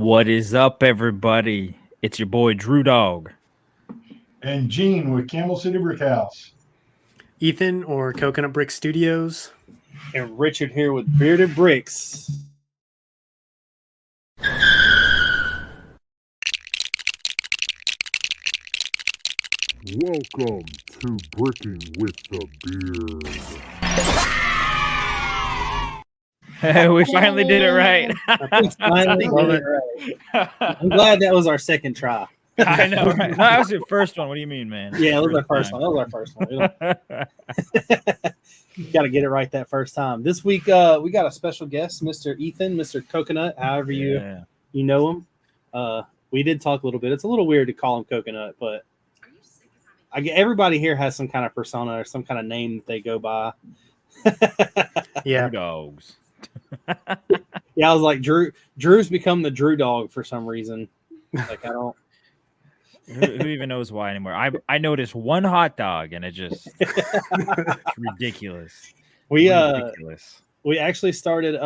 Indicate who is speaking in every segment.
Speaker 1: What is up, everybody? It's your boy Drew Dog.
Speaker 2: And Gene with Camel City Brick House.
Speaker 3: Ethan or Coconut Brick Studios.
Speaker 4: And Richard here with Bearded Bricks.
Speaker 5: Welcome to Brickin with the Beard.
Speaker 1: We finally did it right.
Speaker 4: Finally did it right. I'm glad that was our second try.
Speaker 1: I know, right? No, that was your first one. What do you mean, man?
Speaker 4: Yeah, that was our first one. That was our first one. You got to get it right that first time. This week, we got a special guest, Mr. Ethan, Mr. Coconut, however you know him. We did talk a little bit. It's a little weird to call him Coconut, but everybody here has some kind of persona or some kind of name that they go by.
Speaker 1: Yeah, dogs.
Speaker 4: Yeah, I was like, Drew's become the Drew Dog for some reason. Like, I don't.
Speaker 1: Who even knows why anymore? I noticed one hot dog and it's ridiculous.
Speaker 4: We actually started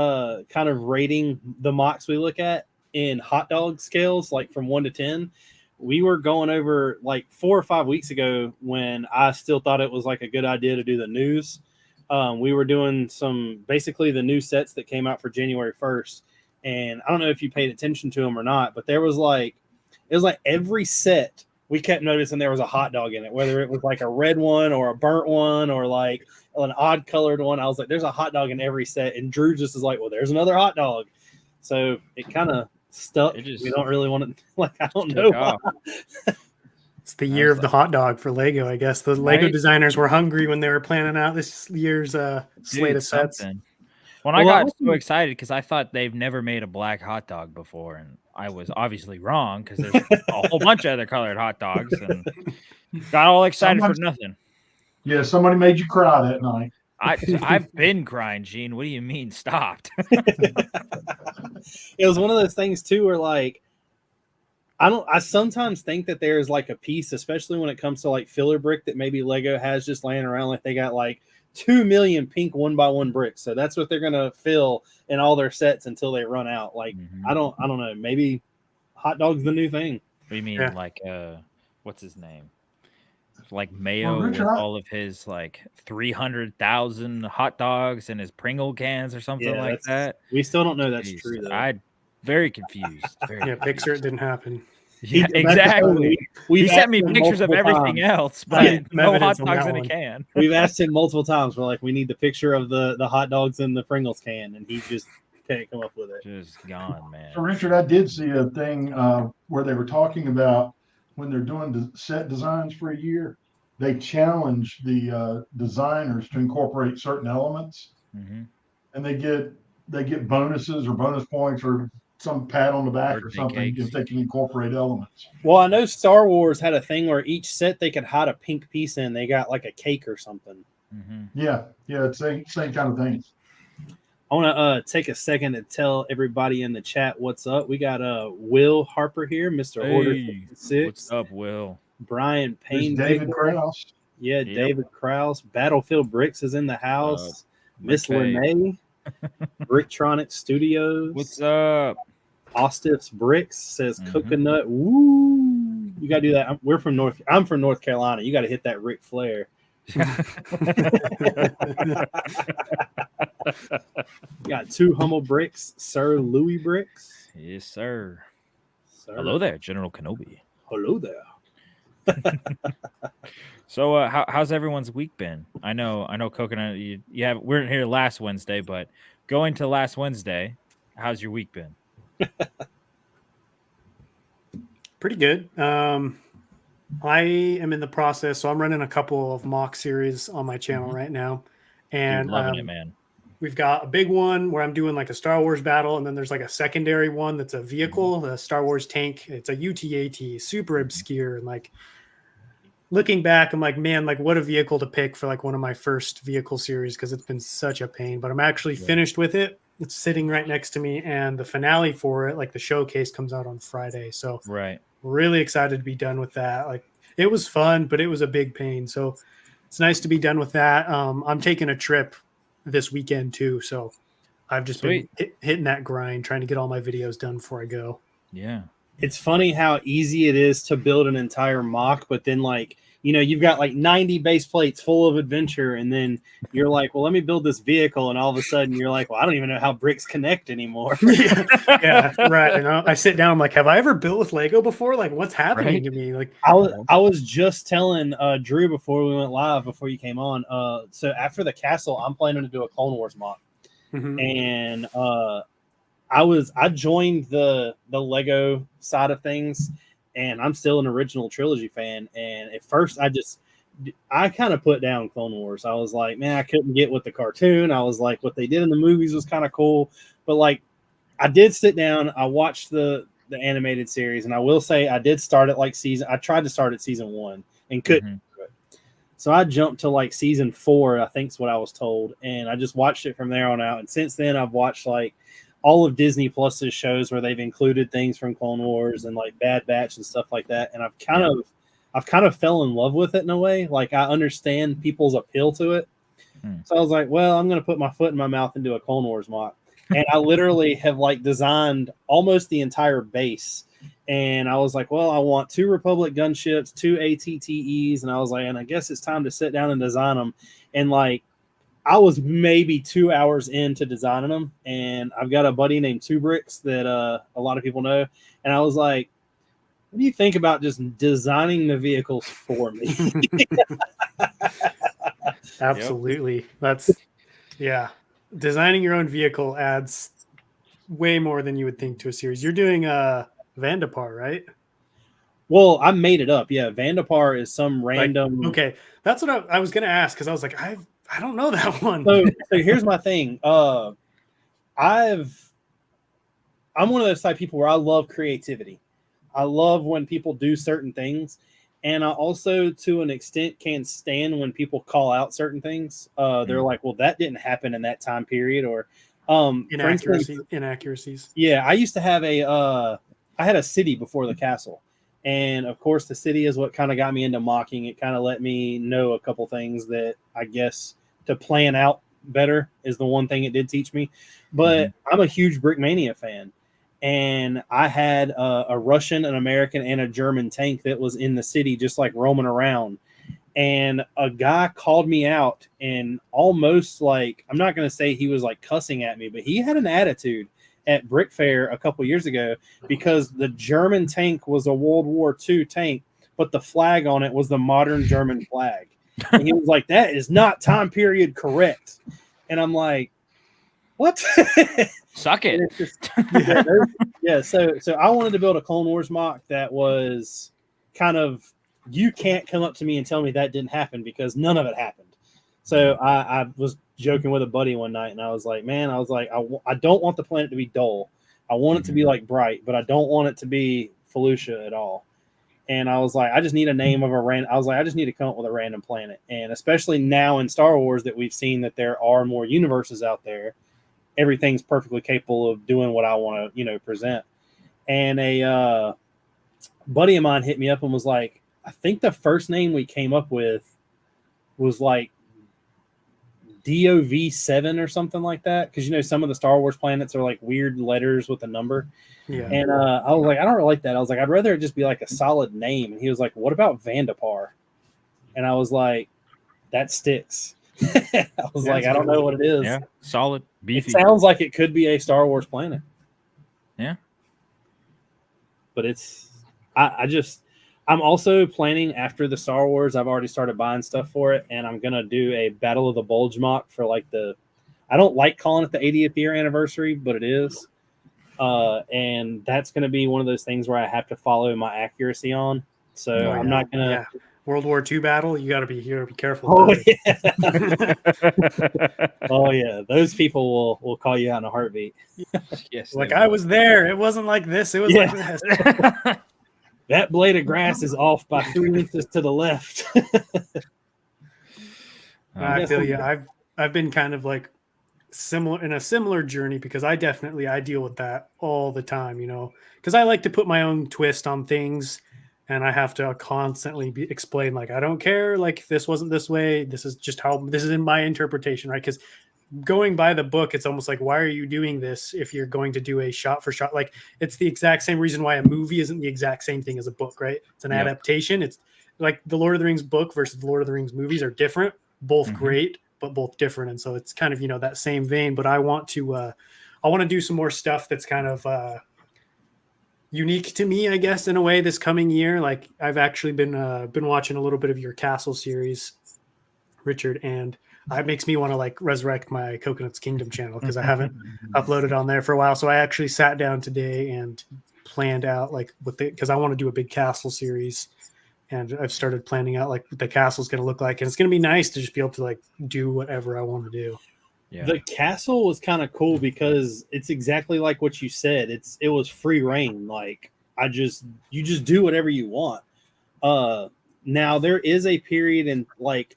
Speaker 4: kind of rating the MOCs we look at in hot dog scales, like from 1 to 10. We were going over like 4 or 5 weeks ago when I still thought it was like a good idea to do the news. We were doing basically the new sets that came out for January 1st. And I don't know if you paid attention to them or not, but it was like every set we kept noticing there was a hot dog in it, whether it was like a red one or a burnt one or like an odd colored one. I was like, there's a hot dog in every set. And Drew just is like, well, there's another hot dog. So it kind of stuck. We don't really want to, like, I don't know why.
Speaker 3: It's the year of the hot dog for Lego, I guess. The Lego designers were hungry when they were planning out this year's slate of sets.
Speaker 1: When I got so excited because I thought they've never made a black hot dog before, and I was obviously wrong because there's a whole bunch of other colored hot dogs, and got all excited for nothing.
Speaker 2: Yeah, somebody made you cry that night.
Speaker 1: I've been crying, Gene. What do you mean stopped?
Speaker 4: It was one of those things too where like I sometimes think that there's like a piece, especially when it comes to like filler brick that maybe Lego has just laying around, like they got like 2 million pink 1x1 bricks. So that's what they're gonna fill in all their sets until they run out. Like I don't know. Maybe hot dog's the new thing.
Speaker 1: What do you mean? Like what's his name? Like Mayo with all of his like 300,000 hot dogs and his Pringle cans or something like that.
Speaker 4: We still don't know that's true though.
Speaker 1: I'm very confused.
Speaker 3: Picture it didn't happen.
Speaker 1: Yeah, exactly. He sent me pictures of everything else, but no hot dogs in a can.
Speaker 4: We've asked him multiple times. We're like, we need the picture of the hot dogs in the Pringles can, and he just can't come up with it.
Speaker 1: Just gone, man.
Speaker 2: So, Richard, I did see a thing where they were talking about when they're doing the set designs for a year, they challenge the designers to incorporate certain elements, and they get bonuses or bonus points or some pat on the back or something if they can incorporate elements.
Speaker 4: Well, I know Star Wars had a thing where each set they could hide a pink piece in. They got like a cake or something.
Speaker 2: Yeah, it's same kind of thing.
Speaker 4: I want to take a second to tell everybody in the chat what's up. We got Will Harper here, Mr. Order 56.
Speaker 1: What's up, Will?
Speaker 4: Brian Payne.
Speaker 2: David Krause.
Speaker 4: Yeah, yep. David Krause. Battlefield Bricks is in the house. Miss Lene. Bricktronic Studios.
Speaker 1: What's up?
Speaker 4: Ostif's Bricks says Coconut. Woo! You gotta do that. I'm from North Carolina. You gotta hit that Ric Flair. Got 2 Hummel Bricks, Sir Louis Bricks.
Speaker 1: Yes, sir. Hello there, General Kenobi.
Speaker 4: Hello there.
Speaker 1: So, how's everyone's week been? I know, Coconut. We weren't here last Wednesday, but going to last Wednesday, how's your week been?
Speaker 3: Pretty good. I am in the process, so I'm running a couple of mock series on my channel right now, and
Speaker 1: loving it, man.
Speaker 3: We've got a big one where I'm doing like a Star Wars battle, and then there's like a secondary one that's a vehicle, the Star Wars tank. It's a UTAT, super obscure, and like looking back, I'm like, man, like what a vehicle to pick for like one of my first vehicle series because it's been such a pain. But I'm actually finished with it. It's sitting right next to me, and the finale for it, like the showcase, comes out on Friday. So really excited to be done with that. Like it was fun, but it was a big pain. So it's nice to be done with that. I'm taking a trip this weekend too, so I've just been hitting that grind, trying to get all my videos done before I go.
Speaker 1: Yeah.
Speaker 4: It's funny how easy it is to build an entire mock, but then like, you know, you've got like 90 base plates full of adventure, and then you're like, well, let me build this vehicle, and all of a sudden you're like, well, I don't even know how bricks connect anymore.
Speaker 3: Yeah, right. And I sit down, I'm like, have I ever built with Lego before? Like, what's happening
Speaker 1: Right.
Speaker 3: to me? Like,
Speaker 4: I was just telling Drew before we went live, before you came on. So after the castle, I'm planning to do a Clone Wars mock, and I joined the Lego side of things, and I'm still an original trilogy fan. And at first, I kind of put down Clone Wars. I was like, man, I couldn't get with the cartoon. I was like, what they did in the movies was kind of cool, but like, I did sit down. I watched the animated series, and I will say I did start at like I tried to start at season 1 and couldn't. So I jumped to like season 4, I think is what I was told, and I just watched it from there on out. And since then, I've watched like all of Disney Plus's shows where they've included things from Clone Wars and like Bad Batch and stuff like that. And I've kind of fell in love with it in a way. Like, I understand people's appeal to it. So I was like, well, I'm going to put my foot in my mouth and do a Clone Wars mock. And I literally have like designed almost the entire base. And I was like, well, I want 2 Republic gunships, 2 ATTEs. And I was like, and I guess it's time to sit down and design them. And like, I was maybe 2 hours into designing them. And I've got a buddy named Brix that a lot of people know. And I was like, what do you think about just designing the vehicles for me?
Speaker 3: absolutely. That's, yeah. Designing your own vehicle adds way more than you would think to a series. You're doing Vandapar, right?
Speaker 4: Well, I made it up. Yeah, Vandapar is some random.
Speaker 3: Like, okay, that's what I was going to ask, because I was like, I don't know that one.
Speaker 4: So here's my thing. I'm one of those type of people where I love creativity. I love when people do certain things, and I also, to an extent, can stand when people call out certain things. They're like, "Well, that didn't happen in that time period," or
Speaker 3: inaccuracies.
Speaker 4: Yeah, I used to have I had a city before the castle, and of course, the city is what kind of got me into mocking. It kind of let me know a couple things that I guess to plan out better is the one thing it did teach me. But I'm a huge Brickmania fan. And I had a Russian, an American, and a German tank that was in the city, just like roaming around. And a guy called me out, and almost like, I'm not going to say he was like cussing at me, but he had an attitude at Brick Fair a couple years ago because the German tank was a World War II tank, but the flag on it was the modern German flag. And he was like, that is not time period correct. And I'm like, what?
Speaker 1: Suck it.
Speaker 4: Just, so I wanted to build a Clone Wars mock that was kind of, you can't come up to me and tell me that didn't happen, because none of it happened. So I was joking with a buddy one night, and I was like, man, I don't want the planet to be dull. I want it to be like bright, but I don't want it to be Felucia at all. And I was like, I just need a name of I just need to come up with a random planet. And especially now in Star Wars that we've seen that there are more universes out there, everything's perfectly capable of doing what I want to, present. And a buddy of mine hit me up and was like, I think the first name we came up with was like DOV7 or something like that. Because, some of the Star Wars planets are like weird letters with a number.
Speaker 3: Yeah.
Speaker 4: And I was like, I don't really like that. I was like, I'd rather it just be like a solid name. And he was like, what about Vandapar? And I was like, that sticks. I was like, I don't know what it is.
Speaker 1: Yeah, solid, beefy.
Speaker 4: It sounds like it could be a Star Wars planet.
Speaker 1: Yeah.
Speaker 4: But I'm also planning after the Star Wars, I've already started buying stuff for it, and I'm going to do a Battle of the Bulge mock for like I don't like calling it the 80th year anniversary, but it is. And that's going to be one of those things where I have to follow my accuracy on. So I'm not going to.
Speaker 3: Yeah. World War II battle, you got to be careful.
Speaker 4: Oh yeah. Oh yeah, those people will call you out in a heartbeat.
Speaker 1: Yes,
Speaker 3: like, I was there. It wasn't like this. It was like this.
Speaker 4: That blade of grass is off by 3 inches to the left.
Speaker 3: I feel you. I've been kind of like similar journey, because I deal with that all the time, because I like to put my own twist on things. And I have to constantly explain, like, I don't care, like, this wasn't this way. This is just how this is in my interpretation, right? Because going by the book, it's almost like, why are you doing this if you're going to do a shot for shot? Like, it's the exact same reason why a movie isn't the exact same thing as a book, right? It's an adaptation. It's like the Lord of the Rings book versus the Lord of the Rings movies are different, both great, but both different. And so it's kind of, that same vein. But I want to do some more stuff that's kind of unique to me, I guess, in a way this coming year. Like, I've actually been watching a little bit of your Castle series, Richard, and it makes me want to like resurrect my Coconuts Kingdom channel because I haven't uploaded on there for a while. So I actually sat down today and planned out like because I want to do a big castle series, and I've started planning out like what the castle's going to look like, and it's going to be nice to just be able to like do whatever I want to do.
Speaker 4: Yeah. The castle was kind of cool because it's exactly like what you said. It was free reign. Like you just do whatever you want. Now there is a period in like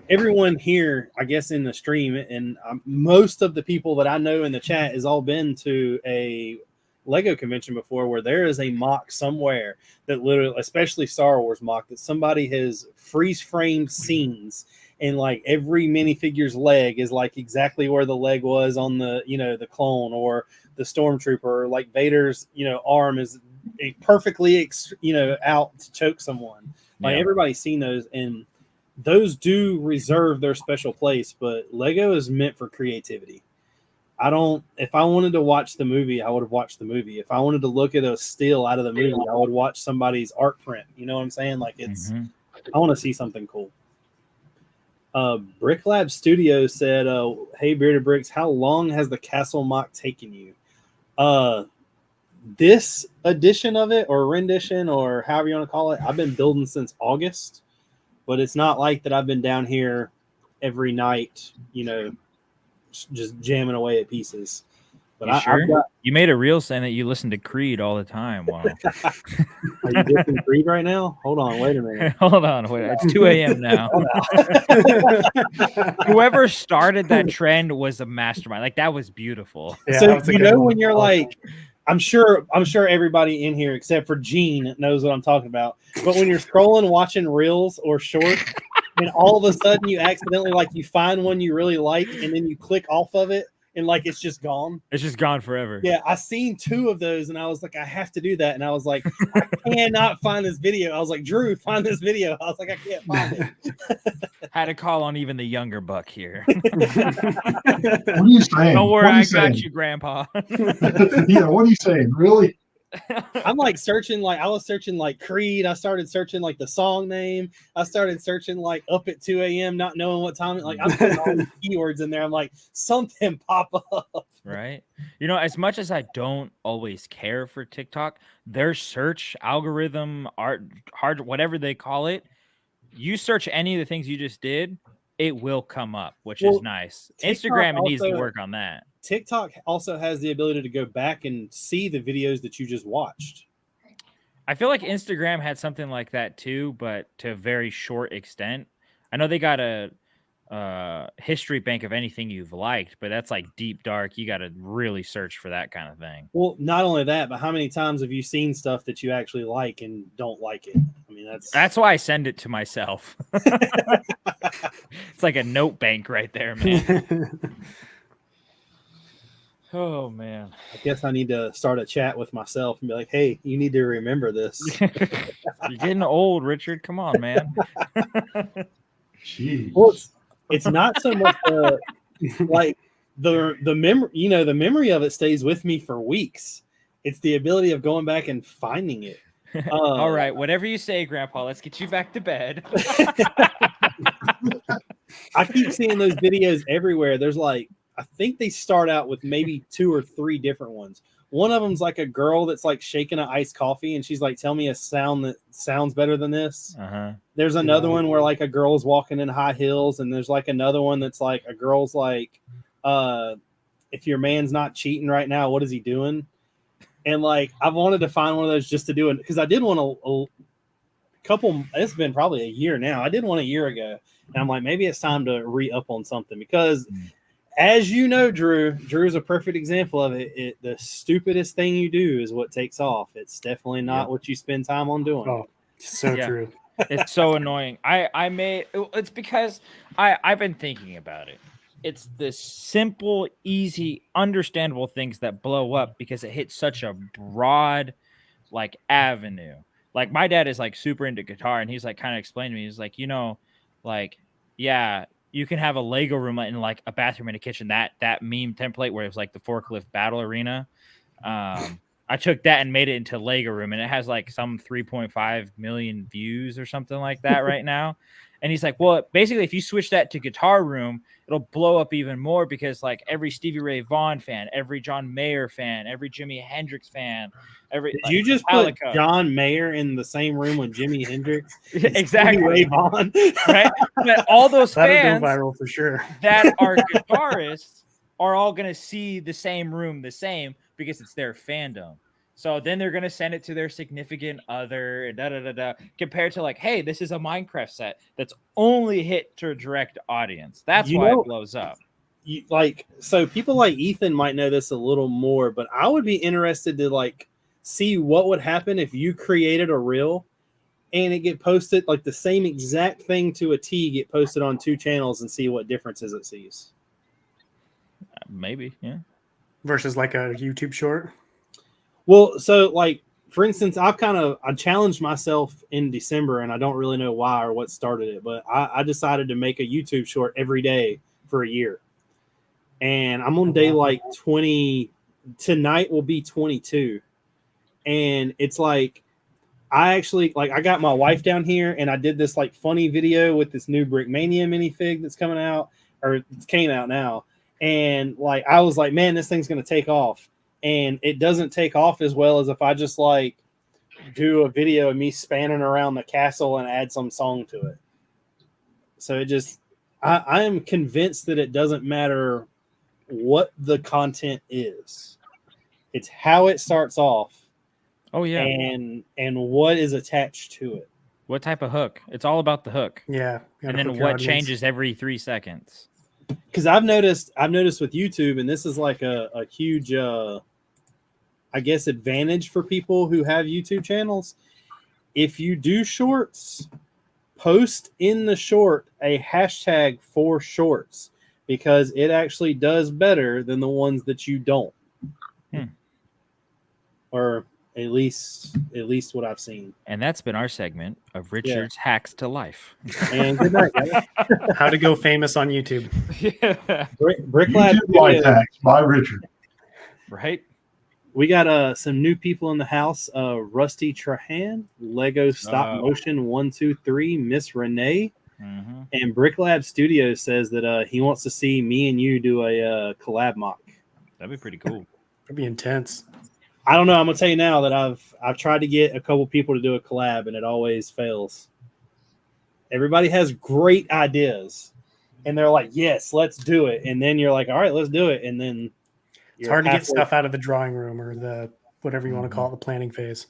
Speaker 4: everyone here, I guess, in the stream, and most of the people that I know in the chat has all been to a Lego convention before where there is a MOC somewhere that literally, especially Star Wars MOC, that somebody has freeze framed scenes and like every minifigure's leg is like exactly where the leg was on the, the clone or the stormtrooper, or like Vader's, arm is perfectly, out to choke someone. Like everybody's seen those, and those do reserve their special place, but Lego is meant for creativity. If I wanted to watch the movie, I would have watched the movie. If I wanted to look at a still out of the movie, I would watch somebody's art print. You know what I'm saying? Like I want to see something cool. Brick Lab Studios said, hey, Bearded Bricks, how long has the Castle MOC taken you? This edition of it, or rendition, or however you want to call it, I've been building since August. But it's not like that I've been down here every night, just jamming away at pieces. But
Speaker 1: sure? You made a reel saying that you listen to Creed all the time. Wow.
Speaker 4: Are you listening to Creed right now? Hold on, wait a minute.
Speaker 1: Hold on, wait. It's 2 a.m. now. Whoever started that trend was a mastermind. Like, that was beautiful.
Speaker 4: Yeah, so when you're like, I'm sure everybody in here except for Gene knows what I'm talking about. But when you're scrolling, watching reels or shorts, and all of a sudden you accidentally you find one you really like, and then you click off of it, and it's just gone.
Speaker 1: It's just gone forever.
Speaker 4: Yeah, I seen 2 of those, and I was like, I have to do that. And I was like, I cannot find this video. I was like, Drew, find this video. I was like, I can't find it.
Speaker 1: Had to call on even the younger buck here.
Speaker 2: What are you saying?
Speaker 1: Don't worry, I got you, Grandpa.
Speaker 2: Yeah, what are you saying? Really?
Speaker 4: I'm searching, I was searching Creed. I started searching the song name. I started searching up at 2 a.m. not knowing what time. I'm putting all these keywords in there. I'm like, something pop up.
Speaker 1: Right. As much as I don't always care for TikTok, their search algorithm, hard, whatever they call it, you search any of the things you just did, it will come up, which is nice. TikTok Instagram needs to work on that.
Speaker 4: TikTok also has the ability to go back and see the videos that you just watched.
Speaker 1: I feel like Instagram had something like that too, but to a very short extent. I know they got a history bank of anything you've liked, but that's deep dark. You got to really search for that kind of thing.
Speaker 4: Well, not only that, but how many times have you seen stuff that you actually like and don't like it? I mean,
Speaker 1: that's why I send it to myself. It's like a note bank right there, man. Oh, man.
Speaker 4: I guess I need to start a chat with myself and be like, hey, you need to remember this.
Speaker 1: You're getting old, Richard. Come on, man.
Speaker 2: Jeez.
Speaker 4: Well, it's not so much the memory, the memory of it stays with me for weeks. It's the ability of going back and finding it.
Speaker 1: All right, whatever you say, Grandpa, let's get you back to bed.
Speaker 4: I keep seeing those videos everywhere. There's I think they start out with maybe 2 or 3 different ones. One of them's a girl that's shaking an iced coffee, and she's tell me a sound that sounds better than this. There's another one where a girl's walking in high heels, and there's another one that's a girl's if your man's not cheating right now, what is he doing? And I've wanted to find one of those just to do it, because I did one a couple. It's been probably a year now. I did one a year ago, and I'm like, maybe it's time to re-up on something, because as you know, Drew's a perfect example of it. The stupidest thing you do is what takes off. It's definitely not what you spend time on doing.
Speaker 3: Oh, so true.
Speaker 1: It's so annoying. It's because I've been thinking about it. it's the simple, easy, understandable things that blow up because it hits such a broad like avenue. Like my dad is like super into guitar, and he's like kind of explaining to me, he's like, like, yeah, you can have a Lego room in like a bathroom and a kitchen. That meme template where it was like the forklift battle arena. I took that and made it into Lego room, and it has like some 3.5 million views or something like that right now. And he's like, well, basically, if you switch that to guitar room, it'll blow up even more because like every Stevie Ray Vaughan fan, every John Mayer fan, every Jimi Hendrix fan,
Speaker 4: Did you just put John Mayer in the same room with Jimi Hendrix?
Speaker 1: Exactly.
Speaker 4: Ray Vaughan.
Speaker 1: Right? But all those
Speaker 3: That'll
Speaker 1: fans
Speaker 3: go viral for sure.
Speaker 1: that are guitarists are all going to see the same room the same because it's their fandom. So then they're going to send it to their significant other, compared to like, hey, this is a Minecraft set that's only hit to a direct audience. That's why it blows up.
Speaker 4: So people like Ethan might know this a little more, but I would be interested to like see what would happen if you created a reel and it get posted, like the same exact thing to a T get posted on 2 channels and see what differences it sees.
Speaker 1: Maybe, yeah.
Speaker 3: Versus like a YouTube short.
Speaker 4: Well, so like for instance, I challenged myself in December, and I don't really know why or what started it, but I decided to make a YouTube short every day for a year. And I'm on day like 20. Tonight will be 22. And it's like, I got my wife down here, and I did this like funny video with this new Brickmania minifig that's coming out, or it came out now. And like, I was like, man, this thing's going to take off. And it doesn't take off as well as if I just like do a video of me spanning around the castle and add some song to it. So it just, I am convinced that it doesn't matter what the content is. It's how it starts off.
Speaker 1: Oh yeah.
Speaker 4: And what is attached to it.
Speaker 1: What type of hook? It's all about the hook.
Speaker 3: Yeah.
Speaker 1: And then what changes every 3 seconds.
Speaker 4: Because I've noticed with YouTube, and this is like a huge I guess advantage for people who have YouTube channels. If you do shorts, post in the short a hashtag for shorts, because it actually does better than the ones that you don't. Or at least what I've seen.
Speaker 1: And that's been our segment of Richard's hacks to life.
Speaker 4: And good night, guys.
Speaker 3: How to go famous on YouTube.
Speaker 1: Yeah.
Speaker 4: Brick Lab
Speaker 2: Life Hacks by Richard.
Speaker 1: Right?
Speaker 4: We got some new people in the house. Rusty Trahan, Lego Stop Motion 123, Miss Renee, and Brick Lab Studios says that he wants to see me and you do a collab mock.
Speaker 1: That'd be pretty cool.
Speaker 3: That'd be intense.
Speaker 4: I don't know. I'm gonna tell you now that I've tried to get a couple people to do a collab, and it always fails. Everybody has great ideas, and they're like, "Yes, let's do it." And then you're like, "All right, let's do it." And then
Speaker 3: it's hard to get stuff out of the drawing room or the whatever you want to call it, the planning phase.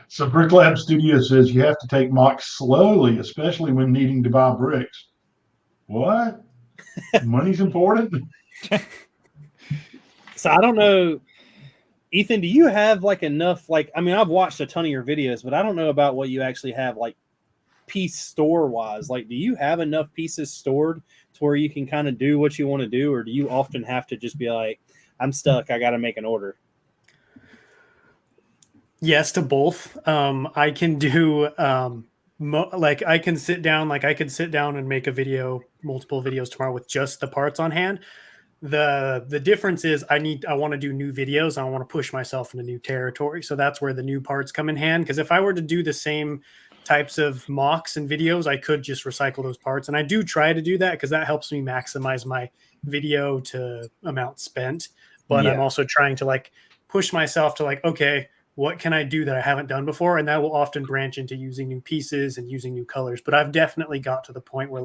Speaker 2: So Brick Lab Studio says you have to take mocks slowly, especially when needing to buy bricks. What? Money's important?
Speaker 4: So I don't know, Ethan, do you have like enough, like, I mean, I've watched a ton of your videos, but I don't know about what you actually have like piece store wise. Like, do you have enough pieces stored to where you can kind of do what you want to do? Or do you often have to just be like, I'm stuck, I got to make an order?
Speaker 3: Yes, to both. I can do, I can sit down, I could sit down and make a video, multiple videos tomorrow with just the parts on hand. The difference is I want to do new videos. I want to push myself into new territory. So that's where the new parts come in hand. Because if I were to do the same types of mocks and videos, I could just recycle those parts. And I do try to do that because that helps me maximize my video to amount spent. But I'm also trying to push myself to okay, what can I do that I haven't done before? And that will often branch into using new pieces and using new colors. But I've definitely got to the point where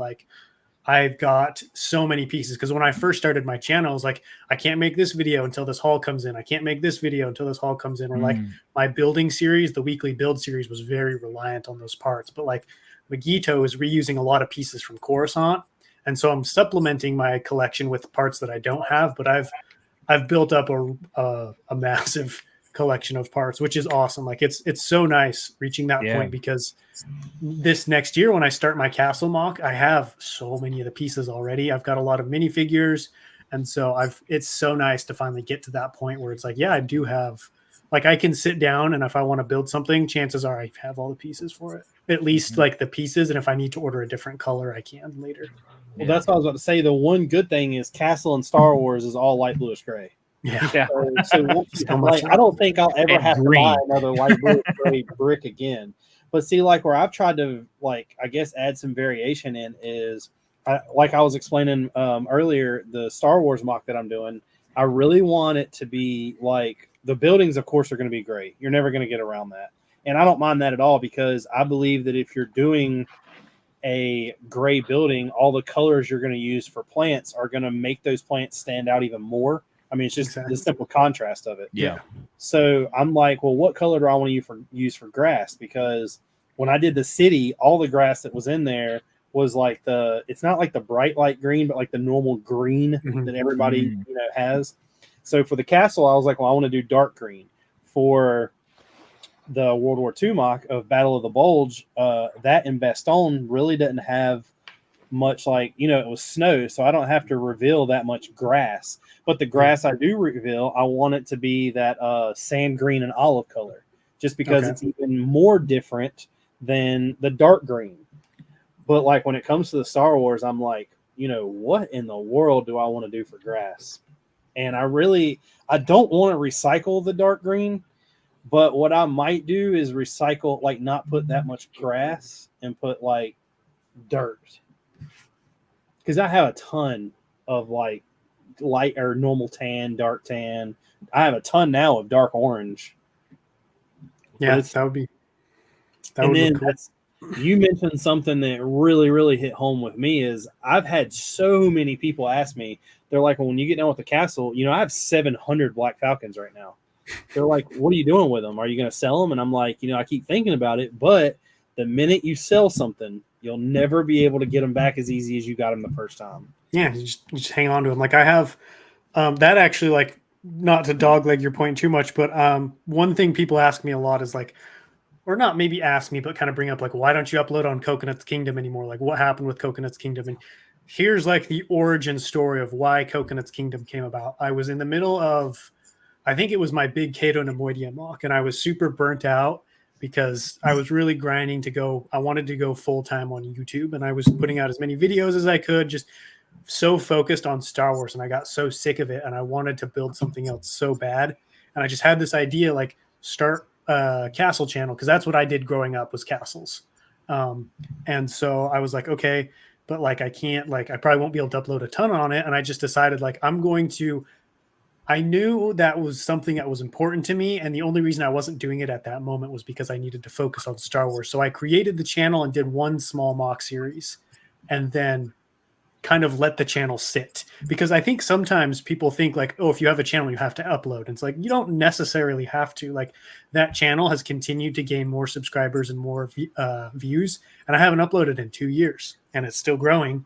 Speaker 3: I've got so many pieces, because when I first started my channel, I was like, I can't make this video until this haul comes in. I can't make this video until this haul comes in. Or my building series, the weekly build series, was very reliant on those parts. But Magito is reusing a lot of pieces from Coruscant. And so I'm supplementing my collection with parts that I don't have, but I've built up a massive collection of parts, which is awesome. Like it's so nice reaching that
Speaker 1: Yeah.
Speaker 3: point, because this next year when I start my castle mock, I have so many of the pieces already. I've got a lot of minifigures, and so it's so nice to finally get to that point where it's like, yeah, I do have, like, I can sit down, and if I want to build something, chances are I have all the pieces for it, at least like the pieces. And if I need to order a different color, I can later.
Speaker 4: Well, that's what I was about to say. The one good thing is Castle and Star Wars is all light bluish gray.
Speaker 3: Yeah.
Speaker 1: Yeah.
Speaker 4: So once you
Speaker 3: So
Speaker 4: have,
Speaker 3: much
Speaker 4: like, I don't think I'll ever
Speaker 1: And
Speaker 4: have
Speaker 1: green.
Speaker 4: to buy another light bluish gray brick again. But see, like where I've tried to, like, I guess add some variation in is, like I was explaining earlier, the Star Wars mock that I'm doing, I really want it to be like, the buildings, of course, are going to be gray. You're never going to get around that. And I don't mind that at all, because I believe that if you're doing a gray building, all the colors you're going to use for plants are going to make those plants stand out even more. I mean, it's just
Speaker 3: Exactly.
Speaker 4: the simple contrast of it.
Speaker 1: Yeah.
Speaker 4: So I'm like, well, what color do I want to use for grass? Because when I did the city, all the grass that was in there was like it's not like the bright light green, but like the normal green that everybody has. So for the castle, I was like, well, I want to do dark green. For the World War II mock of Battle of the Bulge, that in Bastogne really didn't have much, like, it was snow, so I don't have to reveal that much grass. But the grass I do reveal, I want it to be that sand green and olive color, just because it's even more different than the dark green. But like when it comes to the Star Wars, I'm like, what in the world do I want to do for grass? And I don't want to recycle the dark green, but what I might do is recycle, like, not put that much grass and put like dirt. Because I have a ton of like light or normal tan, dark tan. I have a ton now of dark orange.
Speaker 3: Yeah, that would
Speaker 4: And then
Speaker 3: look cool.
Speaker 4: you mentioned something that really, really hit home with me is I've had so many people ask me, they're like, well, when you get done with the castle, I have 700 Black Falcons right now. They're like, what are you doing with them? Are you going to sell them? And I'm like, I keep thinking about it, but the minute you sell something, you'll never be able to get them back as easy as you got them the first time.
Speaker 3: Yeah, you just hang on to them. Like I have that actually, like, not to dogleg your point too much, but one thing people ask me a lot is like, or not maybe ask me, but kind of bring up like, why don't you upload on Coconut's Kingdom anymore? Like what happened with Coconut's Kingdom? And here's like the origin story of why Coconut's Kingdom came about. I was in the middle of, I think it was my big Cato Nemoidia mock, and I was super burnt out because I was really grinding I wanted to go full time on YouTube, and I was putting out as many videos as I could, just so focused on Star Wars, and I got so sick of it, and I wanted to build something else so bad. And I just had this idea, like, start a castle channel, because that's what I did growing up, was castles. And so I was like, okay, but like I can't, like, I probably won't be able to upload a ton on it. And I just decided, like, I knew that was something that was important to me, and the only reason I wasn't doing it at that moment was because I needed to focus on Star Wars. So I created the channel and did one small mock series, and then kind of let the channel sit, because I think sometimes people think like, oh, if you have a channel, you have to upload. And it's like, you don't necessarily have to. Like, that channel has continued to gain more subscribers and more views, and I haven't uploaded in 2 years, and it's still growing.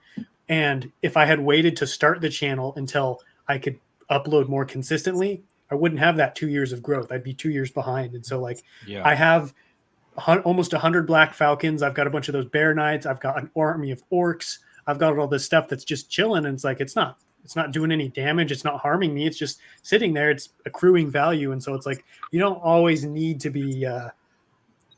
Speaker 3: And if I had waited to start the channel until I could upload more consistently, I wouldn't have that 2 years of growth. I'd be 2 years behind. And so, like, I have almost 100 Black Falcons. I've got a bunch of those Bear Knights. I've got an army of orcs. I've got all this stuff that's just chilling, and it's like, it's not doing any damage. It's not harming me. It's just sitting there. It's accruing value. And so it's like, you don't always need to be,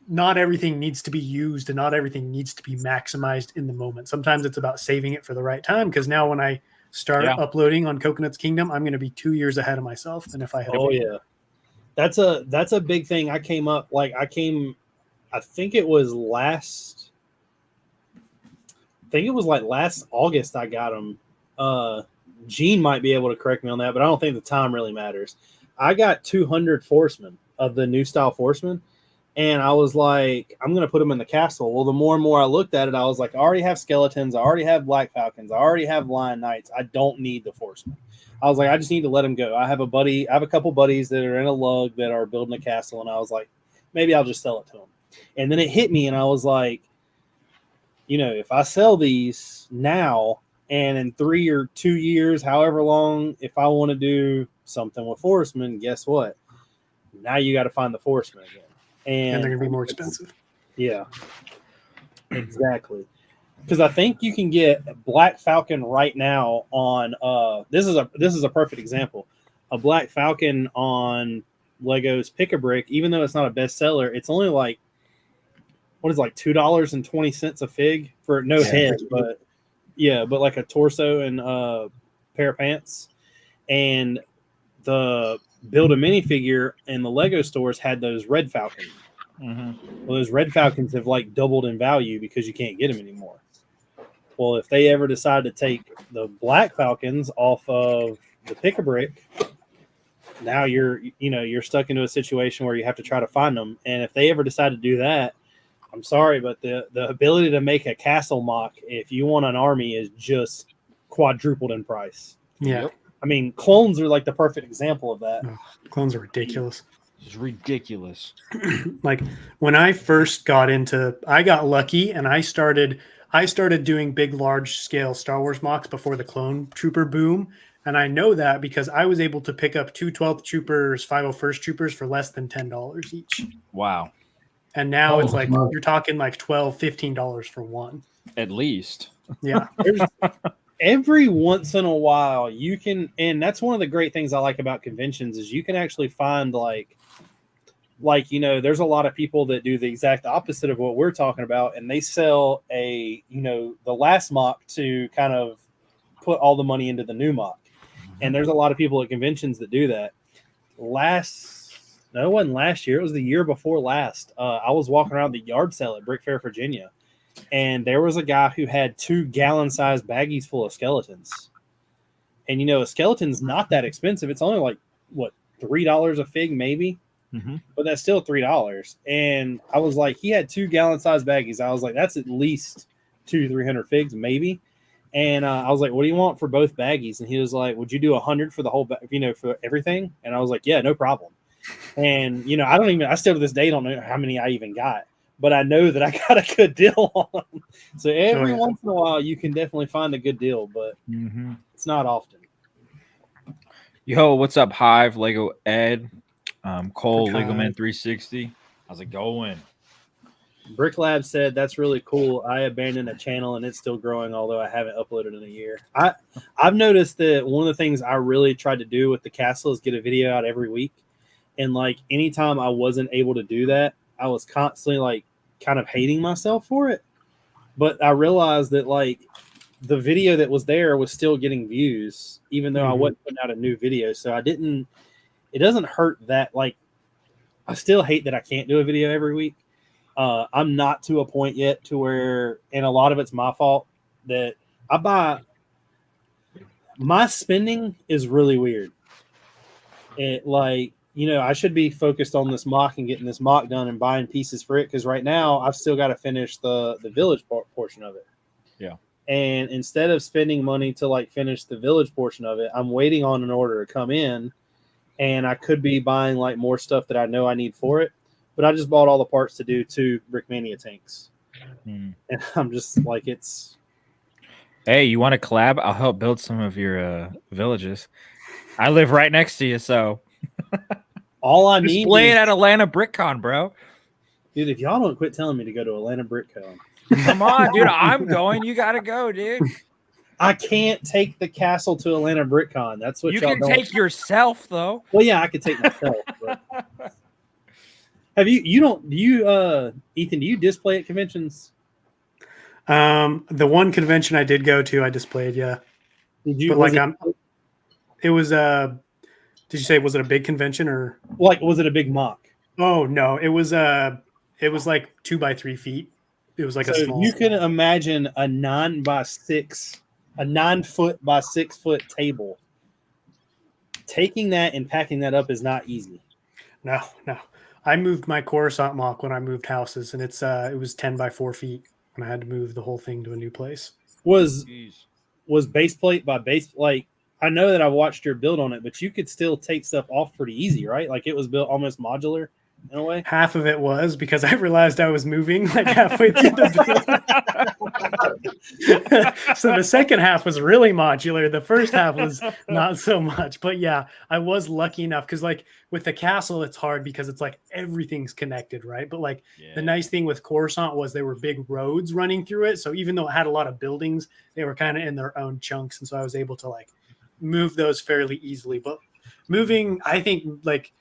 Speaker 3: not everything needs to be used, and not everything needs to be maximized in the moment. Sometimes it's about saving it for the right time. Because now when I start uploading on Coconut's Kingdom, I'm going to be 2 years ahead of myself than if I had.
Speaker 4: Yeah, that's a big thing. I think it was last August I got them. Gene might be able to correct me on that, but I don't think the time really matters. I got 200 Forcemen of the new style Forcemen, and I was like, I'm going to put them in the castle. Well, the more and more I looked at it, I was like, I already have skeletons. I already have Black Falcons. I already have Lion Knights. I don't need the Forcemen. I was like, I just need to let them go. I have a couple buddies that are in a lug that are building a castle, and I was like, maybe I'll just sell it to them. And then it hit me, and I was like, if I sell these now, and in 3 or 2 years, however long, if I want to do something with Forcemen, guess what? Now you got to find the Forceman again,
Speaker 3: And they're going to be more expensive.
Speaker 4: Yeah, exactly. Because I think you can get Black Falcon right now on. This is a perfect example. A Black Falcon on Lego's Pick-a-Brick, even though it's not a bestseller, it's only like $2.20 a fig for no head, but like a torso and pair of pants. And the Build a minifigure in the Lego stores had those Red Falcons.
Speaker 1: Mm-hmm.
Speaker 4: Well, those Red Falcons have like doubled in value because you can't get them anymore. Well, if they ever decide to take the Black Falcons off of the Pick-a-Brick, now you're stuck into a situation where you have to try to find them. And if they ever decide to do that, I'm sorry, but the ability to make a castle mock, if you want an army, is just quadrupled in price.
Speaker 3: Yeah.
Speaker 1: Yep.
Speaker 4: I mean, clones are like the perfect example of that.
Speaker 3: Oh, clones are ridiculous.
Speaker 1: It's ridiculous.
Speaker 3: Like when I first got into, I got lucky and I started doing big, large scale Star Wars mocks before the clone trooper boom. And I know that because I was able to pick up 2 12th troopers, 501st troopers for less than $10 each.
Speaker 1: Wow.
Speaker 3: And now it's like,
Speaker 2: smart.
Speaker 3: you're talking like $12, $15 for one.
Speaker 1: At least.
Speaker 3: Yeah.
Speaker 4: Every once in a while you can, and that's one of the great things I like about conventions is you can actually find like there's a lot of people that do the exact opposite of what we're talking about, and they sell the last mock to kind of put all the money into the new mock. And there's a lot of people at conventions that do that. It wasn't last year, it was the year before last. I was walking around the yard sale at Brick Fair, Virginia, and there was a guy who had 2 gallon-sized baggies full of skeletons. And a skeleton's not that expensive. It's only like $3 a fig, maybe.
Speaker 1: Mm-hmm.
Speaker 4: But that's still $3. And I was like, he had 2 gallon-sized baggies. I was like, that's at least 200-300 figs, maybe. And I was like, what do you want for both baggies? And he was like, would you do 100 for the whole, for everything? And I was like, yeah, no problem. And I still to this day don't know how many I even got, but I know that I got a good deal on them. So every once in a while, you can definitely find a good deal, but it's not often.
Speaker 1: Yo, what's up, Hive, Lego Ed, Cole,
Speaker 3: Hi.
Speaker 1: Lego Man 360? How's it going?
Speaker 4: Brick Lab said that's really cool. I abandoned a channel and it's still growing, although I haven't uploaded in a year. I've noticed that one of the things I really tried to do with the castle is get a video out every week. And like anytime I wasn't able to do that, I was constantly like kind of hating myself for it. But I realized that like the video that was there was still getting views, even though I wasn't putting out a new video. So it doesn't hurt that, like, I still hate that I can't do a video every week. I'm not to a point yet to where, and a lot of it's my fault, that my spending is really weird. I should be focused on this mock and getting this mock done and buying pieces for it, because right now I've still got to finish the village portion of it.
Speaker 1: Yeah.
Speaker 4: And instead of spending money to like finish the village portion of it, I'm waiting on an order to come in, and I could be buying like more stuff that I know I need for it. But I just bought all the parts to do 2 Brickmania tanks. And I'm just like,
Speaker 1: Hey, you want to collab? I'll help build some of your villages. I live right next to you, so
Speaker 4: all I need
Speaker 1: display it at Atlanta BrickCon, bro.
Speaker 4: Dude, if y'all don't quit telling me to go to Atlanta BrickCon.
Speaker 1: Come on, dude. I'm going. You got to go, dude.
Speaker 4: I can't take the castle to Atlanta BrickCon. That's what
Speaker 1: you
Speaker 4: y'all
Speaker 1: can
Speaker 4: don't.
Speaker 1: take yourself, though.
Speaker 4: Well, yeah, I could take myself. But... Ethan, do you display at conventions?
Speaker 3: The one convention I did go to, I displayed, yeah.
Speaker 4: Did you?
Speaker 3: But like, it was did you say, was it a big convention or
Speaker 4: like, was it a big mock?
Speaker 3: Oh no, it was like 2 by 3 feet. It was like a small.
Speaker 4: You can imagine a 9 foot by 6 foot table. Taking that and packing that up is not easy.
Speaker 3: No. I moved my Coruscant mock when I moved houses, and it was 10 by 4 feet when I had to move the whole thing to a new place.
Speaker 4: Was base plate by base, like, I know that I've watched your build on it, but you could still take stuff off pretty easy, right? Like, it was built almost modular. in a way.
Speaker 3: Half of it was because I realized I was moving like halfway through the build. So the second half was really modular. The first half was not so much. But yeah, I was lucky enough because like with the castle, it's hard because it's like everything's connected, right? But like the nice thing with Coruscant was there were big roads running through it. So even though it had a lot of buildings, they were kind of in their own chunks. And so I was able to like move those fairly easily. But I think like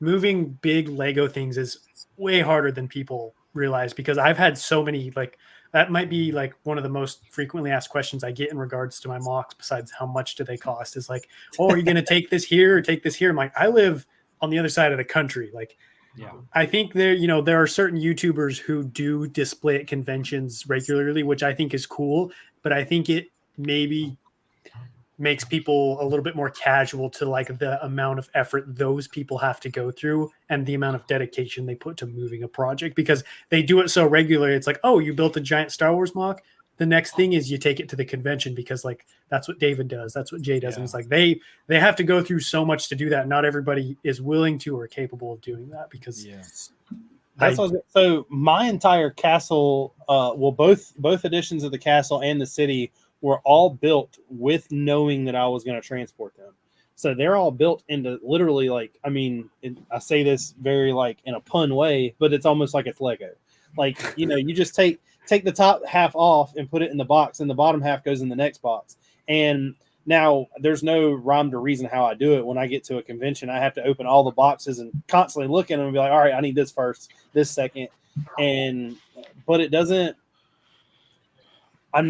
Speaker 3: moving big Lego things is way harder than people realize because I've had so many, like that might be like one of the most frequently asked questions I get in regards to my MOCs, besides how much do they cost, is like, oh, are you going to take this here or take this here? I'm like, I live on the other side of the country. Like,
Speaker 1: Yeah.
Speaker 3: I think there are certain YouTubers who do display at conventions regularly, which I think is cool, but I think it maybe makes people a little bit more casual to like the amount of effort those people have to go through and the amount of dedication they put to moving a project, because they do it so regularly. It's like, oh, you built a giant Star Wars MOC. The next thing is you take it to the convention because like that's what David does. That's what Jay does. And it's like they have to go through so much to do that. Not everybody is willing to or capable of doing that because
Speaker 4: so my entire castle, both editions of the castle and the city were all built with knowing that I was going to transport them. So they're all built into literally like, I mean, I say this very like in a pun way, but it's almost like it's Lego. Like, you just take the top half off and put it in the box and the bottom half goes in the next box. And now there's no rhyme to reason how I do it. When I get to a convention, I have to open all the boxes and constantly look at them and be like, all right, I need this first, this second. But it doesn't, I've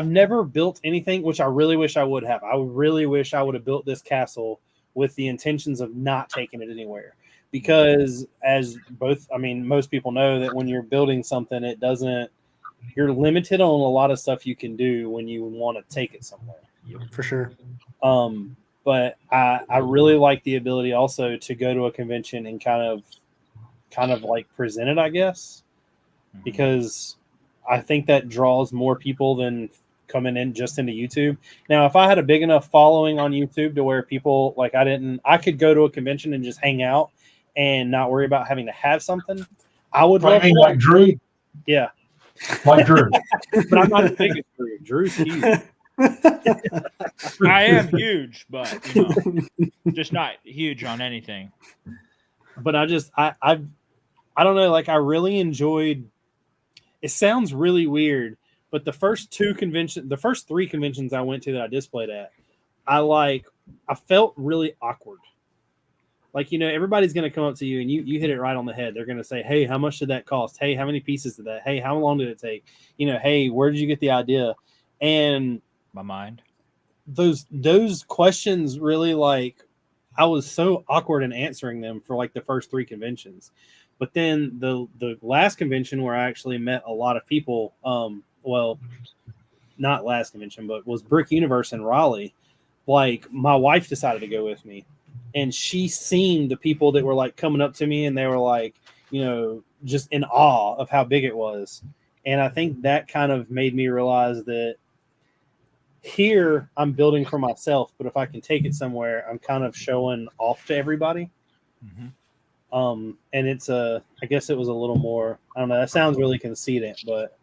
Speaker 4: never built anything, which I really wish I would have. I really wish I would have built this castle with the intentions of not taking it anywhere. Because most people know that when you're building something, you're limited on a lot of stuff you can do when you want to take it somewhere.
Speaker 3: For sure.
Speaker 4: But I really like the ability also to go to a convention and kind of like present it, I guess, because I think that draws more people than coming in just into YouTube. Now, if I had a big enough following on YouTube to where people like I could go to a convention and just hang out and not worry about having to have something. I would love
Speaker 2: to. Like Drew?
Speaker 4: Yeah.
Speaker 2: Like Drew.
Speaker 4: But I'm not as big as Drew. Drew's huge.
Speaker 1: I am huge, but just not huge on anything.
Speaker 4: But I don't know, like I really enjoyed. It sounds really weird, but the first three conventions I went to that I displayed at, I felt really awkward. Like, everybody's going to come up to you and you hit it right on the head. They're going to say, hey, how much did that cost? Hey, how many pieces did that? Hey, how long did it take? Hey, where did you get the idea? And
Speaker 1: my mind.
Speaker 4: Those questions really, like, I was so awkward in answering them for like the first three conventions. But then the last convention where I actually met a lot of people, not last convention, but was Brick Universe in Raleigh. Like, my wife decided to go with me. And she seen the people that were like coming up to me and they were like, just in awe of how big it was. And I think that kind of made me realize that here I'm building for myself, but if I can take it somewhere, I'm kind of showing off to everybody. And I guess it was a little more, I don't know, that sounds really conceited, but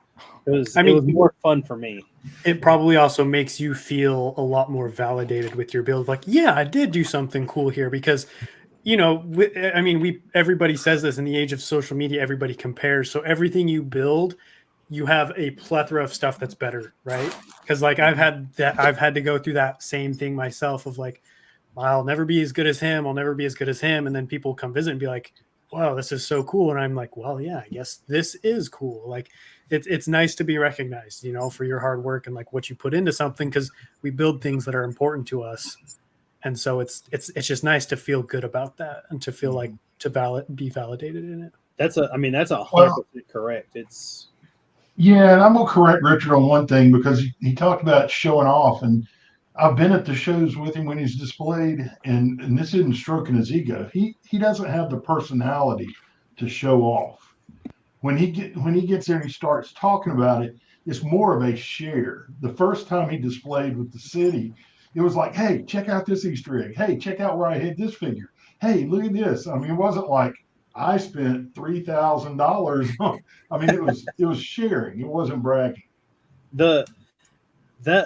Speaker 4: it was more fun for me.
Speaker 3: It probably also makes you feel a lot more validated with your build. Like, yeah, I did do something cool here because, everybody says this in the age of social media, everybody compares. So everything you build, you have a plethora of stuff that's better, right? Because like I've had to go through that same thing myself of like, I'll never be as good as him. I'll never be as good as him. And then people come visit and be like, wow, this is so cool. And I'm like, well, yeah, I guess this is cool. Like it's nice to be recognized, for your hard work and like what you put into something, because we build things that are important to us. And so it's just nice to feel good about that and to feel like be validated in it.
Speaker 4: That's 100% correct.
Speaker 2: Yeah, and I'm gonna correct Richard on one thing because he talked about showing off, and I've been at the shows with him when he's displayed, and this isn't stroking his ego. He doesn't have the personality to show off. When he gets there and he starts talking about it, it's more of a share. The first time he displayed with the city, it was like, hey, check out this Easter egg. Hey, check out where I hid this figure. Hey, look at this. I mean, it wasn't like, I spent $3,000 on. I mean, it was sharing. It wasn't bragging.
Speaker 4: The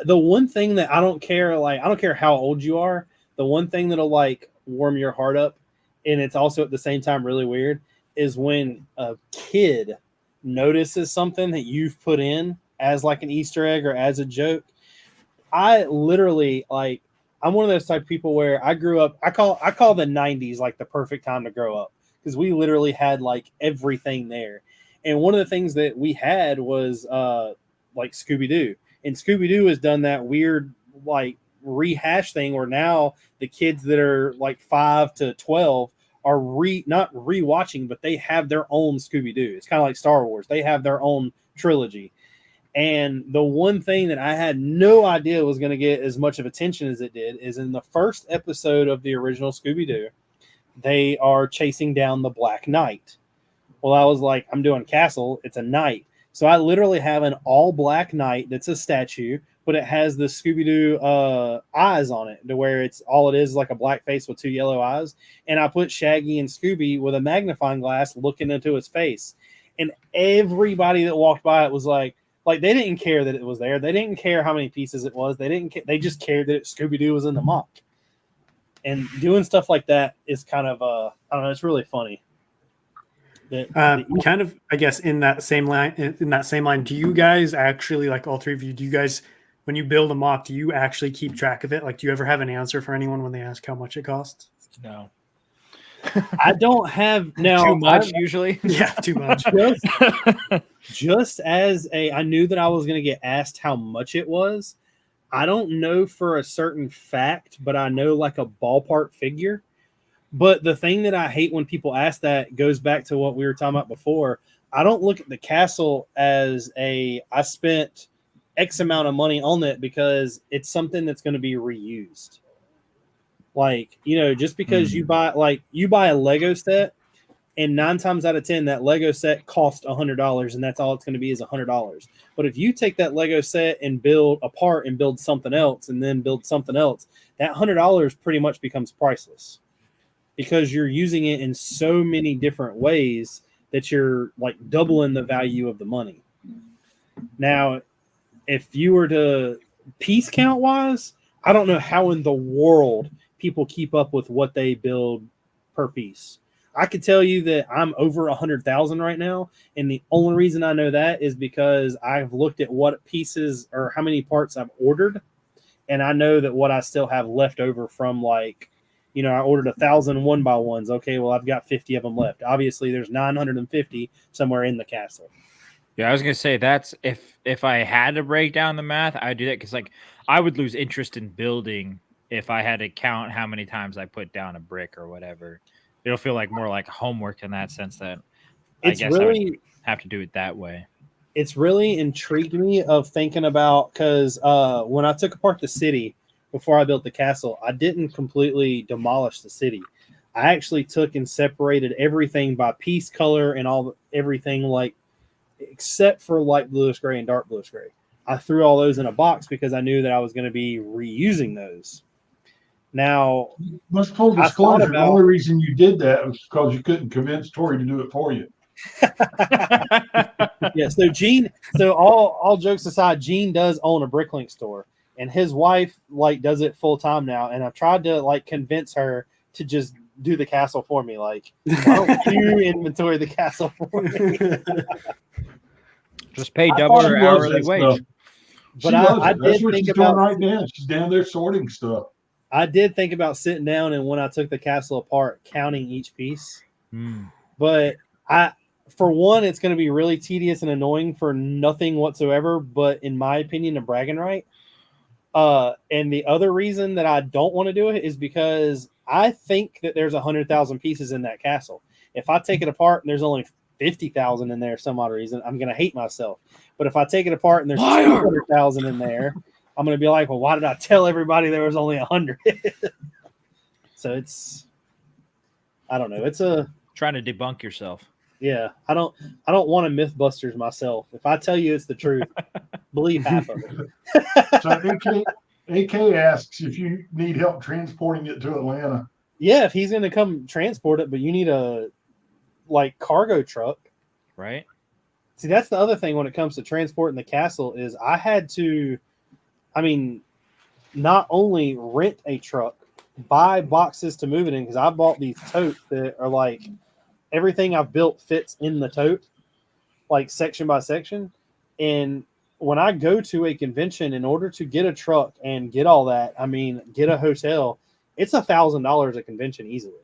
Speaker 4: one thing that I don't care, like I don't care how old you are, the one thing that'll like warm your heart up, and it's also at the same time really weird, is when a kid notices something that you've put in as like an Easter egg or as a joke. I literally like I'm one of those type of people where I grew up. I call the 90s like the perfect time to grow up because we literally had like everything there. And one of the things that we had was like Scooby-Doo. And Scooby-Doo has done that weird like rehash thing where now the kids that are like 5 to 12 are not rewatching, but they have their own Scooby-Doo. It's kind of like Star Wars. They have their own trilogy. And the one thing that I had no idea was going to get as much of attention as it did is in the first episode of the original Scooby-Doo, they are chasing down the Black Knight. Well, I was like, I'm doing castle. It's a knight. So I literally have an all black knight that's a statue, but it has the Scooby-Doo eyes on it to where it's all it is like a black face with 2 yellow eyes. And I put Shaggy and Scooby with a magnifying glass looking into his face. And everybody that walked by it was like they didn't care that it was there. They didn't care how many pieces it was. They just cared that Scooby-Doo was in the mock. And doing stuff like that is kind of I don't know, it's really funny.
Speaker 3: Kind of, I guess, in that same line, do you guys actually, like all three of you, do you guys, when you build a mock, do you actually keep track of it? Like, do you ever have an answer for anyone when they ask how much it costs?
Speaker 1: No.
Speaker 4: I don't have now
Speaker 1: too much usually.
Speaker 3: Yeah, too much.
Speaker 4: Just as I knew that I was going to get asked how much it was. I don't know for a certain fact, but I know like a ballpark figure. But the thing that I hate when people ask that goes back to what we were talking about before. I don't look at the castle as I spent X amount of money on it because it's something that's going to be reused. Like, just because you buy a Lego set and 9 times out of 10, that Lego set cost $100 and that's all it's going to be is $100. But if you take that Lego set and build a part and build something else and then build something else, that $100 pretty much becomes priceless because you're using it in so many different ways that you're like doubling the value of the money. Now, if you were to piece count wise, I don't know how in the world people keep up with what they build per piece. I could tell you that I'm over 100,000 right now. And the only reason I know that is because I've looked at what pieces or how many parts I've ordered. And I know that what I still have left over from like, I ordered 1,000 1x1s. Okay, well, I've got 50 of them left. Obviously, there's 950 somewhere in the castle.
Speaker 1: Yeah, I was gonna say that's if I had to break down the math, I'd do that because like I would lose interest in building if I had to count how many times I put down a brick or whatever. It'll feel like more like homework in that sense that I guess I would have to do it that way.
Speaker 4: It's really intrigued me of thinking about because when I took apart the city before I built the castle, I didn't completely demolish the city. I actually took and separated everything by piece color and everything like except for light bluish gray and dark bluish gray. I threw all those in a box because I knew that I was going to be reusing those. Now,
Speaker 2: let's full disclosure. The only reason you did that was because you couldn't convince Tori to do it for you.
Speaker 4: Yeah. So Gene. So all jokes aside, Gene does own a Bricklink store, and his wife like does it full time now. And I've tried to like convince her to just do the castle for me. Like, why don't you inventory the castle for me?
Speaker 1: Just pay double her hourly wage.
Speaker 4: But I did
Speaker 2: think
Speaker 4: she's
Speaker 2: about doing right now. She's down there sorting stuff.
Speaker 4: I did think about sitting down and when I took the castle apart, counting each piece. But for one, it's going to be really tedious and annoying for nothing whatsoever. But in my opinion, a bragging right. And the other reason that I don't want to do it is because I think that there's 100,000 pieces in that castle. If I take it apart and there's only 50,000 in there, some odd reason, I'm going to hate myself. But if I take it apart and there's 200,000 in there, I'm going to be like, well, why did I tell everybody there was only 100? So I don't know. It's
Speaker 1: trying to debunk yourself.
Speaker 4: Yeah. I don't want to Mythbusters myself. If I tell you it's the truth, believe half of it.
Speaker 2: So AK asks if you need help transporting it to Atlanta.
Speaker 4: Yeah, if he's going to come transport it, but you need like cargo truck.
Speaker 1: Right.
Speaker 4: See, that's the other thing when it comes to transporting the castle is I had to, I mean, not only rent a truck, buy boxes to move it in, because I bought these totes that are like everything I've built fits in the tote, like section by section. And when I go to a convention, in order to get a truck and get all that, I mean, get a hotel, it's $1,000 a convention easily.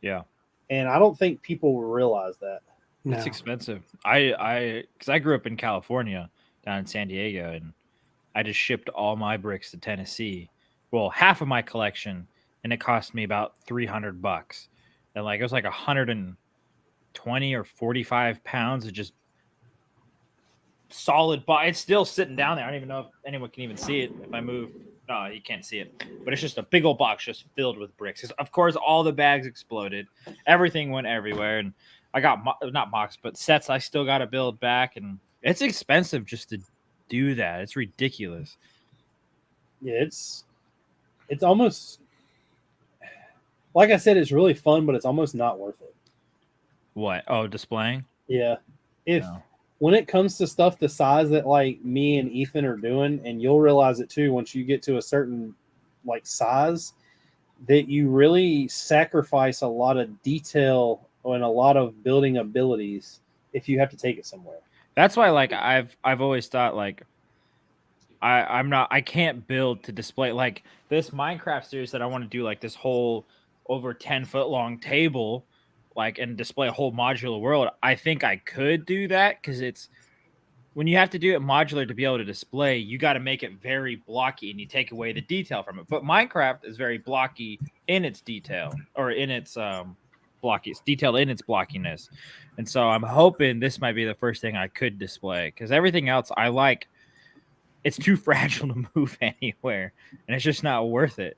Speaker 1: Yeah.
Speaker 4: And I don't think people will realize that.
Speaker 3: No.
Speaker 1: It's expensive. Because I grew up in California, down in San Diego, and I just shipped all my bricks to Tennessee. Well, half of my collection, and it cost me about $300. And like it was like 120 or 45 pounds of just solid. It's still sitting down there. I don't even know if anyone can even see it. If I move, no, you can't see it. But it's just a big old box just filled with bricks. 'Cause of course, all the bags exploded. Everything went everywhere, and I got not MOCs, but sets I still got to build back, and it's expensive just to do that. It's ridiculous.
Speaker 4: Yeah, it's almost, like I said, it's really fun, but it's almost not worth it.
Speaker 1: What? Oh, displaying?
Speaker 4: Yeah. If
Speaker 1: No.
Speaker 4: when it comes to stuff the size that like me and Ethan are doing, and you'll realize it too once you get to a certain like size, that you really sacrifice a lot of detail and a lot of building abilities if you have to take it somewhere.
Speaker 1: That's why, like, I've always thought, like, I can't build to display like this Minecraft series that I want to do, like this whole over 10-foot long table, like, and display a whole modular world. I think I could do that because it's when you have to do it modular to be able to display, you got to make it very blocky and you take away the detail from it. But Minecraft is very blocky in its detail, or in its blocky, it's detailed in its blockiness. And so I'm hoping this might be the first thing I could display, because everything else I like, it's too fragile to move anywhere, and it's just not worth it.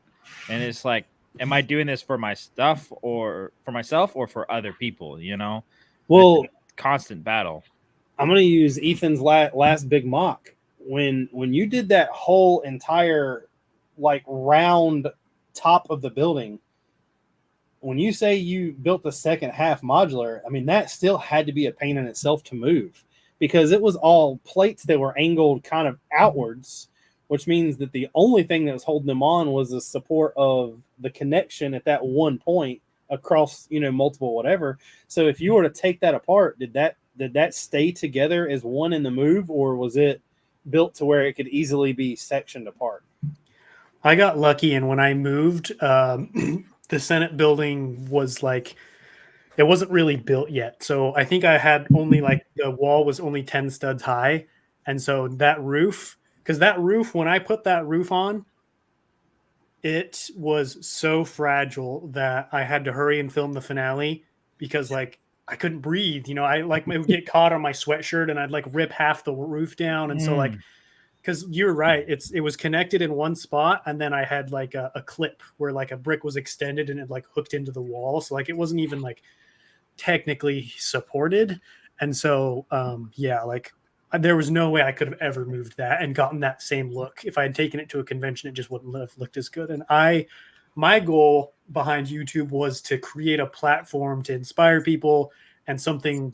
Speaker 1: And it's like, am I doing this for my stuff or for myself or for other people? You know,
Speaker 4: Well,
Speaker 1: constant battle.
Speaker 4: I'm going to use Ethan's last big mock. When you did that whole entire like round top of the building, when you say you built the second half modular, I mean, that still had to be a pain in itself to move, because it was all plates that were angled kind of outwards, which means that the only thing that was holding them on was the support of the connection at that one point across, multiple whatever. So if you were to take that apart, did that stay together as one in the move, or was it built to where it could easily be sectioned apart?
Speaker 3: I got lucky, and when I moved, the Senate building was like, it wasn't really built yet. So I think I had only like the wall was only 10 studs high. And so that roof, because that roof, when I put that roof on, it was so fragile that I had to hurry and film the finale, because like I couldn't breathe. I like would get caught on my sweatshirt and I'd like rip half the roof down. And so like, because you're right, it was connected in one spot, and then I had like a clip where like a brick was extended and it like hooked into the wall, so like it wasn't even like technically supported. And so yeah, like there was no way I could have ever moved that and gotten that same look. If I had taken it to a convention, it just wouldn't have looked as good. And my goal behind YouTube was to create a platform to inspire people, and something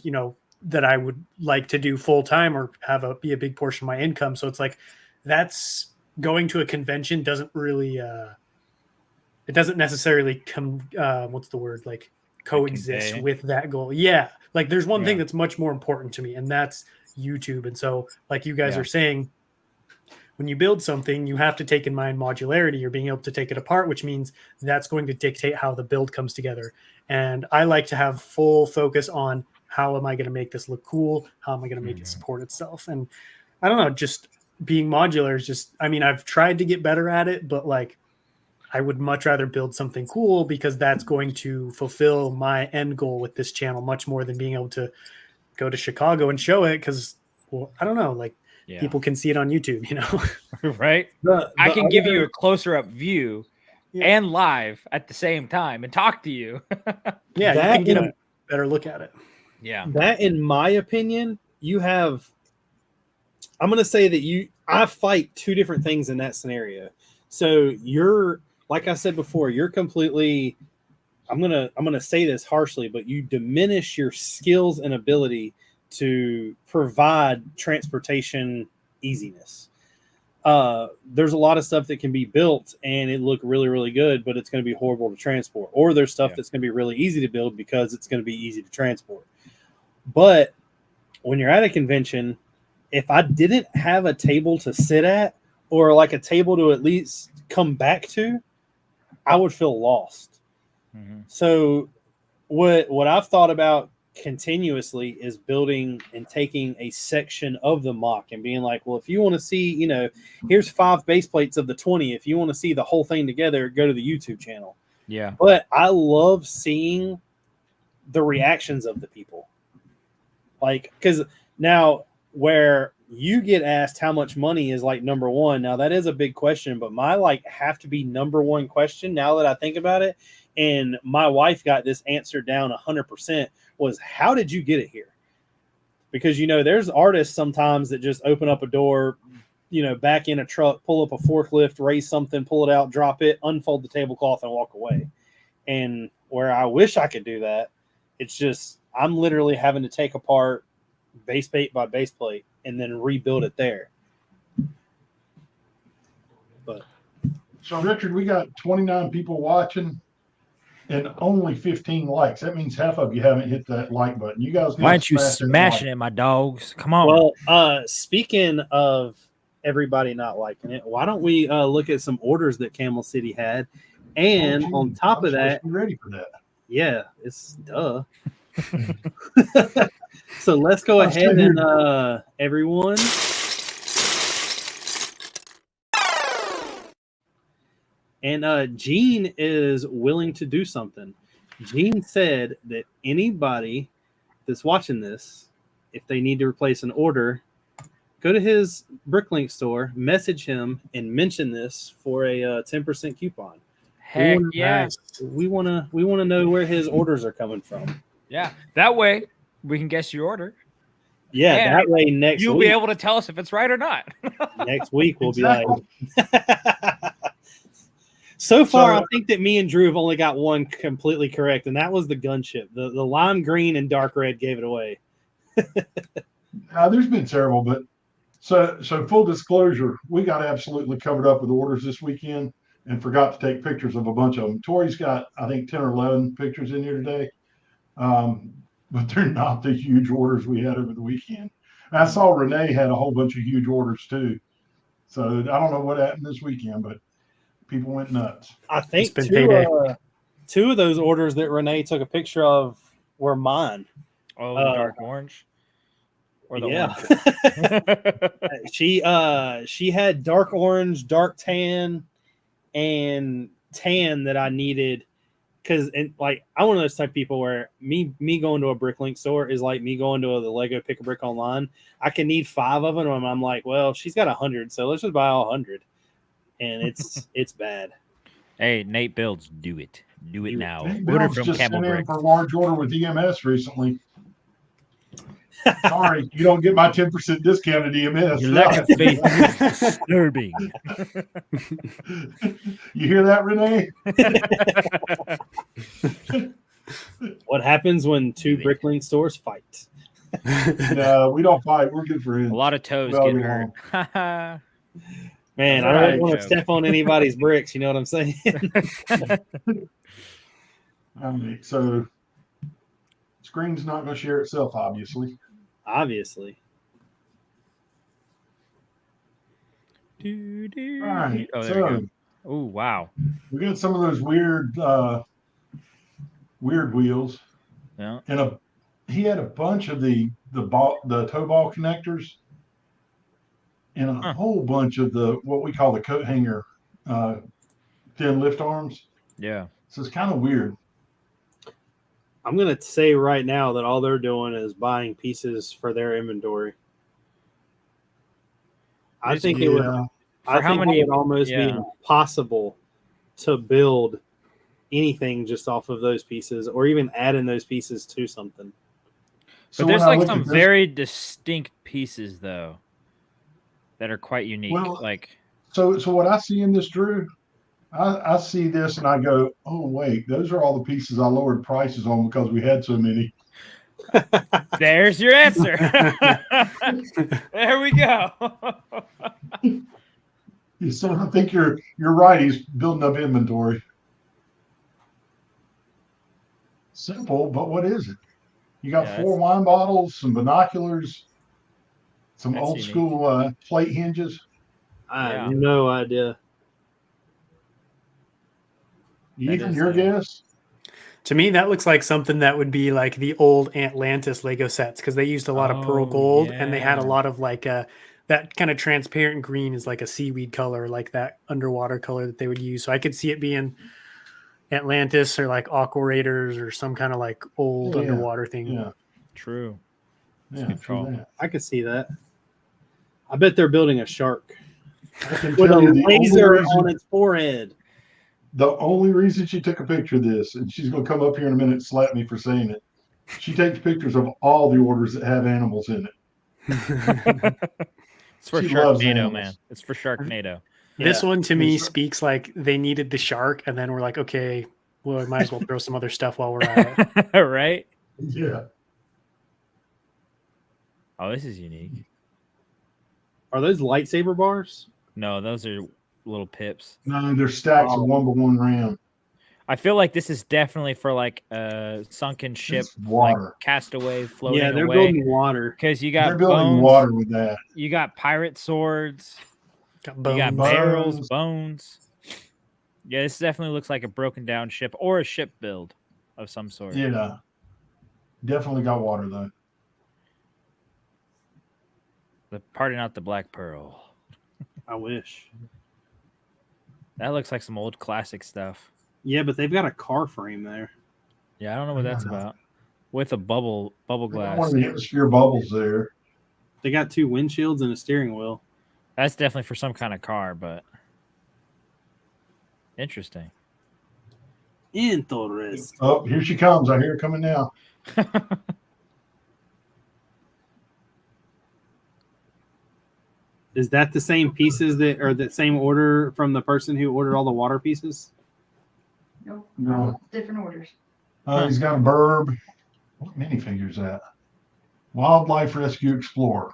Speaker 3: that I would like to do full time, or be a big portion of my income. So it's like, that's going to a convention doesn't really, it doesn't necessarily coexist
Speaker 1: Convey.
Speaker 3: with that goal. Yeah. Like there's one thing that's much more important to me, and that's YouTube. And so like you guys are saying, when you build something, you have to take in mind modularity, or being able to take it apart, which means that's going to dictate how the build comes together. And I like to have full focus on, how am I going to make this look cool? How am I going to make it support itself? And I don't know, just being modular is just, I mean, I've tried to get better at it, but like, I would much rather build something cool, because that's going to fulfill my end goal with this channel much more than being able to go to Chicago and show it. Cause well, I don't know, like people can see it on YouTube,
Speaker 1: Right. I can give you a closer up view and live at the same time and talk to you.
Speaker 3: Yeah. You can get a better look at it.
Speaker 1: Yeah.
Speaker 4: That, in my opinion, I'm going to say that I fight two different things in that scenario. So you're, like I said before, you're completely I'm gonna say this harshly, but you diminish your skills and ability to provide transportation easiness. There's a lot of stuff that can be built and it look really, really good, but it's going to be horrible to transport. Or there's stuff that's going to be really easy to build because it's going to be easy to transport. But when you're at a convention, if I didn't have a table to sit at or like a table to at least come back to, I would feel lost. Mm-hmm. So what I've thought about continuously is building and taking a section of the mock and being like, well, if you want to see, you know, here's 5 base plates of the 20. If you want to see the whole thing together, go to the YouTube channel.
Speaker 1: Yeah.
Speaker 4: But I love seeing the reactions of the people. Like, because now where you get asked how much money is like number one. Now that is a big question, but my like have to be number one question now that I think about it. And my wife got this answer down 100% was, how did you get it here? Because, you know, there's artists sometimes that just open up a door, you know, back in a truck, pull up a forklift, raise something, pull it out, drop it, unfold the tablecloth and walk away. And where I wish I could do that, it's just, I'm literally having to take apart base plate by base plate and then rebuild it there. But
Speaker 2: so Richard, we got 29 people watching and only 15 likes. That means half of you haven't hit that like button. You guys,
Speaker 1: why aren't you smashing it, my dogs? Come on.
Speaker 4: Well, speaking of everybody not liking it, why don't we look at some orders that Camel City had? And on top of that,
Speaker 2: be ready for that.
Speaker 4: Yeah, it's duh. So let's go ahead and everyone. And Gene is willing to do something. Gene said that anybody that's watching this, if they need to replace an order, go to his Bricklink store, message him, and mention this for a 10% coupon.
Speaker 1: Heck yeah!
Speaker 4: We want to know where his orders are coming from.
Speaker 1: Yeah, that way we can guess your order.
Speaker 4: Yeah, and that way next
Speaker 1: you'll
Speaker 4: week,
Speaker 1: be able to tell us if it's right or not.
Speaker 4: Next week we'll be like. So far, I think that me and Drew have only got one completely correct, and that was the gunship. The lime green and dark red gave it away.
Speaker 2: There's been several, but so full disclosure, we got absolutely covered up with orders this weekend and forgot to take pictures of a bunch of them. Tori's got, I think, 10 or 11 pictures in here today, but they're not the huge orders we had over the weekend. And I saw Renee had a whole bunch of huge orders too. So I don't know what happened this weekend, but people went nuts.
Speaker 4: I think two of those orders that Renee took a picture of were mine.
Speaker 1: Oh, the dark orange? Or the
Speaker 4: orange? She had dark orange, dark tan, and tan that I needed. Because like I'm one of those type of people where me going to a Bricklink store is like me going to the Lego Pick a Brick online. I can need 5 of them, and I'm like, well, she's got 100, so let's just buy all 100. And it's bad.
Speaker 1: Hey, Nate Builds, do it now.
Speaker 2: Nate
Speaker 1: Order
Speaker 2: Builds
Speaker 1: from
Speaker 2: just
Speaker 1: Camel
Speaker 2: sent in
Speaker 1: Bricks.
Speaker 2: for a large order with EMS recently. Sorry, you don't get my 10% discount at EMS.
Speaker 1: Your lack of faith is disturbing.
Speaker 2: You hear that, Renee?
Speaker 4: What happens when 2 Bricklink stores fight?
Speaker 2: No, we don't fight. We're good friends.
Speaker 1: A lot of toes
Speaker 2: Well,
Speaker 1: getting hurt.
Speaker 4: Man, I don't want to step on anybody's bricks. You know what I'm saying?
Speaker 2: So, screen's not going to share itself, obviously.
Speaker 4: Obviously.
Speaker 2: All right.
Speaker 1: Oh, there we go. Oh, wow.
Speaker 2: We got some of those weird wheels.
Speaker 1: Yeah.
Speaker 2: And he had a bunch of the toe ball connectors. And a whole bunch of what we call the coat hanger thin lift arms.
Speaker 1: Yeah.
Speaker 2: So it's kind of weird.
Speaker 4: I'm going to say right now that all they're doing is buying pieces for their inventory. I think it would almost be impossible to build anything just off of those pieces or even add in those pieces to something.
Speaker 1: But there's like some very distinct pieces, though, that are quite unique.
Speaker 2: Well,
Speaker 1: like,
Speaker 2: so what I see in this, Drew, I see this and I go, oh wait, those are all the pieces I lowered prices on because we had so many.
Speaker 1: There's your answer. There we go.
Speaker 2: So I think you're right. He's building up inventory. Simple, but what is it? You got
Speaker 1: Yeah,
Speaker 2: 4 wine bottles, some binoculars, some
Speaker 1: That's
Speaker 2: old
Speaker 1: unique.
Speaker 2: school plate hinges.
Speaker 4: I
Speaker 1: Yeah.
Speaker 4: have no idea.
Speaker 2: Even
Speaker 1: is,
Speaker 2: your guess?
Speaker 3: To me, that looks like something that would be like the old Atlantis Lego sets because they used a lot of pearl
Speaker 1: Oh,
Speaker 3: gold and they had a
Speaker 1: yeah.
Speaker 3: lot of like that kind of transparent green is like a seaweed color, like that underwater color that they would use. So I could see it being Atlantis or like Aqua Raiders or some kind of like old
Speaker 2: Yeah,
Speaker 3: underwater thing.
Speaker 2: Yeah,
Speaker 1: True. That's a
Speaker 2: yeah,
Speaker 1: good
Speaker 2: true
Speaker 1: call.
Speaker 2: that.
Speaker 4: I could see that. I bet they're building a shark
Speaker 2: I can
Speaker 4: with a
Speaker 2: tell you the only
Speaker 4: laser
Speaker 2: reason-
Speaker 4: on its forehead.
Speaker 2: The only reason she took a picture of this, and she's going to come up here in a minute and slap me for saying it. She takes pictures of all the orders that have animals in it.
Speaker 1: It's for
Speaker 2: She loves
Speaker 1: Sharknado,
Speaker 2: animals.
Speaker 1: man. It's for Sharknado.
Speaker 3: This
Speaker 4: Yeah.
Speaker 3: one to me
Speaker 2: Yes, sir.
Speaker 3: speaks like they needed the shark, and then we're like, okay, well, we might as well throw some other stuff while we're at it.
Speaker 1: Right?
Speaker 2: Yeah.
Speaker 1: Oh, this is unique.
Speaker 4: Are those lightsaber bars?
Speaker 1: No, those are little pips.
Speaker 2: No, they're stacks of 1x1 RAM.
Speaker 1: I feel like this is definitely for like a sunken ship,
Speaker 2: It's water.
Speaker 1: like castaway floating
Speaker 4: Yeah, they're
Speaker 1: away.
Speaker 4: building water.
Speaker 1: Because you
Speaker 2: They're
Speaker 1: got
Speaker 2: building
Speaker 1: bones,
Speaker 2: water with that.
Speaker 1: you got pirate swords,
Speaker 3: Got
Speaker 1: you got
Speaker 3: bones.
Speaker 1: barrels, bones. Yeah, this definitely looks like a broken down ship or a ship build of some sort.
Speaker 2: Yeah. Definitely got water though.
Speaker 1: The parting out the Black Pearl.
Speaker 4: I wish.
Speaker 1: That looks like some old classic stuff.
Speaker 4: Yeah, but they've got a car frame there.
Speaker 1: Yeah, I don't know what that's about. With a bubble
Speaker 2: They got
Speaker 1: glass.
Speaker 2: one of the atmosphere bubbles there.
Speaker 4: They got 2 windshields and a steering wheel.
Speaker 1: That's definitely for some kind of car, but interesting.
Speaker 4: Interesting.
Speaker 2: Oh, here she comes. I hear her coming now.
Speaker 4: Is that the same pieces that are the same order from the person who ordered all the water pieces?
Speaker 6: Nope.
Speaker 2: No.
Speaker 6: Different orders.
Speaker 2: He's got a burb. What minifigure's that? Wildlife Rescue Explorer.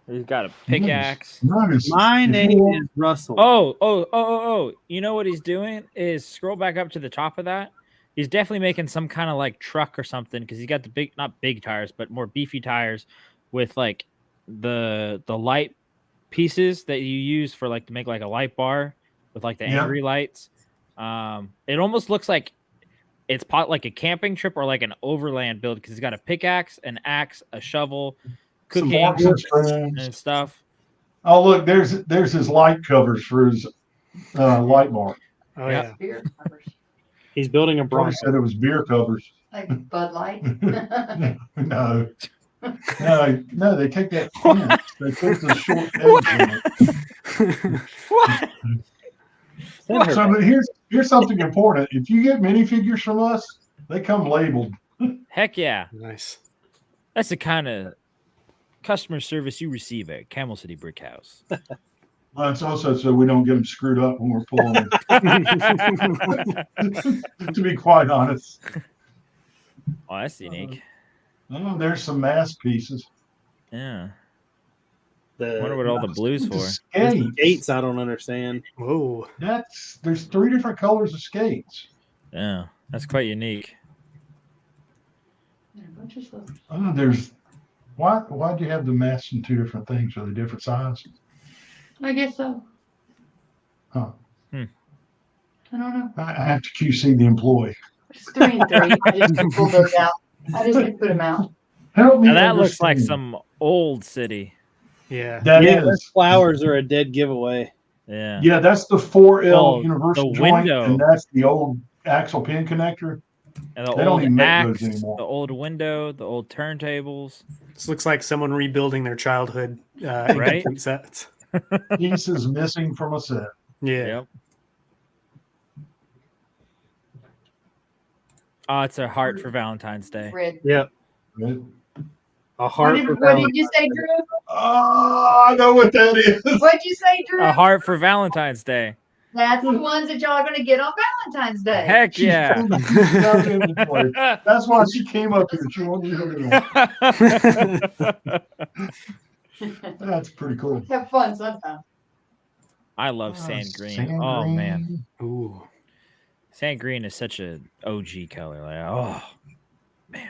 Speaker 1: He's got a pickaxe.
Speaker 2: Notice
Speaker 4: My
Speaker 2: if
Speaker 4: name
Speaker 2: you-
Speaker 4: is Russell.
Speaker 1: Oh. You know what he's doing is scroll back up to the top of that. He's definitely making some kind of like truck or something because he's got the big, not big tires, but more beefy tires with like the light pieces that you use for like to make like a light bar with like the
Speaker 2: Yeah.
Speaker 1: angry lights. It almost looks like it's like a camping trip or like an overland build because he's got a pickaxe, an axe, a shovel,
Speaker 2: Some
Speaker 1: cooking
Speaker 2: forks and spoons.
Speaker 1: and stuff.
Speaker 2: Oh, look, there's his light covers for his light bar.
Speaker 3: Oh,
Speaker 1: Yep.
Speaker 3: yeah.
Speaker 6: Beer covers.
Speaker 4: He's building a
Speaker 2: Probably
Speaker 4: Bronco.
Speaker 2: said it was beer covers.
Speaker 6: Like Bud Light.
Speaker 2: No. No, they take that fence. They put the short edge in it.
Speaker 1: What?
Speaker 4: Send her
Speaker 2: So
Speaker 4: back.
Speaker 2: but here's something important. If you get minifigures from us, they come labeled.
Speaker 1: Heck yeah.
Speaker 3: Nice.
Speaker 1: That's the kind of customer service you receive at Camel City Brick House.
Speaker 2: Well, it's also so we don't get them screwed up when we're pulling them. To be quite honest.
Speaker 1: Oh, that's unique.
Speaker 2: Oh, there's some mask pieces.
Speaker 1: Yeah.
Speaker 4: The,
Speaker 1: I wonder what all the blues
Speaker 2: Look at
Speaker 1: for.
Speaker 2: the
Speaker 4: the
Speaker 2: skates.
Speaker 4: gates I don't understand.
Speaker 3: Whoa.
Speaker 2: There's 3 different colors of skates.
Speaker 1: Yeah, that's quite unique.
Speaker 6: Yeah, a bunch of stuff.
Speaker 2: Oh, there's why'd you have the masks in 2 different things? Are they different sizes?
Speaker 6: I guess so.
Speaker 2: Huh.
Speaker 6: I don't know.
Speaker 2: I have to QC the employee.
Speaker 6: It's 3 and 3. I just can pull those out. I just can put them out.
Speaker 2: Help me.
Speaker 1: Now that looks like
Speaker 2: understand.
Speaker 1: some old city.
Speaker 3: Yeah.
Speaker 2: That
Speaker 4: Yeah,
Speaker 2: is.
Speaker 4: those flowers are a dead giveaway.
Speaker 1: Yeah.
Speaker 2: Yeah, that's the 4L
Speaker 1: Oh,
Speaker 2: universal
Speaker 1: the
Speaker 2: joint,
Speaker 1: window.
Speaker 2: and that's the old axle pin connector.
Speaker 1: And the
Speaker 2: They don't
Speaker 1: old
Speaker 2: even make
Speaker 1: axe,
Speaker 2: those anymore.
Speaker 1: the old window, the old turntables.
Speaker 3: This looks like someone rebuilding their childhood
Speaker 1: Right?
Speaker 3: incomplete sets.
Speaker 2: Pieces missing from a set.
Speaker 3: Yeah.
Speaker 1: Yep. Oh, it's a heart for Valentine's Day.
Speaker 6: Red.
Speaker 4: Yep.
Speaker 2: Right?
Speaker 4: A
Speaker 6: What
Speaker 4: heart
Speaker 6: did,
Speaker 4: for
Speaker 6: what did you say, Drew?
Speaker 2: Oh, I know what that is.
Speaker 6: What'd you say, Drew?
Speaker 1: A heart for Valentine's Day.
Speaker 6: That's the ones that y'all are gonna get on Valentine's Day.
Speaker 1: Heck
Speaker 2: She's
Speaker 1: yeah.
Speaker 2: pulled the pieces out of the inventory. That's why she came up here. She wanted to know. That's pretty cool.
Speaker 6: Have fun sometime.
Speaker 1: I love sand green.
Speaker 2: Sand
Speaker 1: Oh
Speaker 2: green.
Speaker 1: man,
Speaker 3: Ooh.
Speaker 1: sand green is such a OG color. Like, oh,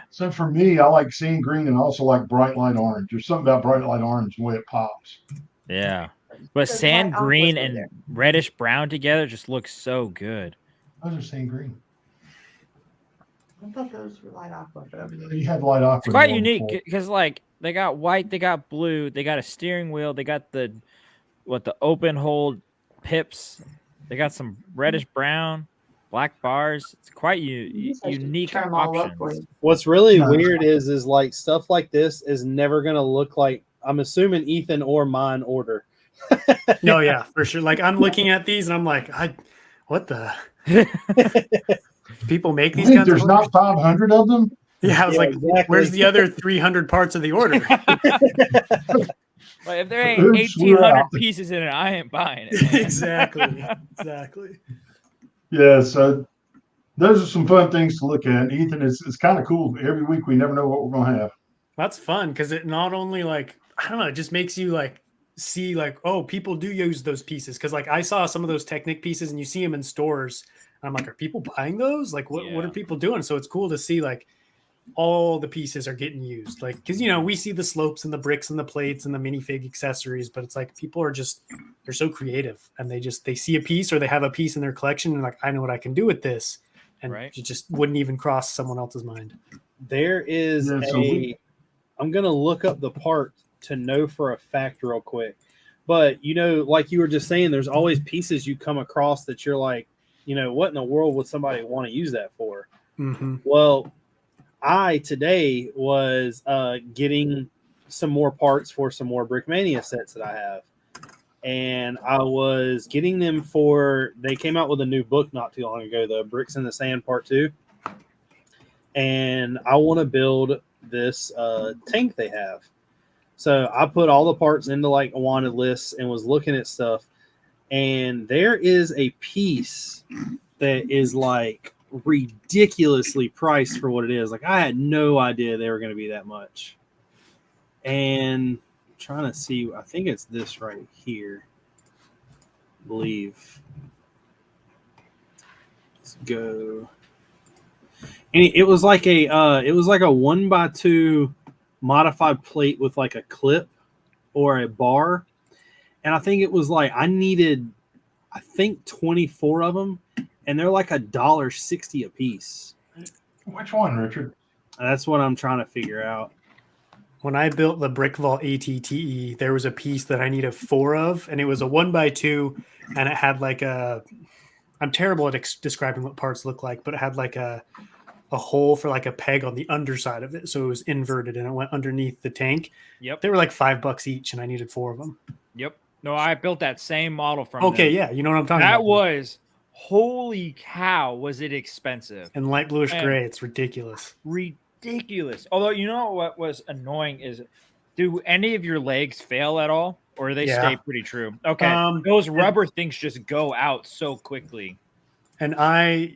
Speaker 2: So for me, I like sand green and also like bright light orange. There's something about bright light orange, the way it pops.
Speaker 1: yeah. But
Speaker 6: Those
Speaker 1: sand
Speaker 6: white
Speaker 1: green
Speaker 6: aquas
Speaker 1: and
Speaker 6: right
Speaker 1: reddish brown together just looks so good.
Speaker 2: Those are sand green.
Speaker 6: I thought those were light aqua, but
Speaker 2: You had light aqua.
Speaker 1: It's quite
Speaker 2: one
Speaker 1: unique
Speaker 2: before.
Speaker 1: because like they got white, they got blue, they got a steering wheel, they got the open hold pips, they got some reddish brown, black bars. It's quite unique
Speaker 6: turn 'em all up
Speaker 1: options.
Speaker 6: for you.
Speaker 4: What's really
Speaker 2: No.
Speaker 4: weird is like stuff like this is never gonna look like, I'm assuming, Ethan or mine order.
Speaker 3: No, yeah, for sure. Like I'm looking at these and I'm like, what the people make these
Speaker 2: Wait,
Speaker 3: kinds
Speaker 2: there's
Speaker 3: of
Speaker 2: not 500 of them?
Speaker 3: Yeah, I was
Speaker 4: Yeah,
Speaker 3: like,
Speaker 4: exactly.
Speaker 3: where's the other 300 parts of the order?
Speaker 1: Like if there ain't
Speaker 2: Oops, we're
Speaker 1: 1,800
Speaker 2: out.
Speaker 1: pieces in it, I ain't buying it. Man.
Speaker 3: Exactly.
Speaker 2: Yeah, so those are some fun things to look at. Ethan, it's kind of cool. Every week we never know what we're going to have.
Speaker 3: That's fun because it not only like, I don't know, it just makes you like see like, oh, people do use those pieces. Cause like I saw some of those Technic pieces and you see them in stores. And I'm like, are people buying those? Like what
Speaker 1: Yeah.
Speaker 3: are people doing? So it's cool to see like all the pieces are getting used. Like, cause you know, we see the slopes and the bricks and the plates and the minifig accessories, but it's like people are just, they're so creative and they see a piece or they have a piece in their collection and like, I know what I can do with this. And
Speaker 1: Right.
Speaker 3: it just wouldn't even cross someone else's mind.
Speaker 4: There is
Speaker 2: Yeah, so
Speaker 4: I'm gonna look up the part to know for a fact real quick. But you know, like you were just saying, there's always pieces you come across that you're like, you know, what in the world would somebody want to use that for?
Speaker 3: Mm-hmm.
Speaker 4: Well, I today was getting some more parts for some more Brickmania sets that I have. And I was getting them they came out with a new book not too long ago, the Bricks in the Sand Part 2. And I want to build this tank they have. So I put all the parts into like a wanted list and was looking at stuff. And there is a piece that is like ridiculously priced for what it is. Like I had no idea they were going to be that much. And I'm trying to see, I think it's this right here. I believe. Let's go. And it was like a 1x2 modified plate with like a clip or a bar. And I think it was like I needed 24 of them, and they're like $1.60 a piece.
Speaker 2: Which one, Richard?
Speaker 4: That's what I'm trying to figure out.
Speaker 3: When I built the Brick Vault ATTE, there was a piece that I needed 4 of, and it was a 1x2, and it had like I'm terrible at describing what parts look like, but it had like a hole for like a peg on the underside of it, so it was inverted and it went underneath the tank.
Speaker 1: Yep.
Speaker 3: They were like $5 each, and I needed 4 of them.
Speaker 1: Yep. No, I built that same model from
Speaker 3: Okay,
Speaker 1: them.
Speaker 3: yeah, you know what I'm talking
Speaker 1: That
Speaker 3: about.
Speaker 1: was, holy cow, was it expensive.
Speaker 3: And light bluish
Speaker 1: Man.
Speaker 3: gray, it's ridiculous.
Speaker 1: Ridiculous. Although, you know what was annoying is, do any of your legs fail at all? Or they
Speaker 3: Yeah.
Speaker 1: stay pretty true? Okay. Those rubber things just go out so quickly.
Speaker 3: And I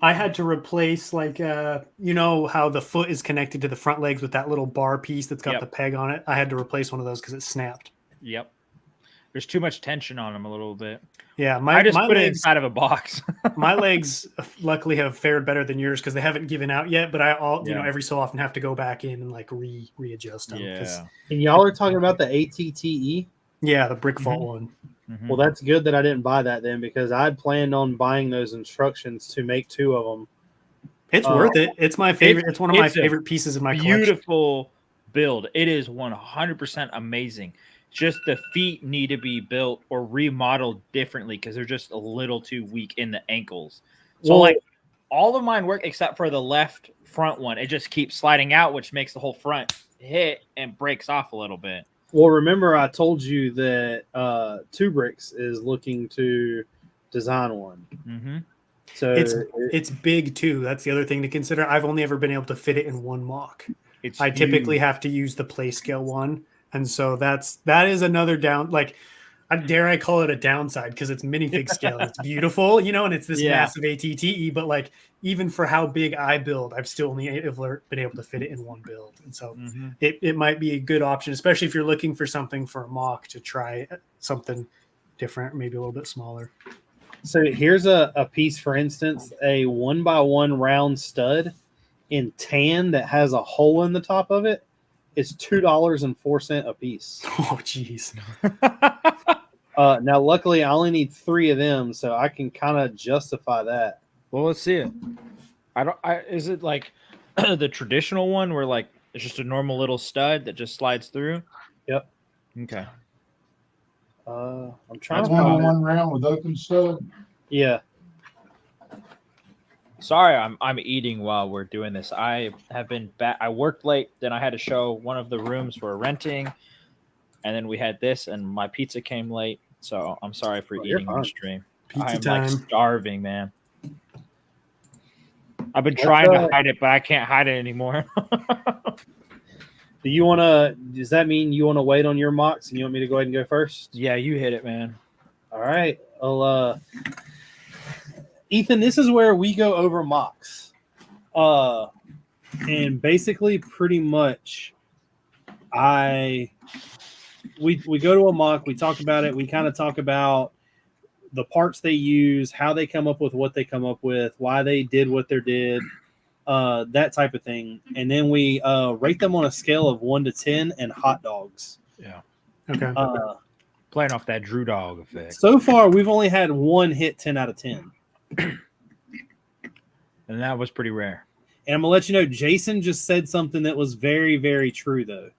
Speaker 3: had to replace like you know how the foot is connected to the front legs with that little bar piece that's got
Speaker 1: Yep.
Speaker 3: the peg on it. I had to replace one of those because it snapped.
Speaker 1: Yep. There's too much tension on them a little bit.
Speaker 3: Yeah,
Speaker 1: I just
Speaker 3: my
Speaker 1: put it
Speaker 3: legs,
Speaker 1: inside of a box.
Speaker 3: my legs luckily have fared better than yours because they haven't given out yet. But you know,
Speaker 1: Yeah.
Speaker 3: every so often have to go back in and like readjust them. 'cause-
Speaker 1: Yeah.
Speaker 4: And y'all are talking about the ATTE?
Speaker 3: yeah, the Brick Vault one.
Speaker 1: Mhm.
Speaker 4: Well, that's good that I didn't buy that then, because I'd planned on buying those instructions to make 2 of them.
Speaker 3: It's worth it. It's my favorite. It's one of my
Speaker 1: it's a
Speaker 3: favorite pieces in my collection.
Speaker 1: Beautiful build. It is 100% amazing. Just the feet need to be built or remodeled differently because they're just a little too weak in the ankles. So
Speaker 4: Well-
Speaker 1: like all of mine work except for the left front one. It just keeps sliding out, which makes the whole front hit and breaks off a little bit.
Speaker 4: Well, remember I told you that 2 Bricks is looking to design one.
Speaker 1: Mm-hmm.
Speaker 4: So
Speaker 3: It's big too. That's the other thing to consider. I've only ever been able to fit it in one mock.
Speaker 1: It's
Speaker 3: I typically
Speaker 1: huge.
Speaker 3: have to use the play scale one, and so that is another down. Like dare I call it a downside because it's minifig scale. It's beautiful, you know, and it's this
Speaker 1: Yeah.
Speaker 3: massive ATTE. But like, even for how big I build, I've still only been able to fit it in one build. And so it might be a good option, especially if you're looking for something for a mock to try something different, maybe a little bit smaller.
Speaker 4: So here's a piece, for instance, a 1x1 round stud in tan that has a hole in the top of it. It's $2.04 a piece.
Speaker 3: Oh, geez.
Speaker 4: Now, luckily, I only need 3 of them, so I can kind of justify that.
Speaker 1: Well, let's see it. Is it like the traditional one where like it's just a normal little stud that just slides through?
Speaker 4: Yep.
Speaker 1: Okay.
Speaker 4: I'm trying
Speaker 2: That's
Speaker 4: to find it.
Speaker 2: one round with open stud.
Speaker 4: Yeah.
Speaker 1: Sorry, I'm eating while we're doing this. I have been I worked late, then I had to show one of the rooms we're renting, and then we had this, and my pizza came late. So I'm sorry for
Speaker 4: you're
Speaker 1: eating on stream.
Speaker 3: Pizza
Speaker 1: I'm
Speaker 3: time.
Speaker 1: like starving, man. I've been trying to hide it, but I can't hide it anymore.
Speaker 4: Do you want to? Does that mean you want to wait on your mocks and you want me to go ahead and go first?
Speaker 1: Yeah, you hit it, man.
Speaker 4: All right. Well, Ethan, this is where we go over mocks. And basically, pretty much, we go to a mock, we talk about it, we kind of talk about the parts they use, how they come up with what they come up with, why they did what they did, that type of thing. And then we rate them on a scale of 1 to 10 and hot dogs.
Speaker 1: Yeah.
Speaker 3: Okay.
Speaker 1: Playing off that Drew Dog effect.
Speaker 4: So far, we've only had one hit 10 out of 10.
Speaker 1: And that was pretty rare.
Speaker 4: And I'm going to let you know, Jason just said something that was very, very true, though.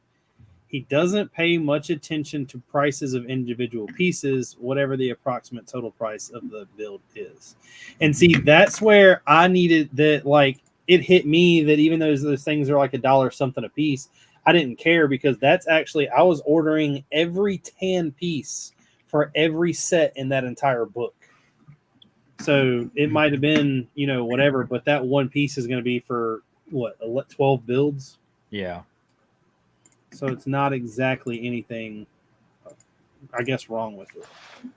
Speaker 4: He doesn't pay much attention to prices of individual pieces, whatever the approximate total price of the build is. And see, that's where I needed that, like, it hit me that even though those things are like $1 something a piece, I didn't care because that's actually, I was ordering every tan piece for every set in that entire book. So it might have been, you know, whatever, but that one piece is going to be for what, 12 builds?
Speaker 1: Yeah.
Speaker 4: So it's not exactly anything, I guess, wrong with it.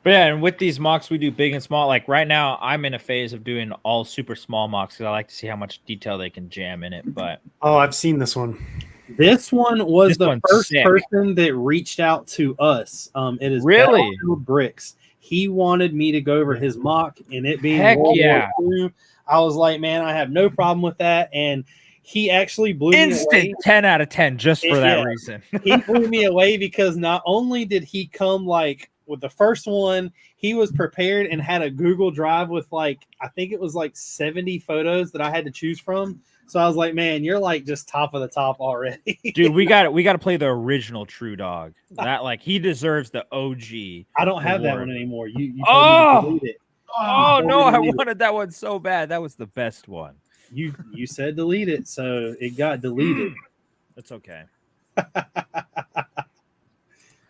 Speaker 1: But yeah, and with these mocks, we do big and small. Like right now, I'm in a phase of doing all super small mocks because I like to see how much detail they can jam in it. But
Speaker 3: Oh, I've seen this one.
Speaker 4: This one was
Speaker 1: This
Speaker 4: the
Speaker 1: one's
Speaker 4: first
Speaker 1: sick.
Speaker 4: person that reached out to us. It is
Speaker 1: Really?
Speaker 4: Battlefield Brix. He wanted me to go over his mock, and it being
Speaker 1: Heck
Speaker 4: World
Speaker 1: yeah.
Speaker 4: War II, I was like, man, I have no problem with that. And he actually blew me
Speaker 1: instant
Speaker 4: away.
Speaker 1: 10 out of 10 just for that
Speaker 4: Yeah.
Speaker 1: reason.
Speaker 4: He blew me away because not only did he come like with the first one, he was prepared and had a Google Drive with like, I think it was like 70 photos that I had to choose from. So I was like, man, you're like just top of the top already.
Speaker 1: Dude, we got to play the original True Dog. That like he deserves the OG.
Speaker 4: I don't have that
Speaker 1: award.
Speaker 4: one anymore. You told
Speaker 1: Oh!
Speaker 4: me to delete it.
Speaker 1: Oh
Speaker 4: told
Speaker 1: no,
Speaker 4: me to
Speaker 1: I
Speaker 4: delete it.
Speaker 1: wanted that one so bad. That was the best one.
Speaker 4: You said delete it, so it got deleted.
Speaker 1: That's okay.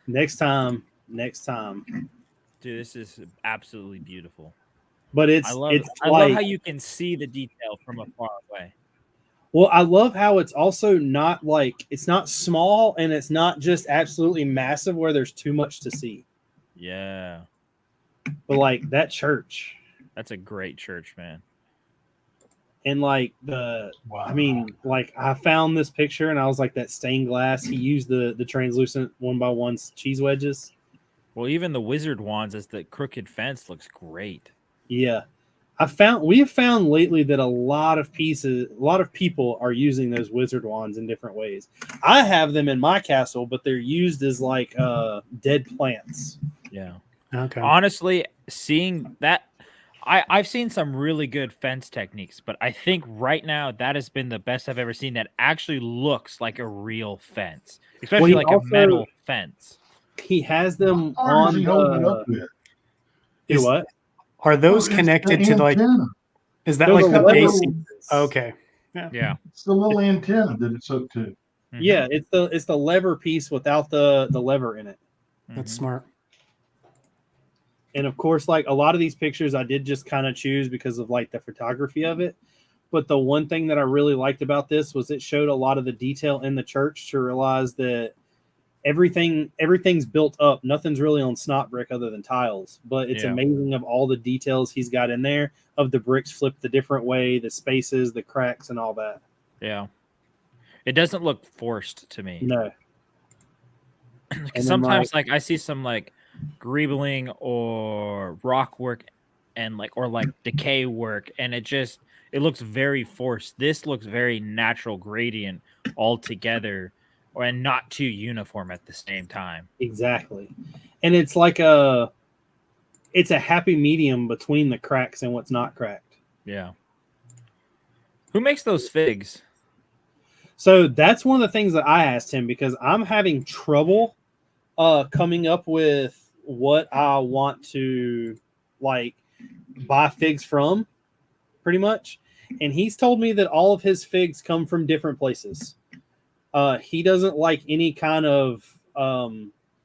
Speaker 4: Next time.
Speaker 1: Dude, this is absolutely beautiful.
Speaker 4: But
Speaker 1: I love how you can see the detail from afar away.
Speaker 4: Well, I love how it's also not like it's not small and it's not just absolutely massive where there's too much to see.
Speaker 1: Yeah.
Speaker 4: But like that church
Speaker 1: That's a great church, man.
Speaker 4: and like I mean, like I found this picture and I was like that stained glass. He used the translucent 1x1 cheese wedges.
Speaker 1: Well, even the wizard wands as the crooked fence looks great.
Speaker 4: Yeah. We have found lately that a lot of people are using those wizard wands in different ways. I have them in my castle, but they're used as like dead plants.
Speaker 1: Yeah.
Speaker 3: Okay.
Speaker 1: Honestly, seeing that, I've seen some really good fence techniques, but I think right now that has been the best I've ever seen that actually looks like a real fence, especially
Speaker 4: Well,
Speaker 1: like a metal fence.
Speaker 4: He has them
Speaker 2: How far is
Speaker 4: on
Speaker 2: he holding it up with?
Speaker 3: Is-
Speaker 4: what?
Speaker 3: Are those
Speaker 2: Oh, it's
Speaker 3: connected
Speaker 2: the
Speaker 3: to like?
Speaker 2: antenna.
Speaker 3: Is that
Speaker 4: Those
Speaker 3: like
Speaker 4: are
Speaker 3: the
Speaker 4: lever
Speaker 3: base?
Speaker 4: pieces.
Speaker 3: Okay.
Speaker 1: Yeah.
Speaker 2: It's the little antenna that it's hooked to.
Speaker 1: Mhm.
Speaker 4: Yeah, it's the lever piece without the lever in it.
Speaker 3: That's
Speaker 1: Mhm.
Speaker 3: smart.
Speaker 4: And of course, like a lot of these pictures I did just kind of choose because of like the photography of it. But the one thing that I really liked about this was it showed a lot of the detail in the church to realize that everything's built up. Nothing's really on snot brick other than tiles, but it's
Speaker 1: Yeah.
Speaker 4: amazing of all the details he's got in there of the bricks flipped the different way, the spaces, the cracks, and all that.
Speaker 1: Yeah. It doesn't look forced to me.
Speaker 4: No.
Speaker 1: Because
Speaker 4: then,
Speaker 1: sometimes like I see some like greebling or rock work and or decay work, and it looks very forced. This looks very natural gradient all together, and not too uniform at the same time.
Speaker 4: Exactly. And it's like it's a happy medium between the cracks and what's not cracked.
Speaker 1: Yeah. Who makes those figs?
Speaker 4: So that's one of the things that I asked him, because I'm having trouble coming up with what I want to like buy figs from, pretty much. And he's told me that all of his figs come from different places. He doesn't like any kind of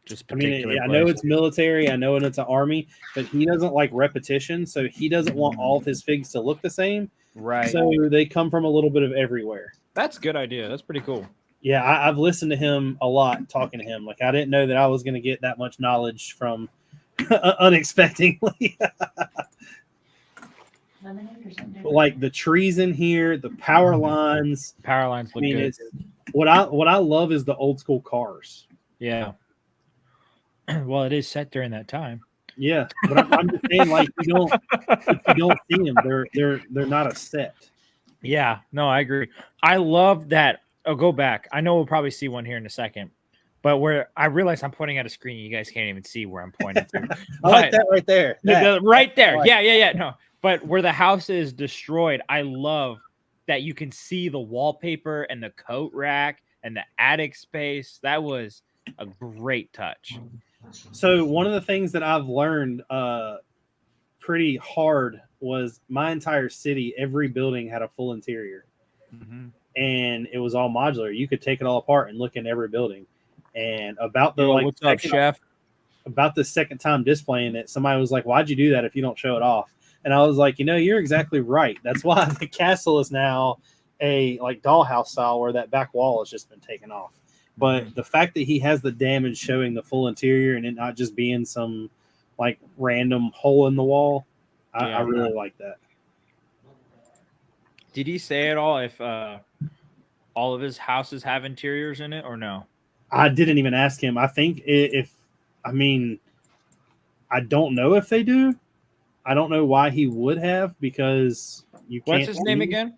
Speaker 1: Just
Speaker 4: I mean,
Speaker 1: particular
Speaker 4: I know
Speaker 1: place?
Speaker 4: it's military, I know it's an army, but he doesn't like repetition, so he doesn't want all of his figs to look the same.
Speaker 1: Right.
Speaker 4: So they come from a little bit of everywhere.
Speaker 1: That's a good idea. That's pretty cool.
Speaker 4: Yeah, I've listened to him a lot, talking to him. Like, I didn't know that I was going to get that much knowledge from unexpectedly. Like the trees in here, the power lines.
Speaker 1: Power lines look good.
Speaker 4: It's, what I love is the old school cars.
Speaker 1: Yeah. Well, it is set during that time.
Speaker 4: Yeah, but I'm just saying, like, if you don't see them, they're not a set.
Speaker 1: Yeah, no, I agree. I love that. I'll go back. I know we'll probably see one here in a second, but where I realize I'm pointing at a screen, you guys can't even see where I'm pointing to.
Speaker 4: I like that right there.
Speaker 1: Right there.
Speaker 4: Like,
Speaker 1: Yeah. No, but where the house is destroyed, I love that you can see the wallpaper and the coat rack and the attic space. That was a great touch.
Speaker 4: So one of the things that I've learned pretty hard was my entire city, every building had a full interior.
Speaker 1: Mm-hmm.
Speaker 4: And it was all modular. You could take it all apart and look in every building. And about the
Speaker 1: What's up, chef?
Speaker 4: About the second time displaying it, somebody was like, "Why'd you do that if you don't show it off?" And I was like, you're exactly right. That's why the castle is now a like dollhouse style, where that back wall has just been taken off. But the fact that he has the damage showing the full interior and it not just being some like random hole in the wall, I really like that.
Speaker 1: Did he say at all if all of his houses have interiors in it or no?
Speaker 4: I didn't even ask him. I think I don't know if they do. I don't know why he would have, because you can't.
Speaker 1: What's his name again?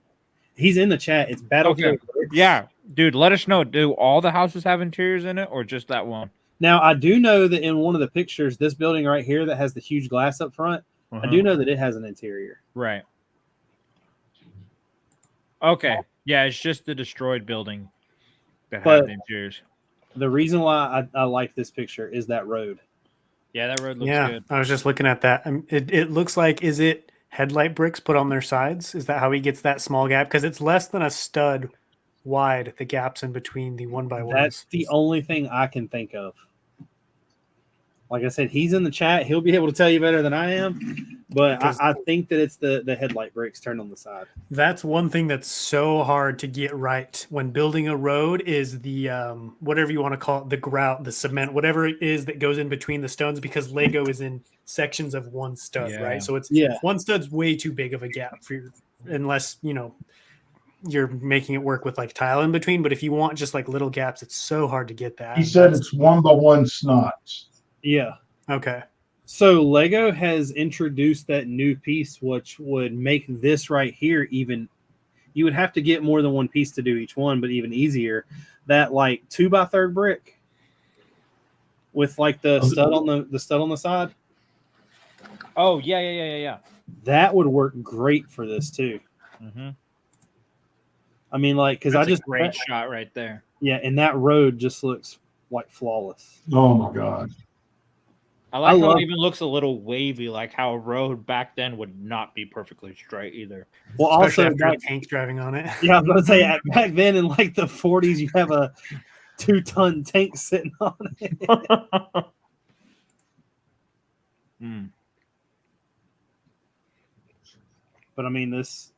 Speaker 4: He's in the chat. It's Battlefield.
Speaker 1: Okay. Yeah, dude, let us know. Do all the houses have interiors in it or just that one?
Speaker 4: Now, I do know that in one of the pictures, this building right here that has the huge glass up front, I do know that it has an interior.
Speaker 1: Right. Okay. Yeah, it's just the destroyed building that have the interiors.
Speaker 4: The reason why I like this picture is that road.
Speaker 1: Yeah, that road looks good.
Speaker 3: I was just looking at that. It looks like, is it headlight bricks put on their sides? Is that how he gets that small gap? Because it's less than a stud wide, the gaps in between the 1x1s.
Speaker 4: That's the only thing I can think of. Like I said, he's in the chat. He'll be able to tell you better than I am. But I think that it's the headlight bricks turned on the side.
Speaker 3: That's one thing that's so hard to get right when building a road is the whatever you want to call it, the grout, the cement, whatever it is that goes in between the stones, because Lego is in sections of one stud, right? So it's one stud's way too big of a gap for you, unless you're making it work with like tile in between. But if you want just like little gaps, it's so hard to get that.
Speaker 2: He said it's 1x1 snots.
Speaker 4: Yeah.
Speaker 3: Okay.
Speaker 4: So Lego has introduced that new piece, which would make this right here even. You would have to get more than one piece to do each one, but even easier. That like 2x3 brick with like the stud on the side.
Speaker 1: Oh yeah.
Speaker 4: That would work great for this too.
Speaker 1: Mm-hmm.
Speaker 4: I mean, like, because I just
Speaker 1: great shot right there.
Speaker 4: Yeah, and that road just looks like flawless.
Speaker 2: Oh my god.
Speaker 1: I like how it even looks a little wavy, like how a road back then would not be perfectly straight either.
Speaker 3: Well, especially also after a tank's driving on it.
Speaker 4: Yeah, I was gonna say back then in like the 40s, you have a 2-ton tank sitting on it. But I mean, this,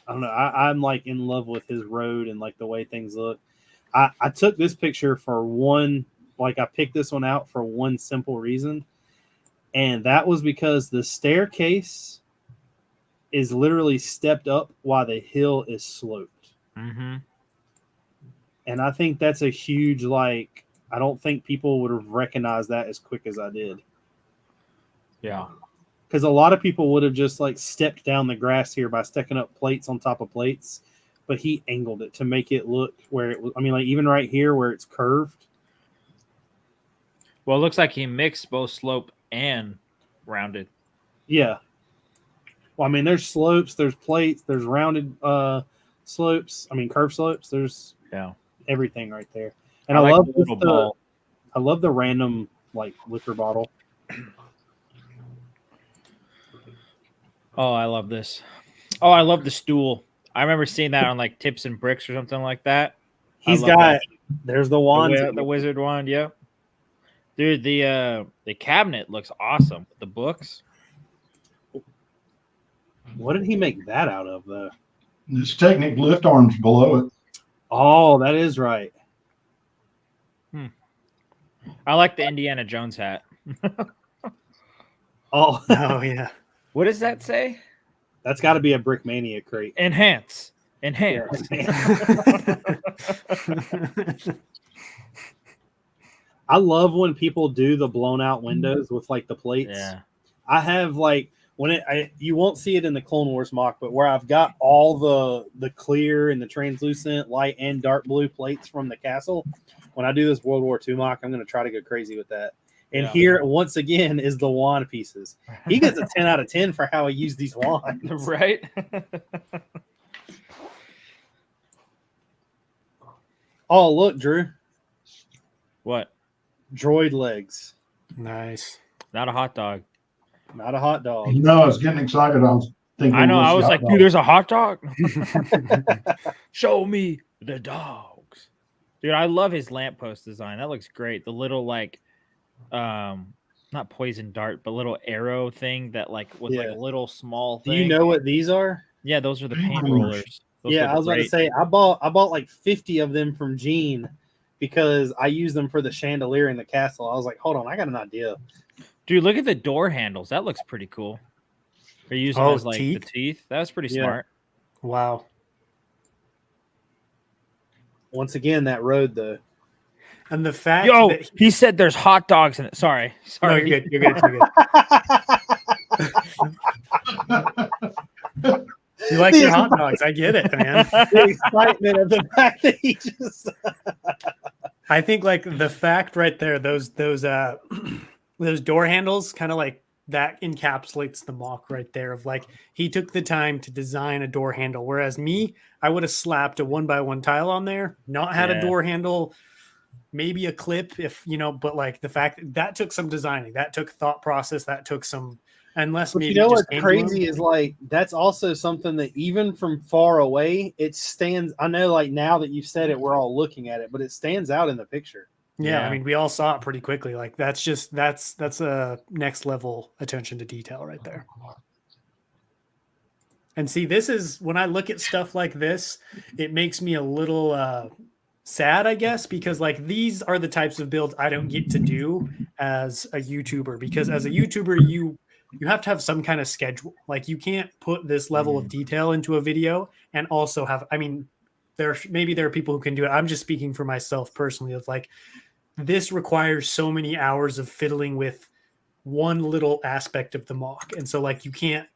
Speaker 4: I don't know. I'm like in love with his road and like the way things look. I took this picture for one Like I picked this one out for one simple reason, and that was because the staircase is literally stepped up while the hill is sloped.
Speaker 1: Mm-hmm.
Speaker 4: And I think that's a huge, like, I don't think people would have recognized that as quick as I did.
Speaker 1: Yeah.
Speaker 4: Because a lot of people would have just like stepped down the grass here by stacking up plates on top of plates, but he angled it to make it look where it was. I mean, like even right here where it's curved.
Speaker 1: Well, it looks like he mixed both slope and rounded.
Speaker 4: Yeah. Well, I mean, there's slopes, there's plates, there's rounded slopes. I mean, curved slopes. There's everything right there. And I
Speaker 1: like
Speaker 4: love
Speaker 1: the little ball.
Speaker 4: I love the random like liquor bottle.
Speaker 1: Oh, I love this. Oh, I love the stool. I remember seeing that on like Tips and Bricks or something like that.
Speaker 4: He's got there's the wand,
Speaker 1: the wizard wand. Yeah, dude, the cabinet looks awesome. The books.
Speaker 4: What did he make that out of though?
Speaker 2: This Technic lift arms below it.
Speaker 4: Oh, that is right.
Speaker 1: I like the Indiana Jones hat.
Speaker 3: Oh yeah.
Speaker 1: What does that say?
Speaker 4: That's got to be a Brickmania crate.
Speaker 1: Enhance.
Speaker 4: Yeah. I love when people do the blown out windows with like the plates.
Speaker 1: Yeah.
Speaker 4: I have like when you won't see it in the Clone Wars mock, but where I've got all the clear and the translucent light and dark blue plates from the castle. When I do this World War II mock, I'm going to try to go crazy with that. And here, once again, is the wand pieces. He gets a 10 out of 10 for how he used these wands.
Speaker 1: Right?
Speaker 4: Oh, look, Drew.
Speaker 1: What?
Speaker 4: Droid legs.
Speaker 3: Nice.
Speaker 1: Not a hot dog.
Speaker 4: Not a hot dog.
Speaker 2: No, I was getting excited. I was thinking.
Speaker 1: I know. I was
Speaker 2: hot
Speaker 1: like,
Speaker 2: dog.
Speaker 1: dude, there's a hot dog. Show me the dogs. Dude, I love his lamppost design. That looks great. The little like not poison dart, but little arrow thing that like was like a little small thing.
Speaker 4: Do you know what these are?
Speaker 1: Yeah, those are the paint rollers. Those
Speaker 4: Yeah,
Speaker 1: look
Speaker 4: I was about to
Speaker 1: great.
Speaker 4: say I bought like 50 of them from Gene because I used them for the chandelier in the castle. I was like, hold on, I got an idea.
Speaker 1: Dude, look at the door handles. That looks pretty cool. They're using as like the teeth. That was pretty smart.
Speaker 3: Wow.
Speaker 4: Once again, that road though.
Speaker 3: And the fact
Speaker 1: Yo,
Speaker 3: that
Speaker 1: he said there's hot dogs in it. Sorry.
Speaker 3: no, you're good. You're good. You like your hot dogs. I get it, man.
Speaker 4: The excitement of the fact that he just
Speaker 3: I think like the fact right there, those door handles kind of like that encapsulates the mock right there of like he took the time to design a door handle. Whereas me, I would have slapped a 1x1 tile on there, not had a door handle, maybe a clip if but like the fact that took some designing, that took thought process, that took some unless
Speaker 4: but
Speaker 3: maybe
Speaker 4: you know
Speaker 3: just
Speaker 4: what's crazy is like that's also something that even from far away it stands. I know like now that you've said it, we're all looking at it, but it stands out in the picture.
Speaker 3: Yeah, I mean, we all saw it pretty quickly. Like that's a next level attention to detail right there. And see, this is when I look at stuff like this, it makes me a little sad, I guess, because like these are the types of builds I don't get to do as a YouTuber. Because as a YouTuber, you have to have some kind of schedule. Like you can't put this level of detail into a video and also have. I mean, there are people who can do it. I'm just speaking for myself personally. Of like. This requires so many hours of fiddling with one little aspect of the mock. And so like you can't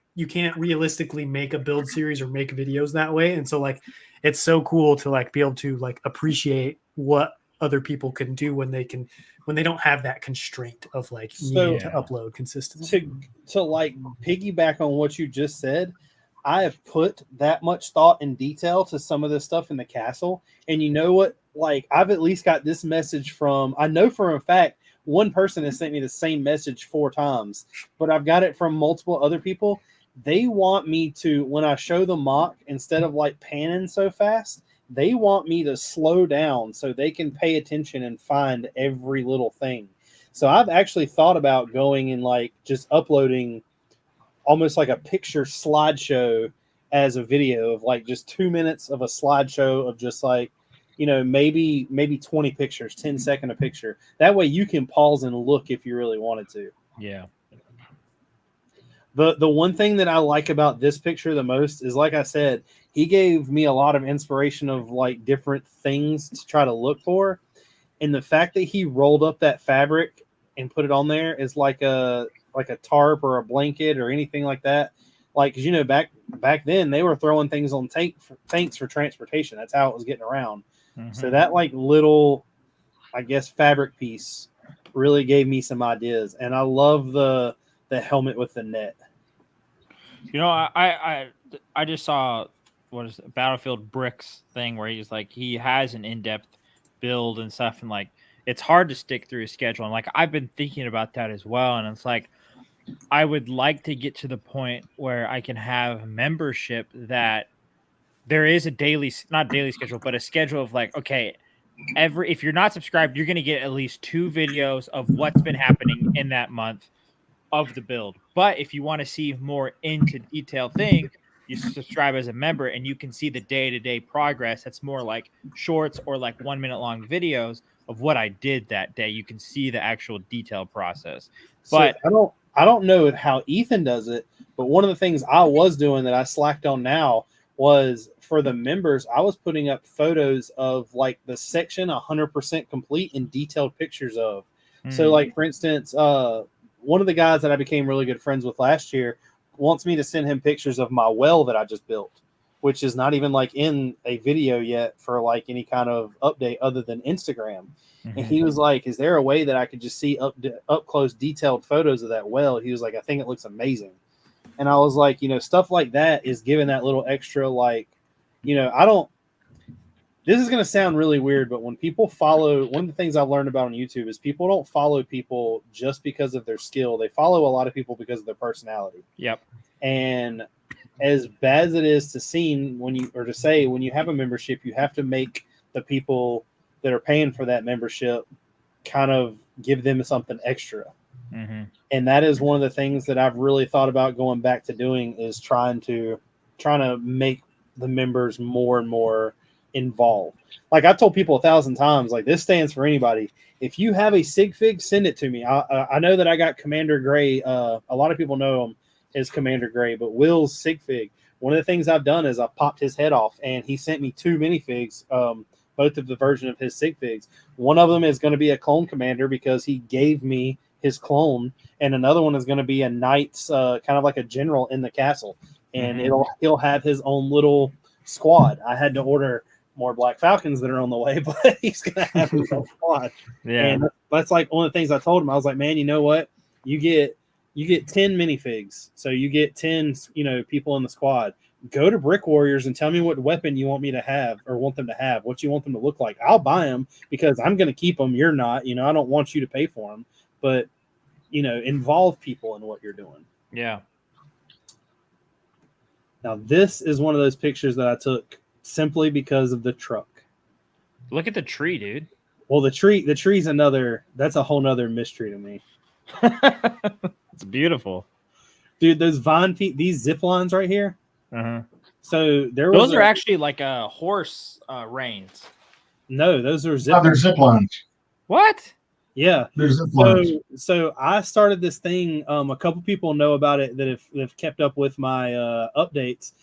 Speaker 3: realistically make a build series or make videos that way. And so like it's so cool to like be able to like appreciate what other people can do when they don't have that constraint of like needing to upload consistently.
Speaker 4: To like piggyback on what you just said, I have put that much thought and detail to some of this stuff in the castle. And you know what? Like I've at least got this message from, I know for a fact, one person has sent me the same message 4 times, but I've got it from multiple other people. They want me to, when I show the mock, instead of like panning so fast, they want me to slow down so they can pay attention and find every little thing. So I've actually thought about going and like just uploading almost like a picture slideshow as a video of like just 2 minutes of a slideshow of just like maybe 20 pictures, 10-second a picture. That way you can pause and look if you really wanted to.
Speaker 1: Yeah.
Speaker 4: The one thing that I like about this picture the most is, like I said, he gave me a lot of inspiration of like different things to try to look for. And the fact that he rolled up that fabric and put it on there is like a tarp or a blanket or anything like that. Like, 'cause back then they were throwing things on tanks for transportation. That's how it was getting around.
Speaker 1: Mm-hmm.
Speaker 4: So that like little, I guess, fabric piece really gave me some ideas. And I love the helmet with the net.
Speaker 1: I just saw Battlefield Bricks thing where he has an in-depth build and stuff, and like it's hard to stick through his schedule. And like I've been thinking about that as well, and it's like I would like to get to the point where I can have membership that there is not daily schedule, but a schedule of like, okay, if you're not subscribed, you're going to get at least 2 videos of what's been happening in that month of the build. But if you want to see more into detail thing, you subscribe as a member and you can see the day-to-day progress. That's more like shorts or like 1 minute long videos of what I did that day. You can see the actual detailed process. But
Speaker 4: so I don't know how Ethan does it, but one of the things I was doing that I slacked on now was for the members, I was putting up photos of like the section 100% complete and detailed pictures of. So like, for instance, one of the guys that I became really good friends with last year wants me to send him pictures of my well that I just built, which is not even like in a video yet for like any kind of update other than Instagram.
Speaker 1: Mm-hmm.
Speaker 4: And he was like, is there a way that I could just see up close detailed photos of that well? He was like, I think it looks amazing. And I was like, stuff like that is giving that little extra, like, this is going to sound really weird, but when people follow, one of the things I've learned about on YouTube is people don't follow people just because of their skill. They follow a lot of people because of their personality.
Speaker 1: Yep.
Speaker 4: And as bad as it is to when you have a membership, you have to make the people that are paying for that membership kind of give them something extra.
Speaker 1: Mm-hmm.
Speaker 4: And that is one of the things that I've really thought about going back to doing, is trying to make the members more and more involved. Like I told people 1,000 times, like, this stands for anybody. If you have a sig fig, send it to me. I know that I got Commander Gray. A lot of people know him as Commander Gray, but Will's sig fig, one of the things I've done is I've popped his head off, and he sent me 2 minifigs, both of the version of his sig figs. One of them is going to be a clone commander because he gave me his clone, and another one is going to be a knight's kind of like a general in the castle, and he'll have his own little squad. I had to order more Black Falcons that are on the way, but he's going to have his own squad.
Speaker 1: Yeah.
Speaker 4: And that's like one of the things I told him. I was like, man, you know what? You get 10 minifigs. So you get 10, people in the squad. Go to Brick Warriors and tell me what weapon you want me to have or want them to have, what you want them to look like. I'll buy them because I'm going to keep them. You're not, I don't want you to pay for them, but involve people in what you're doing.
Speaker 1: Yeah.
Speaker 4: Now, this is one of those pictures that I took simply because of the truck.
Speaker 1: Look at the tree, dude.
Speaker 4: Well, the tree's that's a whole nother mystery to me.
Speaker 1: It's beautiful.
Speaker 4: Dude, those these zip lines right here.
Speaker 1: Uh-huh.
Speaker 4: So
Speaker 1: those are actually like horse reins.
Speaker 4: No, those are zip.
Speaker 2: Oh, they're zip lines.
Speaker 1: What?
Speaker 4: Yeah.
Speaker 2: There's zip lines.
Speaker 4: So I started this thing. A couple people know about it that have kept up with my updates.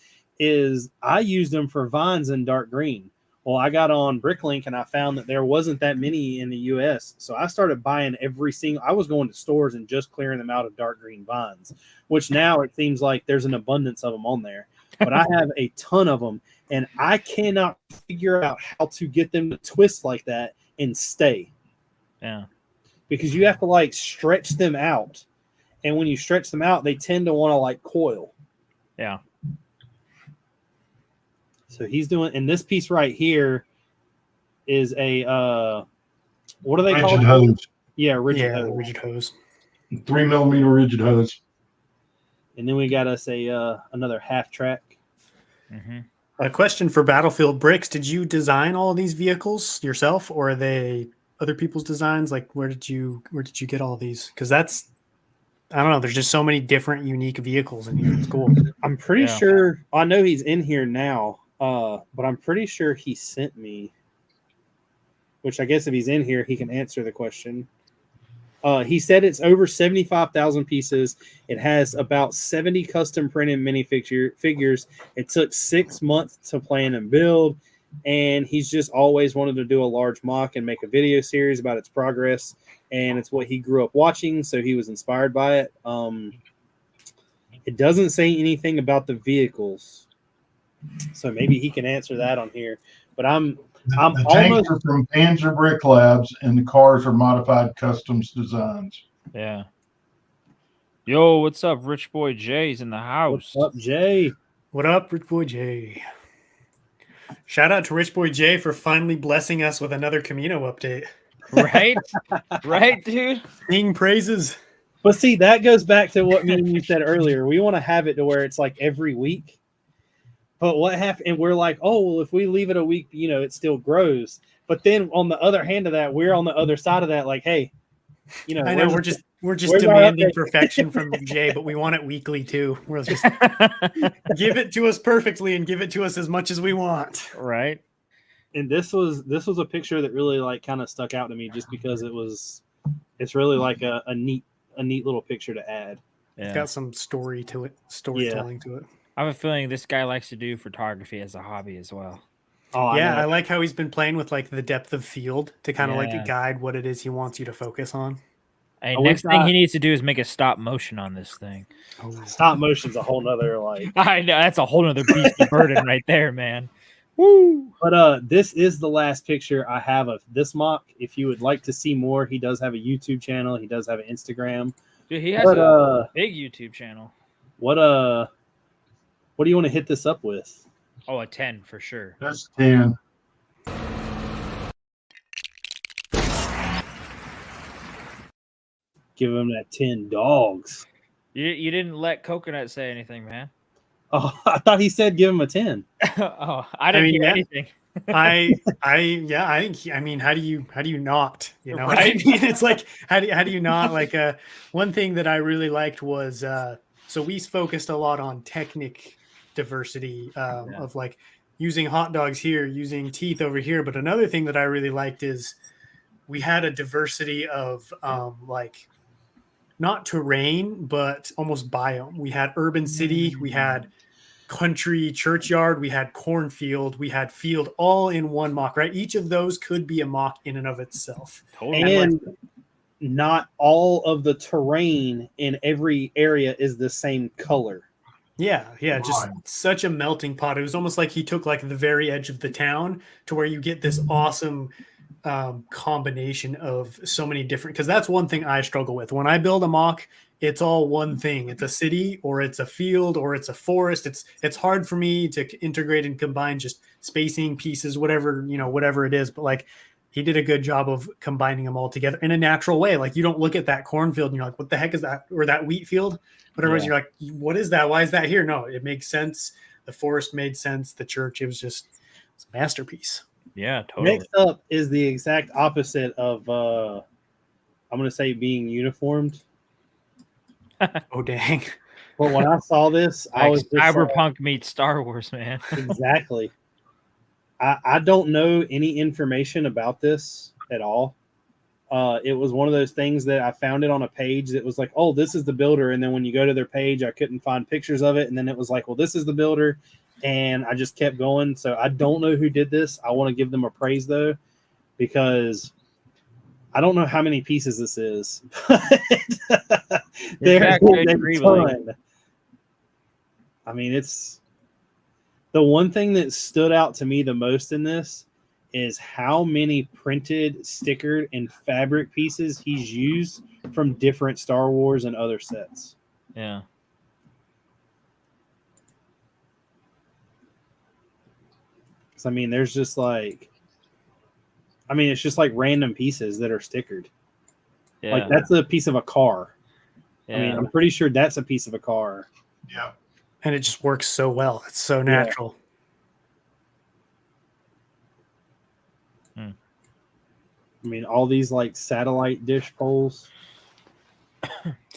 Speaker 4: Is I used them for vines in dark green. Well, I got on Bricklink and I found that there wasn't that many in the U.S. So I started buying I was going to stores and just clearing them out of dark green vines, which now it seems like there's an abundance of them on there. But I have a ton of them, and I cannot figure out how to get them to twist like that and stay.
Speaker 1: Yeah. Because
Speaker 4: you have to like stretch them out. And when you stretch them out, they tend to want to like coil.
Speaker 1: Yeah.
Speaker 4: So he's doing, and this piece right here is a what do they call it?
Speaker 2: Rigid hose.
Speaker 4: Yeah, rigid hose.
Speaker 3: Rigid hose.
Speaker 2: 3 millimeter rigid hose.
Speaker 4: And then we got us another half track.
Speaker 1: Mm-hmm.
Speaker 3: A question for Battlefield Bricks: did you design all of these vehicles yourself, or are they other people's designs? Like, where did you get all of these? Because I don't know. There's just so many different, unique vehicles in here. It's cool.
Speaker 4: I'm pretty sure. I know he's in here now. But I'm pretty sure he sent me. which I guess if he's in here, he can answer the question. He said it's over 75,000 pieces. It has about 70 custom printed figures. It took 6 months to plan and build, and he's just always wanted to do a large mock and make a video series about its progress, and it's what he grew up watching, so he was inspired by it. It doesn't say anything about the vehicles, so maybe he can answer that on here. But I'm
Speaker 2: The tanks are from Panzer Brick Labs, and the cars are modified customs designs.
Speaker 1: Yeah. Yo, what's up? Rich Boy Jay's in the house.
Speaker 4: What's up, Jay?
Speaker 3: What up, Rich Boy Jay? Shout out to Rich Boy Jay for finally blessing us with another Camino update.
Speaker 1: Right? Right, dude?
Speaker 3: Sing praises.
Speaker 4: But see, that goes back to what me and you said earlier. We want to have it to where it's like every week. But what happened? And we're like, oh, well, if we leave it a week, it still grows. But then on the other hand of that, we're on the other side of that. Like, hey,
Speaker 3: I know we're just demanding perfection from Jay, but we want it weekly too. We'll just give it to us perfectly and give it to us as much as we want.
Speaker 1: Right.
Speaker 4: And this was a picture that really like kind of stuck out to me just because it's really like a neat little picture to add.
Speaker 1: Yeah.
Speaker 3: It's got some storytelling to it.
Speaker 1: I have a feeling this guy likes to do photography as a hobby as well.
Speaker 4: Oh,
Speaker 3: yeah, I like how he's been playing with like the depth of field to kind of
Speaker 1: Yeah.
Speaker 3: like guide what it is he wants you to focus on.
Speaker 1: Hey, next thing he needs to do is make a stop motion on this thing.
Speaker 3: Oh.
Speaker 4: Stop motion's a whole nother like.
Speaker 1: I know that's a whole nother beast of burden right there, man. Woo!
Speaker 4: But this is the last picture I have of this mock. If you would like to see more, he does have a YouTube channel. He does have an Instagram.
Speaker 1: Dude, he has a big YouTube channel.
Speaker 4: What do you want to hit this up with?
Speaker 1: Oh, a 10 for sure.
Speaker 2: That's 10.
Speaker 4: Give him that 10 dogs.
Speaker 1: You didn't let Coconut say anything, man.
Speaker 4: Oh, I thought he said give him a 10.
Speaker 1: Oh, I didn't hear anything.
Speaker 3: I think I mean how do you not
Speaker 1: Right.
Speaker 3: what I mean? It's like how do you not like one thing that I really liked was so we focused a lot on technic diversity of like using hot dogs here, using teeth over here, but another thing that I really liked is we had a diversity of like not terrain but almost biome. We had urban city, we had country churchyard, we had cornfield, we had field, all in one mock, right? Each of those could be a mock in and of itself.
Speaker 1: Totally.
Speaker 4: And not all of the terrain in every area is the same color.
Speaker 3: Yeah, just such a melting pot. It was almost like he took like the very edge of the town to where you get this awesome combination of so many different, because that's one thing I struggle with. When I build a mock, it's all one thing. It's a city or it's a field or it's a forest. It's hard for me to integrate and combine just spacing pieces, whatever it is. But like he did a good job of combining them all together in a natural way. Like you don't look at that cornfield and you're like, what the heck is that? Or that wheat field, whatever it is. You're like, what is that? Why is that here? No, it makes sense. The forest made sense. The church, it's a masterpiece.
Speaker 1: Yeah, totally.
Speaker 4: Next up is the exact opposite of I'm going to say being uniformed.
Speaker 3: Oh dang!
Speaker 4: But when I saw this,
Speaker 1: Like
Speaker 4: I was just
Speaker 1: Cyberpunk meets Star Wars, man.
Speaker 4: exactly. I don't know any information about this at all. It was one of those things that I found it on a page that was like, oh, this is the builder. And then when you go to their page, I couldn't find pictures of it. And then it was like, well, this is the builder. And I just kept going. So I don't know who did this. I want to give them a praise, though, because I don't know how many pieces this is. There's a ton. I mean, it's the one thing that stood out to me the most in this is how many printed, stickered, and fabric pieces he's used from different Star Wars and other sets.
Speaker 1: Yeah.
Speaker 4: So, I mean, there's just like, it's just like random pieces that are stickered.
Speaker 1: Yeah.
Speaker 4: Like that's a piece of a car.
Speaker 1: Yeah.
Speaker 4: I mean, I'm pretty sure that's a piece of a car.
Speaker 2: Yeah.
Speaker 3: And it just works so well. It's so natural.
Speaker 4: I mean, all these like satellite dish poles.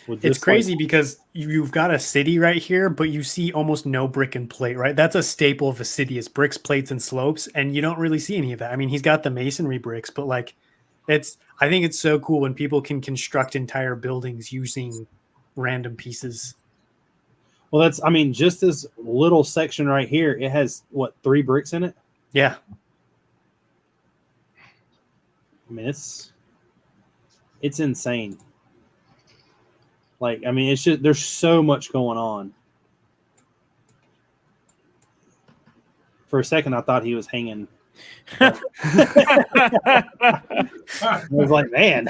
Speaker 4: with
Speaker 3: It's
Speaker 4: this,
Speaker 3: crazy because you've got a city right here, but you see almost no brick and plate, right? That's a staple of a city is bricks, plates, and slopes, and you don't really see any of that. I mean, he's got the masonry bricks, but like I think it's so cool when people can construct entire buildings using random pieces.
Speaker 4: well, that's, I mean, just this little section right here, it has what, 3 bricks in it?
Speaker 3: Yeah.
Speaker 4: I mean, it's insane. Like, I mean, it's just, there's so much going on. For a second, I thought he was hanging. I was like, man,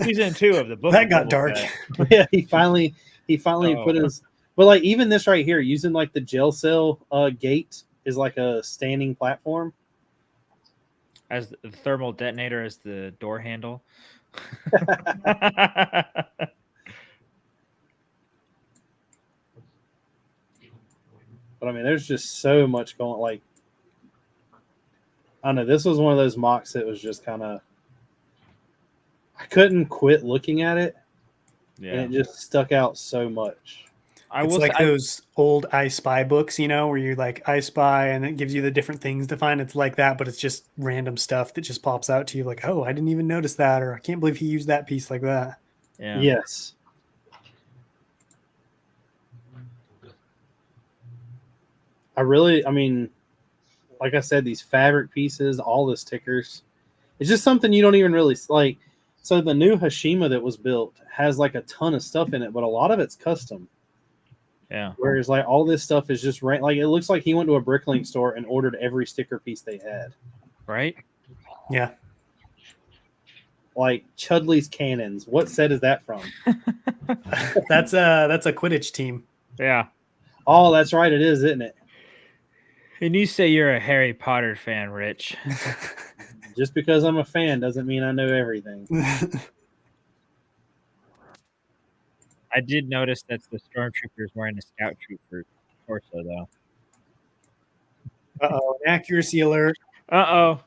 Speaker 1: Season 2 of the book.
Speaker 3: That
Speaker 1: of
Speaker 3: got
Speaker 1: Boba
Speaker 3: dark.
Speaker 1: Fett.
Speaker 4: yeah, he finally
Speaker 1: Oh.
Speaker 4: put his. But like, even this right here, using like the jail cell gate is like a standing platform.
Speaker 1: As the thermal detonator as the door handle.
Speaker 4: But I mean, there's just so much going. Like, I don't know. This was one of those mocks that was just kind of. I couldn't quit looking at it,
Speaker 1: Yeah.
Speaker 4: and it just stuck out so much.
Speaker 1: I
Speaker 3: It's
Speaker 1: will
Speaker 3: like
Speaker 1: say,
Speaker 3: those old I Spy books, you know, where you're like I Spy and it gives you the different things to find. It's like that, but it's just random stuff that just pops out to you like, oh, I didn't even notice that, or I can't believe he used that piece like that.
Speaker 1: yeah.
Speaker 4: Yes. I mean, like I said, these fabric pieces, all the stickers, it's just something you don't even really like. So the new Hashima that was built has like a ton of stuff in it, but a lot of it's custom.
Speaker 1: Yeah.
Speaker 4: Whereas like all this stuff is just like it looks like he went to a Bricklink store and ordered every sticker piece they had.
Speaker 1: Right?
Speaker 3: Yeah.
Speaker 4: Like Chudley's cannons. What set is that from?
Speaker 3: That's a Quidditch team.
Speaker 1: Yeah.
Speaker 4: Oh, that's right, it is, isn't it?
Speaker 1: And you say you're a Harry Potter fan, Rich.
Speaker 4: Just because I'm a fan doesn't mean I know everything.
Speaker 1: I did notice that the stormtroopers wearing a scout trooper torso, though.
Speaker 3: Uh-oh, an accuracy alert.
Speaker 1: Uh-oh.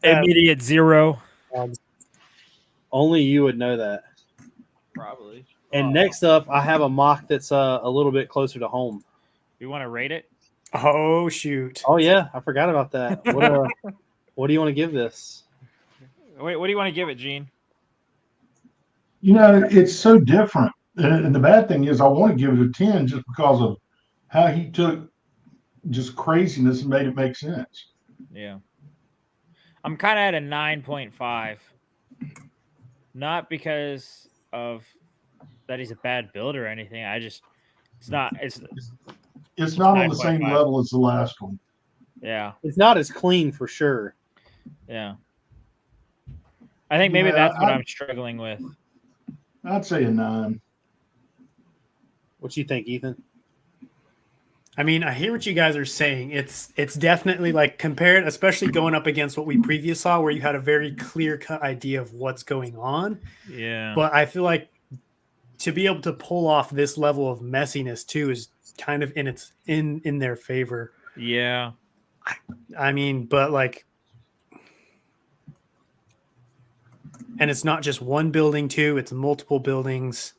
Speaker 1: Immediate 0.
Speaker 4: Only you would know that.
Speaker 1: Probably.
Speaker 4: And next up, I have a mock that's a little bit closer to home.
Speaker 1: You want to rate it?
Speaker 3: Oh shoot.
Speaker 4: Oh yeah, I forgot about that. What do you want to give this?
Speaker 1: Wait, what do you want to give it, Gene?
Speaker 2: You know, it's so different. And the bad thing is I want to give it a 10 just because of how he took just craziness and made it make sense.
Speaker 1: Yeah. I'm kind of at a 9.5. Not because of that he's a bad builder or anything. It's not
Speaker 2: on the same
Speaker 1: 9.5.
Speaker 2: level as the last one.
Speaker 1: Yeah.
Speaker 4: It's not as clean for sure.
Speaker 1: Yeah. I think maybe
Speaker 2: Yeah,
Speaker 1: that's what I'm struggling with.
Speaker 2: I'd say a 9.
Speaker 4: What you think, Ethan?
Speaker 3: I mean, I hear what you guys are saying. It's definitely like compared, especially going up against what we previously saw, where you had a very clear-cut idea of what's going on.
Speaker 1: Yeah.
Speaker 3: But I feel like to be able to pull off this level of messiness too is kind of in their favor.
Speaker 1: Yeah.
Speaker 3: I mean, but like, and it's not just one building too; it's multiple buildings.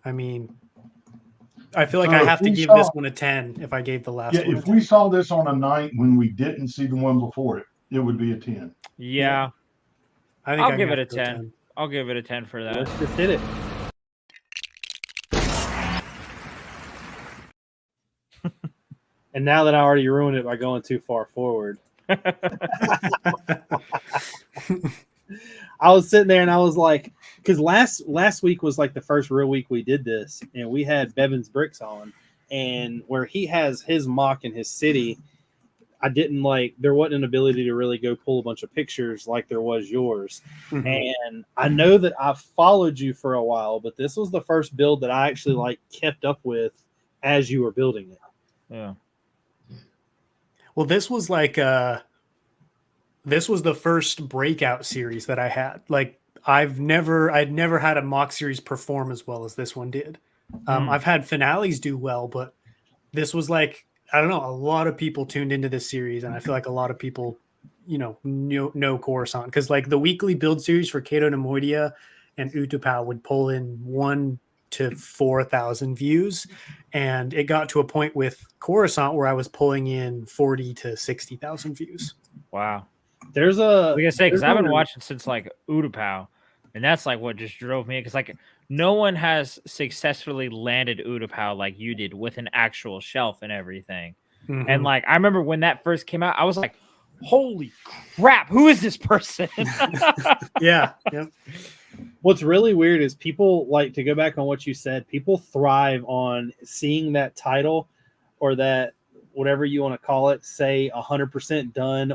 Speaker 3: I mean, I feel like I have to give this one a 10 if I gave the last one.
Speaker 2: If we saw this on a night when we didn't see the one before it, it would be a 10.
Speaker 1: Yeah.
Speaker 3: I think
Speaker 1: I'll give it a 10.
Speaker 3: 10.
Speaker 1: I'll give it a 10 for that.
Speaker 4: Let's just hit it. And now that I already ruined it by going too far forward, I was sitting there and I was like, because last week was like the first real week we did this, and we had Bevan's Bricks on, and where he has his mock in his city, I didn't there wasn't an ability to really go pull a bunch of pictures like there was yours.
Speaker 3: Mhm.
Speaker 4: And I know that I've followed you for a while, but this was the first build that I actually kept up with as you were building it.
Speaker 1: Yeah.
Speaker 3: Well, this was this was the first breakout series that I had. Like I'd never had a mock series perform as well as this one did. I've had finales do well, but this was I don't know, a lot of people tuned into this series, and I feel like a lot of people, know Coruscant, because the weekly build series for Cato Nemoidia and Utapau would pull in 1 to 4,000 views, and it got to a point with Coruscant where I was pulling in 40 to 60,000 views.
Speaker 1: Wow.
Speaker 4: There's
Speaker 1: I
Speaker 4: a
Speaker 1: was gonna say, because
Speaker 4: there's
Speaker 1: I've been
Speaker 4: a-
Speaker 1: watching since like Utapau, and that's like what just drove me. Because like no one has successfully landed Utapau like you did with an actual shelf and everything. And
Speaker 3: Mhm.
Speaker 1: like I remember when that first came out, I was like, "Holy crap! Who is this person?"
Speaker 3: Yeah. Yep.
Speaker 4: What's really weird is people, like, to go back on what you said, people thrive on seeing that title or that whatever you want to call it, say 100% done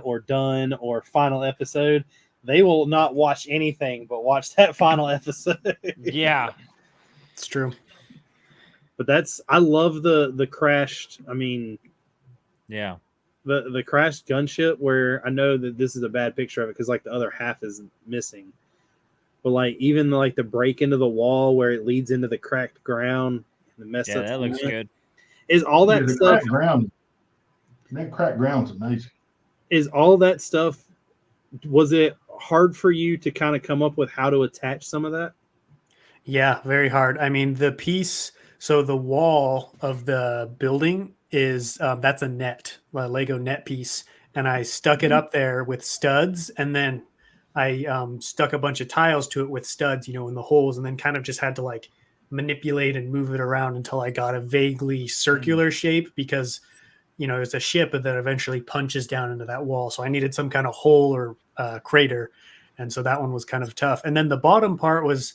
Speaker 4: or final episode. They will not watch anything but watch that final episode.
Speaker 1: Yeah.
Speaker 3: It's true.
Speaker 4: But I love the crashed, I mean,
Speaker 1: Yeah.
Speaker 4: the crashed gunship, where I know that this is a bad picture of it because like the other half is missing. But like even like the break into the wall where it leads into the cracked ground, the mess
Speaker 1: Yeah,
Speaker 4: up
Speaker 1: that looks good.
Speaker 4: is all that
Speaker 2: the
Speaker 4: stuff.
Speaker 2: cracked ground. That cracked ground's amazing.
Speaker 4: Is all that stuff? Was it hard for you to kind of come up with how to attach some of that?
Speaker 3: Yeah, very hard. I mean, the piece, so the wall of the building is that's a Lego net piece, and I stuck it up there with studs, and then I stuck a bunch of tiles to it with studs, in the holes, and then kind of just had to like manipulate and move it around until I got a vaguely circular shape, because it's a ship that eventually punches down into that wall. So I needed some kind of hole or crater, and so that one was kind of tough. And then the bottom part was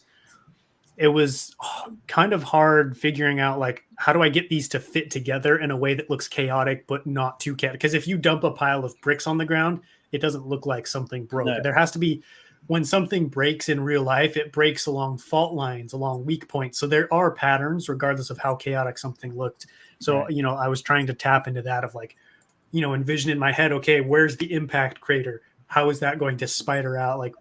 Speaker 3: kind of hard figuring out, like, how do I get these to fit together in a way that looks chaotic but not too chaotic? Because if you dump a pile of bricks on the ground, it doesn't look like something broke.
Speaker 4: No.
Speaker 3: There has to be, when something breaks in real life, it breaks along fault lines, along weak points. So there are patterns regardless of how chaotic something looked. So,
Speaker 1: Right.
Speaker 3: I was trying to tap into that of like, envision in my head, okay, where's the impact crater? How is that going to spider out? Like,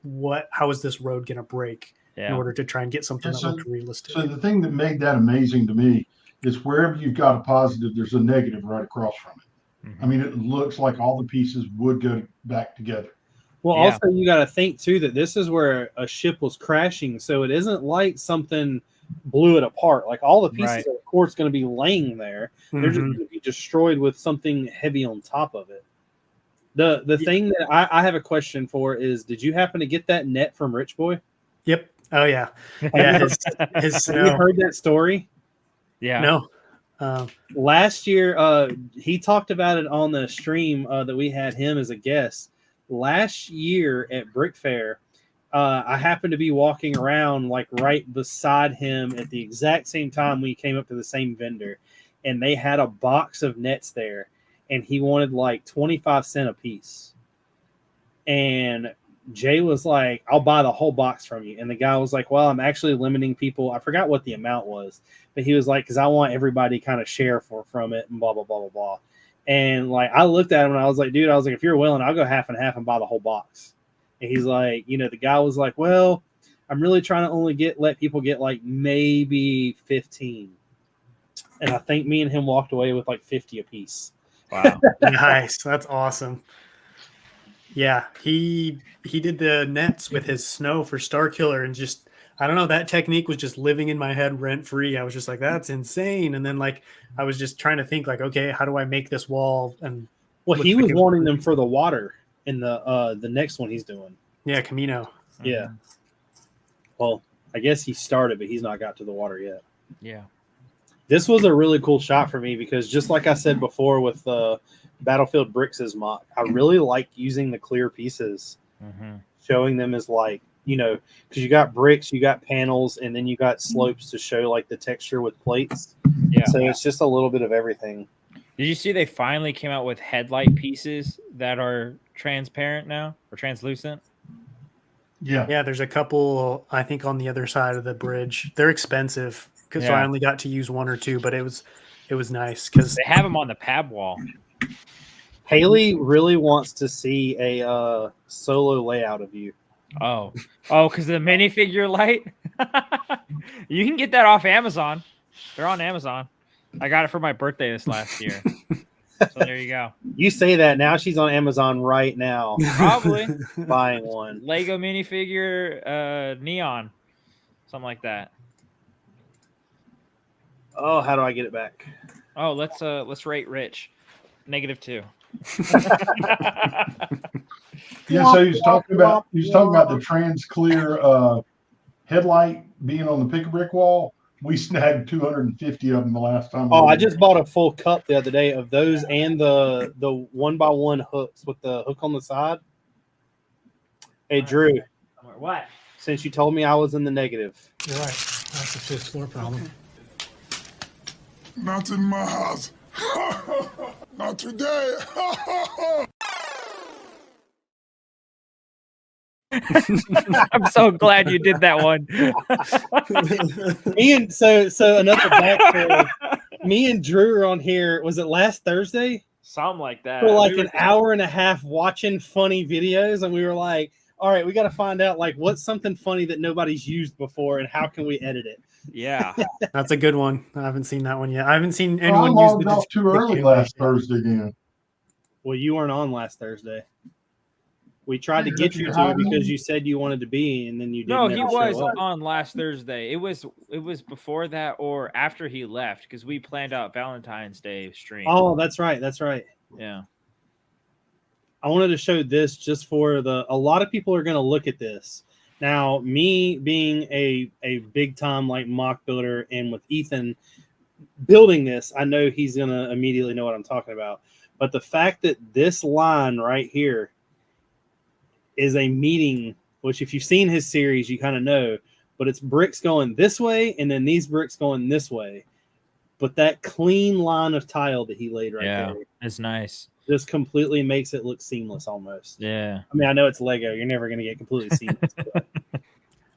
Speaker 3: how is this road going to break? In
Speaker 1: Yeah.
Speaker 3: order to try and get something
Speaker 2: Yeah,
Speaker 3: that looked realistic.
Speaker 2: So the thing that made that amazing to me is wherever you've got a positive, there's a negative right across from it.
Speaker 1: Mhm.
Speaker 2: I mean, it looks like all the pieces would go back together.
Speaker 4: Well,
Speaker 1: Yeah.
Speaker 4: also you got to think too that this is where a ship was crashing, so it isn't like something blew it apart. Like all the pieces
Speaker 1: Right.
Speaker 4: are, of course, going to be laying there. They're just
Speaker 3: Mhm.
Speaker 4: going to be destroyed with something heavy on top of it. The thing that I have a question for is, did you happen to get that net from Rich Boy?
Speaker 3: Yep. Oh yeah. Yeah. His
Speaker 4: Have you
Speaker 3: snow.
Speaker 4: heard that story?
Speaker 1: Yeah.
Speaker 3: No.
Speaker 4: Last year, he talked about it on the stream that we had him as a guest. Last year at Brick Fair, I happened to be walking around like right beside him at the exact same time we came up to the same vendor, and they had a box of nets there, and he wanted like 25 cents a piece. And Jay was like, I'll buy the whole box from you. And the guy was like, well, I'm actually limiting people. I forgot what the amount was, but he was like, because I want everybody to kind of share from it and blah, blah, blah, blah, blah. And like, I looked at him and I was like, dude, if you're willing, I'll go half and half and buy the whole box. And he's like, the guy was like, well, I'm really trying to only let people get like maybe 15. And I think me and him walked away with like 50 a piece.
Speaker 1: Wow.
Speaker 3: Nice. That's awesome. Yeah, he did the nets with his snow for Star Killer, and just, I don't know, that technique was just living in my head rent free. I was just like, that's insane. And then like I was just trying to think like, okay, how do I make this wall? And
Speaker 4: Well,
Speaker 3: looks
Speaker 4: he
Speaker 3: like
Speaker 4: was
Speaker 3: it-
Speaker 4: wanting them for the water in the next one he's doing.
Speaker 3: yeah, Camino.
Speaker 4: Yeah. Well, I guess he started, but he's not got to the water yet.
Speaker 1: Yeah.
Speaker 4: This was a really cool shot for me because just like I said before with Battlefield Brix's mock, I really like using the clear pieces,
Speaker 1: Mhm.
Speaker 4: showing them as like, because you got bricks, you got panels, and then you got slopes to show like the texture with plates.
Speaker 1: Yeah.
Speaker 4: So it's just a little bit of everything.
Speaker 1: Did you see they finally came out with headlight pieces that are transparent now or translucent?
Speaker 2: Yeah.
Speaker 3: Yeah, there's a couple, I think, on the other side of the bridge. They're expensive because I
Speaker 1: Yeah.
Speaker 3: only got to use one or two, but it was nice because
Speaker 1: They have them on the pab wall.
Speaker 4: Haley really wants to see a solo layout of you.
Speaker 1: Oh, because the minifigure light. You can get that off Amazon. They're on Amazon. I got it for my birthday this last year. So there you go.
Speaker 4: You say that now, she's on Amazon right now
Speaker 1: Probably
Speaker 4: buying one.
Speaker 1: Lego minifigure neon. something like that.
Speaker 4: Oh, how do I get it back?
Speaker 1: Oh, let's rate Rich. -2.
Speaker 2: Yeah, so he was talking about the trans clear headlight being on the pick-a-brick wall. We snagged 250 of them the last time.
Speaker 4: Oh, I just bought a full cup the other day of those and the 1x1 hooks with the hook on the side. Hey, Drew.
Speaker 1: What?
Speaker 4: Since you told me I was in the negative.
Speaker 3: You're right. That's a fifth floor problem.
Speaker 5: Not in my house. Not today.
Speaker 1: I'm so glad you did that one.
Speaker 4: Me and so another backstory. Me and Drew are on here. Was it last Thursday?
Speaker 1: Something like that.
Speaker 4: For like an hour and a half watching funny videos, and we were like, all right, we got to find out like what's something funny that nobody's used before and how can we edit it.
Speaker 1: Yeah.
Speaker 3: That's a good one. I haven't seen that one yet. I haven't seen
Speaker 2: I
Speaker 3: anyone use
Speaker 2: logged
Speaker 3: the
Speaker 2: off too early last Thursday again.
Speaker 4: Well, you weren't on last Thursday. We tried to get you to because you said you wanted to be, and then you didn't.
Speaker 1: No, he was on last Thursday. It was before that or after he left because we planned out Valentine's Day stream.
Speaker 4: Oh, that's right. That's right.
Speaker 1: Yeah.
Speaker 4: I wanted to show this just for a lot of people are going to look at this. Now, me being a big time like mock builder and with Ethan building this, I know he's going to immediately know what I'm talking about. But the fact that this line right here is a meeting, which if you've seen his series, you kind of know, but it's bricks going this way and then these bricks going this way. But that clean line of tile that he laid right there.
Speaker 1: It's nice.
Speaker 4: Just completely makes it look seamless almost.
Speaker 1: Yeah.
Speaker 4: I mean, I know it's Lego. You're never going to get completely seamless. But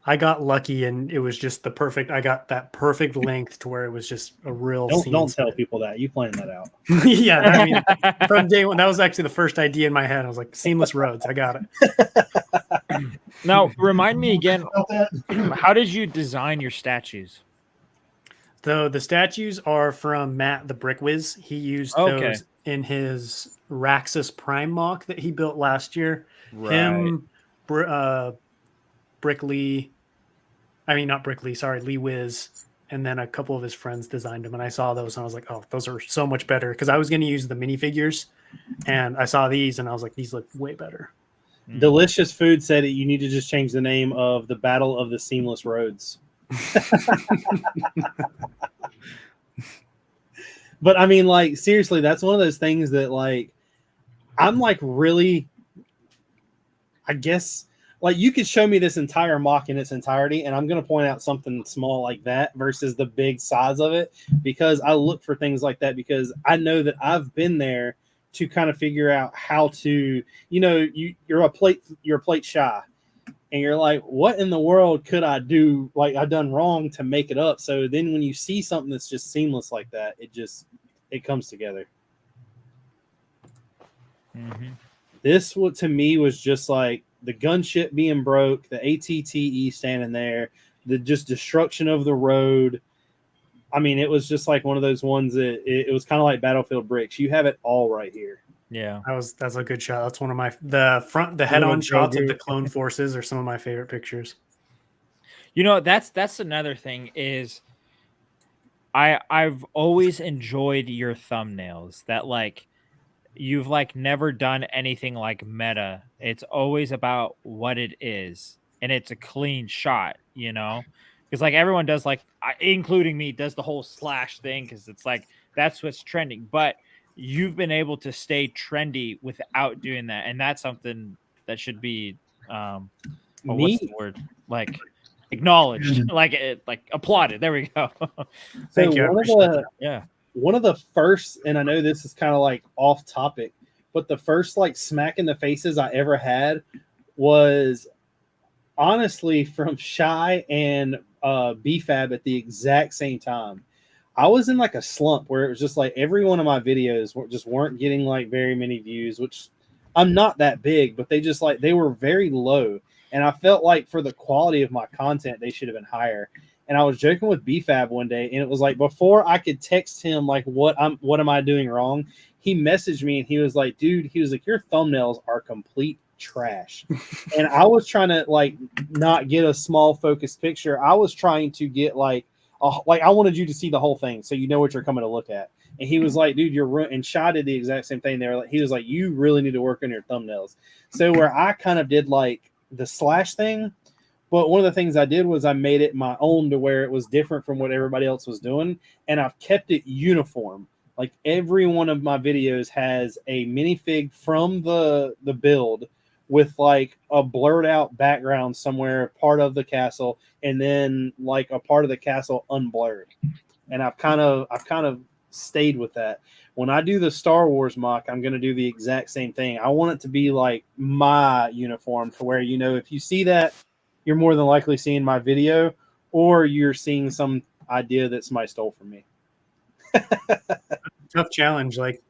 Speaker 3: I got lucky and it was just I got that perfect length to where it was just a real
Speaker 4: don't tell people that. You planned that out.
Speaker 3: Yeah, I mean, from day one, that was actually the first idea in my head. I was like, seamless roads. I got it.
Speaker 1: Now, remind me again, how did you design your statues?
Speaker 3: So the statues are from Matt the Brick Whiz. He used those in his Raxus Prime mock that he built last year.
Speaker 1: Right.
Speaker 3: Him, Lee Whiz, and then a couple of his friends designed them. And I saw those and I was like, oh, those are so much better. Because I was going to use the minifigures and I saw these and I was like, these look way better.
Speaker 4: Delicious Food said that you need to just change the name of the Battle of the Seamless Roads. But I mean, like, seriously, that's one of those things that, like, I'm like really, I guess, like, you could show me this entire mock in its entirety, and I'm going to point out something small like that versus the big size of it, because I look for things like that because I know that I've been there to kind of figure out how to, you know, you're a plate shy. And you're like, what in the world could I do? Like, I've done wrong to make it up. So then when you see something that's just seamless like that, it comes together.
Speaker 1: Mm-hmm.
Speaker 4: This, to me, was just like the gunship being broke, the ATTE standing there, the just destruction of the road. I mean, it was just like one of those ones that it was kind of like Battlefield Bricks. You have it all right here.
Speaker 1: Yeah,
Speaker 3: that's a good shot. That's one of the head-on shots of the clone forces are some of my favorite pictures.
Speaker 1: You know, that's another thing is I've always enjoyed your thumbnails that like you've like never done anything like meta. It's always about what it is and it's a clean shot, you know, because like everyone does, like including me, does the whole slash thing because it's like that's what's trending, but you've been able to stay trendy without doing that, and that's something that should be what's the word, like acknowledged, like applauded. There we go.
Speaker 3: Thank you.
Speaker 4: One of the first, and I know this is kind of like off topic, but the first like smack in the faces I ever had was honestly from Shy and BFAB at the exact same time. I was in like a slump where it was just like every one of my videos weren't getting like very many views, which I'm not that big, but they were very low. And I felt like for the quality of my content, they should have been higher. And I was joking with BFAB one day, and it was like before I could text him like what am I doing wrong, he messaged me and he was like, dude, he was like, your thumbnails are complete trash. And I was trying to like not get a small focused picture. I was trying to get like I wanted you to see the whole thing so you know what you're coming to look at. And he was like, dude, and Shy did the exact same thing. They were like, he was like, you really need to work on your thumbnails. So where I kind of did like the slash thing, but one of the things I did was I made it my own to where it was different from what everybody else was doing. And I've kept it uniform. Like every one of my videos has a minifig from the build with like a blurred out background somewhere, part of the castle, and then like a part of the castle unblurred. And I've kind of stayed with that. When I do the Star Wars mock, I'm going to do the exact same thing. I want it to be like my uniform to where, you know, if you see that, you're more than likely seeing my video or you're seeing some idea that somebody stole from me.
Speaker 3: Tough challenge. Like,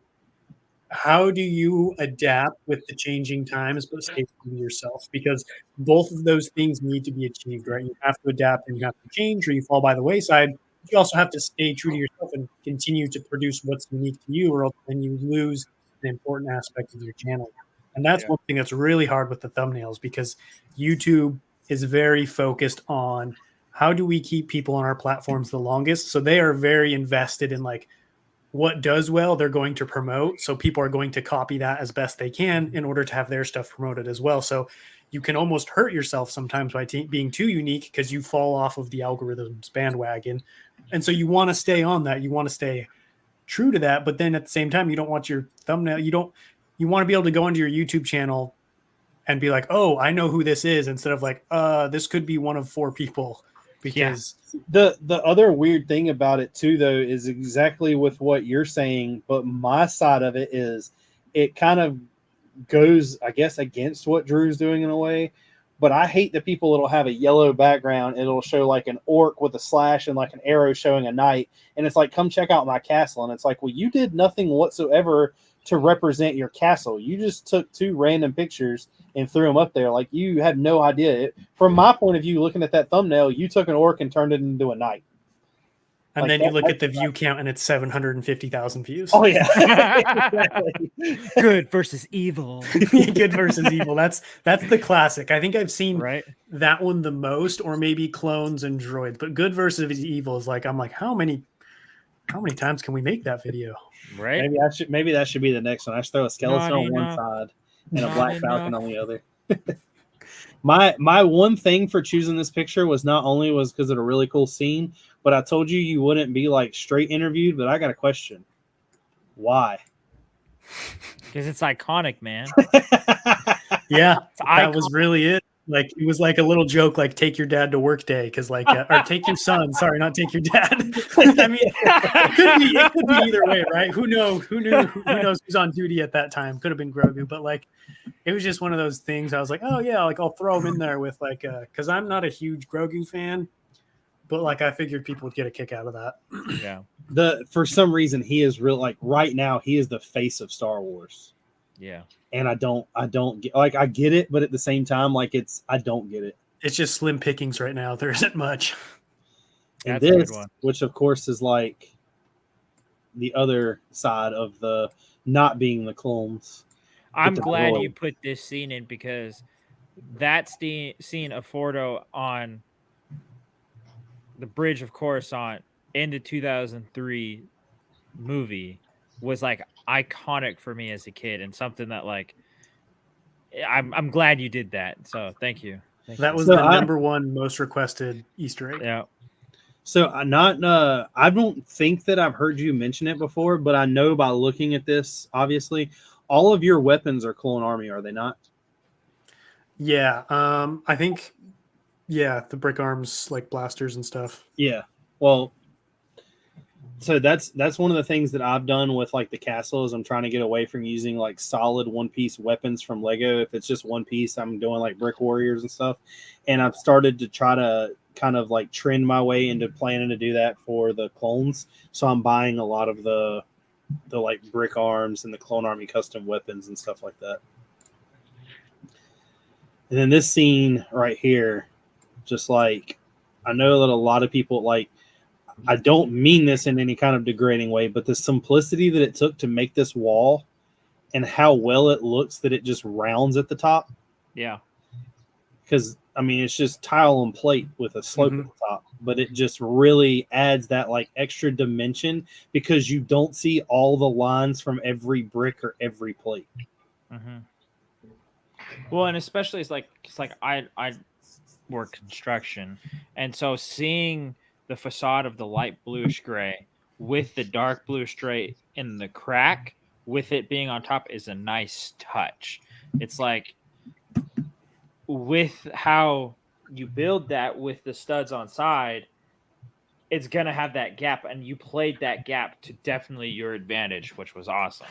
Speaker 3: how do you adapt with the changing times but stay true to yourself? Because both of those things need to be achieved, right? You have to adapt and you have to change or you fall by the wayside. But you also have to stay true to yourself and continue to produce what's unique to you, or else then you lose an important aspect of your channel. And that's one thing that's really hard with the thumbnails, because YouTube is very focused on how do we keep people on our platforms the longest. So they are very invested in like, what does well, they're going to promote. So people are going to copy that as best they can in order to have their stuff promoted as well. So you can almost hurt yourself sometimes by being too unique because you fall off of the algorithm's bandwagon. And so you want to stay on that. You want to stay true to that. But then at the same time, you don't want your thumbnail. You want to be able to go into your YouTube channel and be like, oh, I know who this is, instead of like, this could be one of 4 people. Because
Speaker 4: the other weird thing about it too, though, is exactly with what you're saying. But my side of it is it kind of goes, I guess, against what Drew's doing in a way. But I hate the people that'll have a yellow background. It'll show like an orc with a slash and like an arrow showing a knight. And it's like, come check out my castle. And it's like, well, you did nothing whatsoever to represent your castle. You just took 2 random pictures and threw them up there. Like, you had no idea. From my point of view, looking at that thumbnail, you took an orc and turned it into a knight.
Speaker 3: And
Speaker 4: like
Speaker 3: then
Speaker 4: that,
Speaker 3: you look at the view count and it's 750,000 views.
Speaker 4: Oh yeah. Exactly.
Speaker 1: Good versus evil.
Speaker 3: Good versus evil. That's the classic. I think I've seen
Speaker 1: that
Speaker 3: one the most, or maybe clones and droids. But good versus evil is like, I'm like, how many times can we make that video?
Speaker 1: Right.
Speaker 4: Maybe that should be the next one. I should throw a skeleton on one side and a black falcon on the other. My one thing for choosing this picture was not only was because of a really cool scene, but I told you wouldn't be like straight interviewed, but I got a question. Why?
Speaker 1: Because it's iconic, man.
Speaker 3: Yeah, that was really it. Like, it was like a little joke, like take your dad to work day, because like, or take your son. Sorry, not take your dad. I mean, it could be either way, right? Who knows? Who knows who's on duty at that time? Could have been Grogu, but like, it was just one of those things. I was like, oh yeah, like I'll throw him in there with like, because I'm not a huge Grogu fan, but like I figured people would get a kick out of that.
Speaker 1: Yeah.
Speaker 4: For some reason he is real. Like right now, he is the face of Star Wars.
Speaker 1: Yeah.
Speaker 4: And I don't get, like, I get it, but at the same time, like, I don't get it.
Speaker 3: It's just slim pickings right now. There isn't much.
Speaker 4: And this, which of course is like the other side of the not being the clones.
Speaker 1: I'm glad you put this scene in, because that scene of Fordo on the bridge of Coruscant in the 2003 movie was like iconic for me as a kid, and something that like I'm glad you did that. So thank you.
Speaker 3: That was the number 1 most requested Easter egg.
Speaker 1: Yeah.
Speaker 4: So I don't think that I've heard you mention it before, but I know by looking at this, obviously, all of your weapons are Clone Army, are they not?
Speaker 3: Yeah. I think, yeah, the brick arms, like blasters and stuff.
Speaker 4: Yeah. Well, so that's one of the things that I've done with like the castle is I'm trying to get away from using like solid 1-piece weapons from Lego. If it's just 1 piece, I'm doing like brick warriors and stuff. And I've started to try to kind of like trend my way into planning to do that for the clones. So I'm buying a lot of the like brick arms and the Clone Army custom weapons and stuff like that. And then this scene right here, just like, I know that a lot of people like, I don't mean this in any kind of degrading way, but the simplicity that it took to make this wall and how well it looks that it just rounds at the top.
Speaker 1: Yeah.
Speaker 4: Because I mean, it's just tile and plate with a slope at the top, but it just really adds that like extra dimension because you don't see all the lines from every brick or every plate.
Speaker 1: Mm-hmm. Well, and especially it's like I work construction, and so seeing the facade of the light bluish gray with the dark bluish gray in the crack with it being on top is a nice touch. It's like with how you build that with the studs on side, it's gonna have that gap, and you played that gap to definitely your advantage, which was awesome.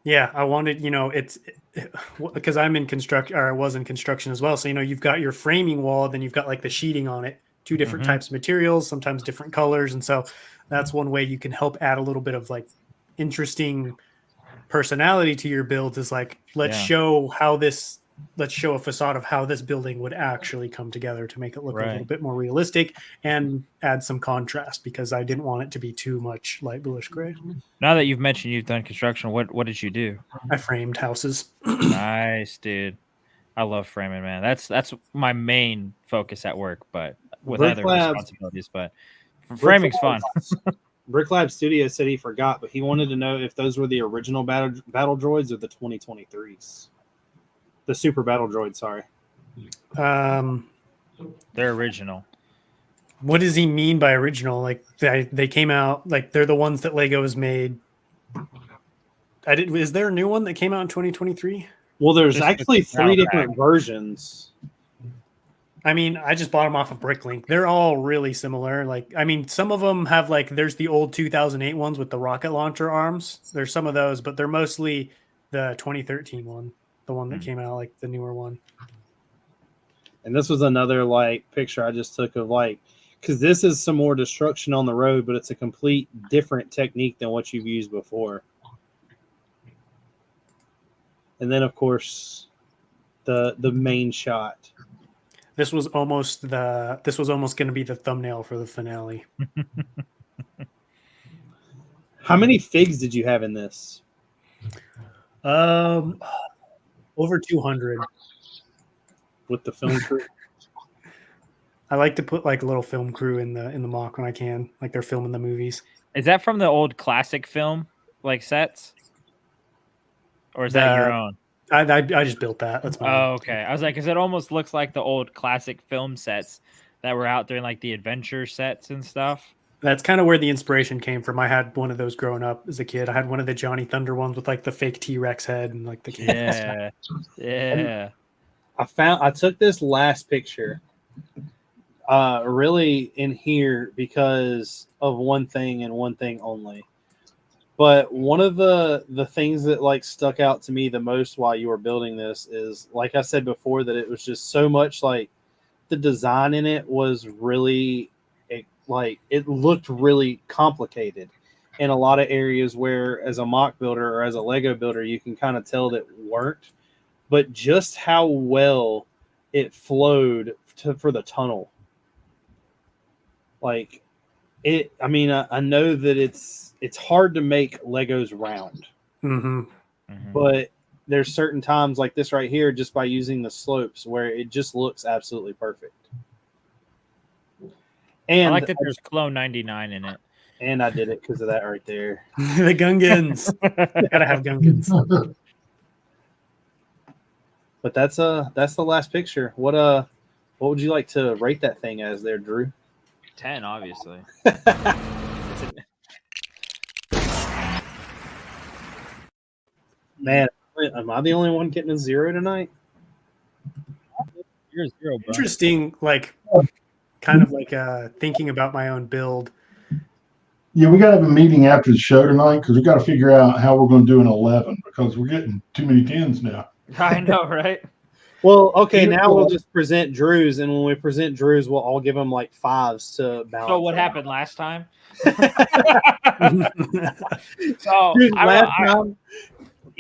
Speaker 3: Yeah, I wanted, it's because I'm in construction, or I was in construction as well. So, you've got your framing wall, then you've got like the sheeting on it, two different types of materials, sometimes different colors. And so that's one way you can help add a little bit of like interesting personality to your builds is like, let's show a facade of how this building would actually come together to make it look a little bit more realistic and add some contrast because I didn't want it to be too much light bluish gray.
Speaker 1: Now that you've mentioned you've done construction, what did you do?
Speaker 3: I framed houses.
Speaker 1: Nice, dude. I love framing, man. That's my main focus at work, but with
Speaker 4: Brick
Speaker 1: other
Speaker 4: Labs.
Speaker 1: responsibilities. But framing's fun.
Speaker 4: Brick Lab Studio said he forgot, but he wanted to know if those were the original battle droids or the 2023s. The super battle droid, sorry.
Speaker 1: They're original.
Speaker 3: What does he mean by original? Like they came out, like they're the ones that Lego has made. Is there a new one that came out in 2023?
Speaker 4: Well, there's actually 3 different versions.
Speaker 3: I mean, I just bought them off of Bricklink. They're all really similar. Like, I mean, some of them have like, there's the old 2008 ones with the rocket launcher arms. There's some of those, but they're mostly the 2013 one, the one that came out, like the newer one.
Speaker 4: And this was another like picture I just took of like, because this is some more destruction on the road, but it's a complete different technique than what you've used before. And then, of course, the main shot.
Speaker 3: This was almost going to be the thumbnail for the finale.
Speaker 4: How many figs did you have in this?
Speaker 3: Over 200
Speaker 4: with the film crew.
Speaker 3: I like to put like a little film crew in the mock when I can, like they're filming the movies.
Speaker 1: Is that from the old classic film like sets? Or is that your own?
Speaker 3: I just built that. That's mine.
Speaker 1: Oh, okay. I was like, because it almost looks like the old classic film sets that were out there, like the adventure sets and stuff.
Speaker 3: That's kind of where the inspiration came from. I had one of those growing up as a kid. I had one of the Johnny Thunder ones with like the fake T-Rex head and like the
Speaker 1: yeah.
Speaker 4: I took this last picture really in here because of one thing and one thing only. But one of the things that like stuck out to me the most while you were building this is, like I said before, that it was just so much like the design in it was really it looked really complicated in a lot of areas where as a mock builder or as a Lego builder, you can kind of tell that weren't, but just how well it flowed for the tunnel. Like it, I mean, I know that it's hard to make Legos round, but there's certain times like this right here, just by using the slopes where it just looks absolutely perfect. And
Speaker 1: I like that there's Clone 99 in it.
Speaker 4: And I did it because of that right there.
Speaker 3: The Gungans. Gotta have Gungans.
Speaker 4: But that's the last picture. What would you like to rate that thing as there, Drew?
Speaker 1: 10, obviously.
Speaker 4: Man, am I the only one getting a 0 tonight?
Speaker 1: You're a 0, bro.
Speaker 3: Interesting, like kind of like thinking about my own build.
Speaker 2: Yeah, we got to have a meeting after the show tonight because we got to figure out how we're going to do an 11 because we're getting too many 10s now.
Speaker 1: I know, right?
Speaker 4: Well, okay, now we'll just present Drew's, and when we present Drew's, we'll all give them like 5s to balance.
Speaker 1: So what happened last time? So
Speaker 4: Dude, last time,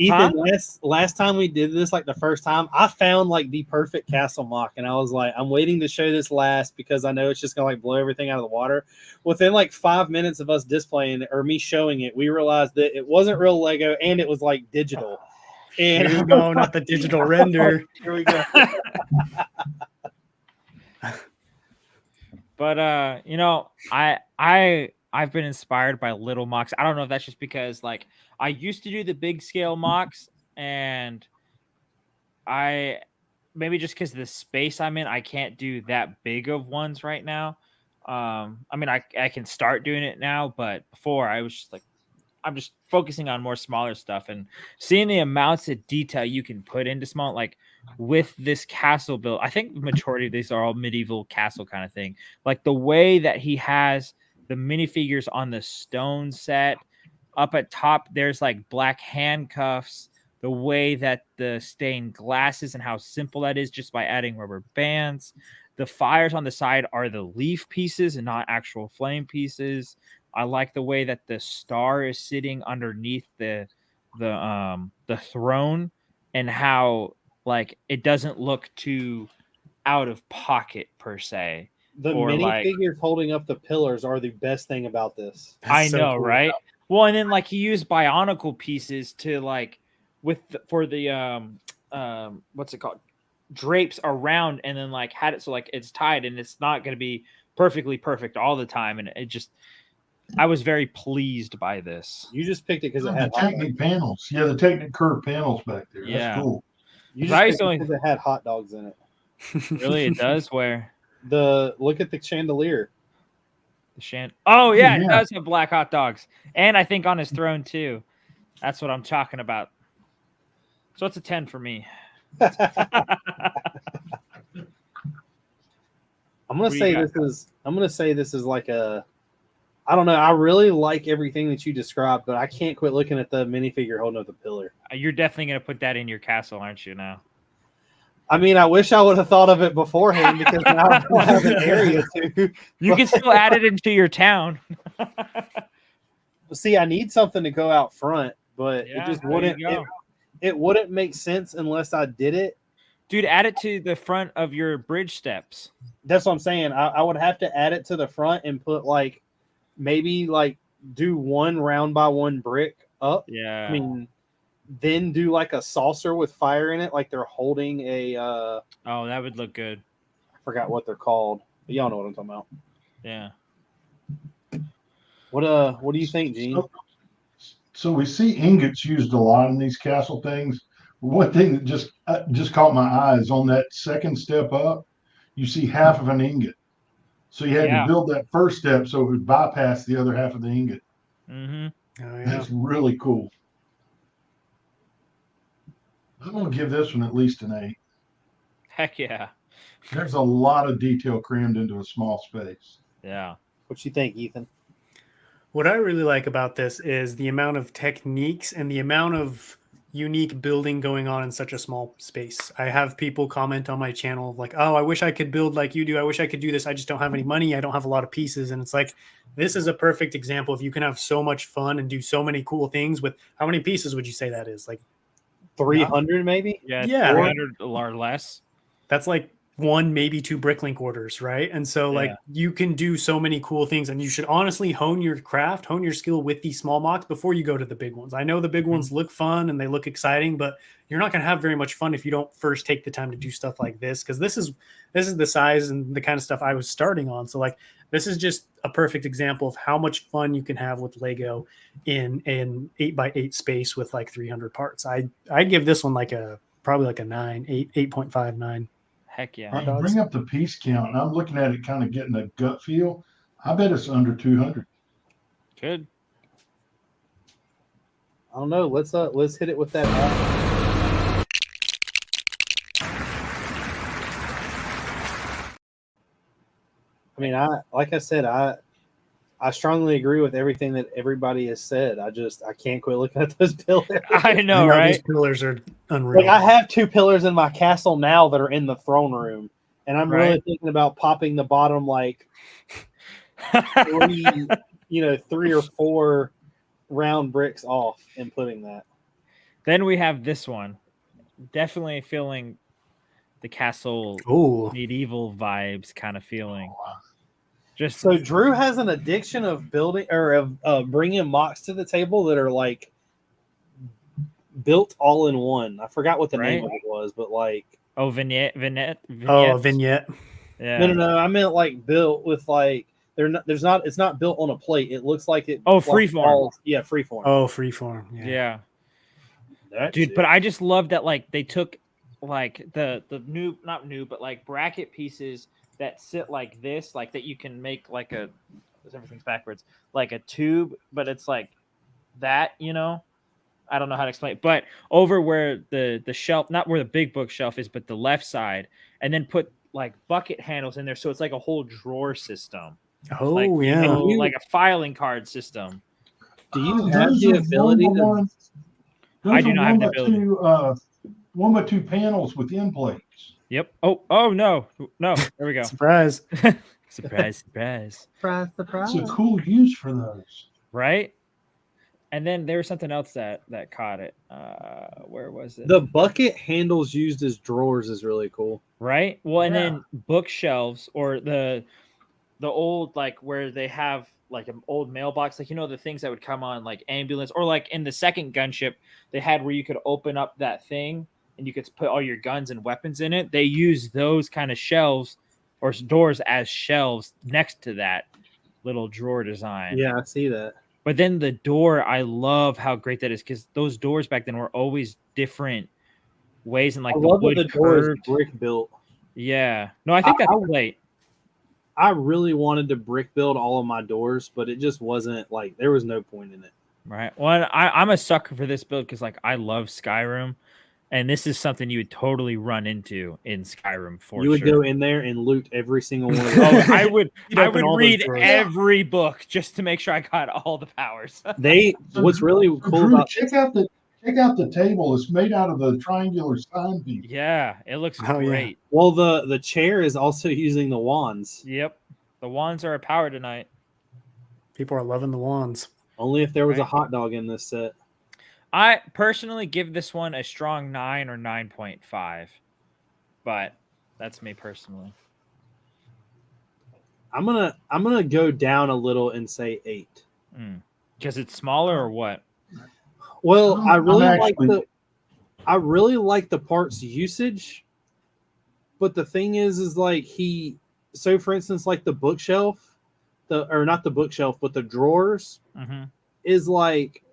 Speaker 4: Ethan, last time we did this, like the first time, I found like the perfect castle mock, and I was like, I'm waiting to show this last because I know it's just gonna like blow everything out of the water. Within like 5 minutes of us displaying it, or me showing it, we realized that it wasn't real Lego and it was like digital. And
Speaker 3: Here we go, not the digital render.
Speaker 4: Here we go.
Speaker 1: But you know, I've been inspired by little mocks. I don't know if that's just because like I used to do the big scale mocks, and I maybe just because of the space I'm in, I can't do that big of ones right now. I mean, I can start doing it now, but before I was just like, I'm just focusing on more smaller stuff and seeing the amounts of detail you can put into small, like with this castle build. I think the majority of these are all medieval castle kind of thing. Like the way that he has the minifigures on the stone set up at top, there's like black handcuffs, the way that the stained glasses and how simple that is just by adding rubber bands. The fires on the side are the leaf pieces and not actual flame pieces. I like the way that the star is sitting underneath the throne, and how like it doesn't look too out of pocket per se.
Speaker 4: The
Speaker 1: Or, like-
Speaker 4: minifigures holding up the pillars are the best thing about this.
Speaker 1: I
Speaker 3: so
Speaker 1: know,
Speaker 3: cool.
Speaker 1: right? Well, and then like he used bionicle pieces to like for the what's it called? Drapes around, and then like had it so like it's tied and it's not going to be perfectly perfect all the time, and it just I was very pleased by this.
Speaker 4: You just picked it because it
Speaker 2: The
Speaker 4: had
Speaker 2: Technic panels. Yeah, the Technic curved panels back there.
Speaker 1: Yeah.
Speaker 2: That's cool.
Speaker 4: You
Speaker 1: I
Speaker 4: just
Speaker 1: used
Speaker 4: picked
Speaker 1: to
Speaker 4: it because it had hot dogs in it.
Speaker 1: Really, it does. Where
Speaker 4: Look at the chandelier.
Speaker 1: the Oh yeah, it
Speaker 2: Yeah.
Speaker 1: does have black hot dogs, and I think on his throne too. That's what I'm talking about. So it's a 10 for me.
Speaker 4: I'm gonna
Speaker 1: What do
Speaker 4: say
Speaker 1: you got?
Speaker 4: this is like a, I don't know. I really like everything that you described, but I can't quit looking at the minifigure holding up the pillar.
Speaker 1: You're definitely gonna put that in your castle, aren't you? Now.
Speaker 4: I mean, I wish I would have thought of it beforehand because now I don't have an area to.
Speaker 1: You can still add it into your town.
Speaker 4: See, I need something to go out front, but
Speaker 1: Yeah,
Speaker 4: it just
Speaker 1: there you
Speaker 4: wouldn't.
Speaker 1: go.
Speaker 4: It wouldn't make sense unless I did it.
Speaker 1: Dude, add it to the front of your bridge steps.
Speaker 4: That's what I'm saying. I would have to add it to the front and put like maybe like do one round by one brick up.
Speaker 1: Yeah.
Speaker 4: I mean, then do like a saucer with fire in it, like they're holding a
Speaker 1: Oh, that would look good.
Speaker 4: I forgot what they're called. But y'all know what I'm talking about.
Speaker 1: Yeah.
Speaker 4: What do you think, Gene?
Speaker 2: So we see ingots used a lot in these castle things. One thing that just caught my eye is on that second step up, you see half of an ingot. So you had
Speaker 1: Yeah.
Speaker 2: to build that first step so it would bypass the other half of the ingot.
Speaker 1: Mm-hmm.
Speaker 3: Oh, yeah.
Speaker 2: That's really cool. I'm going to give this one at least an 8.
Speaker 1: Heck yeah.
Speaker 2: There's a lot of detail crammed into a small space.
Speaker 1: Yeah.
Speaker 4: What you think, Ethan?
Speaker 3: What I really like about this is the amount of techniques and the amount of unique building going on in such a small space. I have people comment on my channel like, oh, I wish I could build like you do. I wish I could do this. I just don't have any money. I don't have a lot of pieces. And it's like, this is a perfect example of you can have so much fun and do so many cool things with how many pieces would you say that is? Like
Speaker 4: 300 maybe?
Speaker 1: Yeah.
Speaker 3: Yeah.
Speaker 1: 400 or less.
Speaker 3: that's like 1, maybe 2 Bricklink orders, right? And so like
Speaker 1: Yeah.
Speaker 3: you can do so many cool things, and you should honestly hone your craft, hone your skill with these small mocks before you go to the big ones. I know the big ones look fun and they look exciting, but you're not going to have very much fun if you don't first take the time to do stuff like this, because this is the size and the kind of stuff I was starting on. So like this is just a perfect example of how much fun you can have with Lego in an 8x8 space with like 300 parts. I'd give this one like probably like a 9, 8.5, 9.
Speaker 1: Heck yeah.
Speaker 3: Hot
Speaker 2: You
Speaker 3: dogs.
Speaker 2: bring up the piece count, and I'm looking at it kind of getting a gut feel. I bet it's under 200.
Speaker 1: Good.
Speaker 4: I don't know. Let's hit it with that. I mean, like I said, I strongly agree with everything that everybody has said. I can't quit looking at those pillars.
Speaker 1: I know,
Speaker 3: These
Speaker 1: right?
Speaker 3: pillars are unreal.
Speaker 4: Like I have 2 pillars in my castle now that are in the throne room, and I'm really
Speaker 1: Right.
Speaker 4: thinking about popping the bottom like 3 or 4 round bricks off and putting that.
Speaker 1: Then we have this one. Definitely feeling the castle
Speaker 3: Ooh.
Speaker 1: medieval vibes kind of feeling. Just
Speaker 4: So Drew has an addiction of building or of bringing MOCs to the table that are like built all in one. I forgot what the name
Speaker 1: Right.
Speaker 4: of it was, but like
Speaker 1: vignette.
Speaker 3: Oh, a vignette.
Speaker 1: Yeah.
Speaker 4: no. I meant like built with like it's not built on a plate. It looks like it.
Speaker 1: Oh, freeform.
Speaker 4: Yeah, freeform.
Speaker 3: Oh, freeform.
Speaker 1: Yeah.
Speaker 4: That's
Speaker 1: Dude,
Speaker 4: it.
Speaker 1: but I just love that like they took like the new not new but like bracket pieces that sit like this, like that you can make like a everything's backwards, like a tube, but it's like that, you know. I don't know how to explain it, but over where the shelf, not where the big bookshelf is, but the left side, and then put like bucket handles in there, so it's like a whole drawer system.
Speaker 3: Oh,
Speaker 1: like, you
Speaker 3: yeah.
Speaker 1: know, like a filing card system.
Speaker 4: Do you have the ability to?
Speaker 1: I do not have the ability.
Speaker 2: One by two panels with end plates.
Speaker 1: Yep. Oh no. There we go.
Speaker 3: Surprise.
Speaker 1: Surprise.
Speaker 3: Surprise.
Speaker 2: It's a cool use for those.
Speaker 1: Right? And then there was something else that caught it. Where was it?
Speaker 4: The bucket handles used as drawers is really cool.
Speaker 1: Right? Well, and then bookshelves or the old, like where they have like an old mailbox, like, you know, the things that would come on like ambulance, or like in the second gunship, they had where you could open up that thing and you could put all your guns and weapons in it. They use those kind of shelves or doors as shelves next to that little drawer design.
Speaker 4: Yeah, I see that.
Speaker 1: But then the door, I love how great that is, because those doors back then were always different ways, and like
Speaker 4: I
Speaker 1: the
Speaker 4: love that
Speaker 1: wood
Speaker 4: the door is
Speaker 1: curved.
Speaker 4: brick built.
Speaker 1: Yeah. No, I think that's great.
Speaker 4: I really wanted to brick build all of my doors, but it just wasn't like there was no point in it.
Speaker 1: Right. Well, I'm a sucker for this build because like I love Skyrim, and this is something you would totally run into in Skyrim for
Speaker 4: You would
Speaker 1: sure.
Speaker 4: go in there and loot every single one of those.
Speaker 1: Oh, I would
Speaker 3: open all those
Speaker 1: read
Speaker 3: drawers.
Speaker 1: every book just to make sure I got all the powers.
Speaker 4: What's really cool
Speaker 2: Drew,
Speaker 4: about
Speaker 2: check out the table. It's made out of the triangular sign piece.
Speaker 1: Yeah, it looks
Speaker 3: Oh, yeah.
Speaker 1: great.
Speaker 4: well the chair is also using the wands.
Speaker 1: Yep. The wands are a power tonight.
Speaker 3: People are loving the wands.
Speaker 4: Only if there was a
Speaker 1: Right.
Speaker 4: hot dog in this set.
Speaker 1: I personally give this one a strong 9 or 9.5, but that's me personally.
Speaker 4: I'm gonna go down a little and say 8.
Speaker 1: Because it's smaller or what?
Speaker 4: Well, I really
Speaker 2: actually-
Speaker 4: like the parts usage, but the thing is like so for instance, like the bookshelf, not the bookshelf, but the drawers
Speaker 1: Mm-hmm.
Speaker 4: is like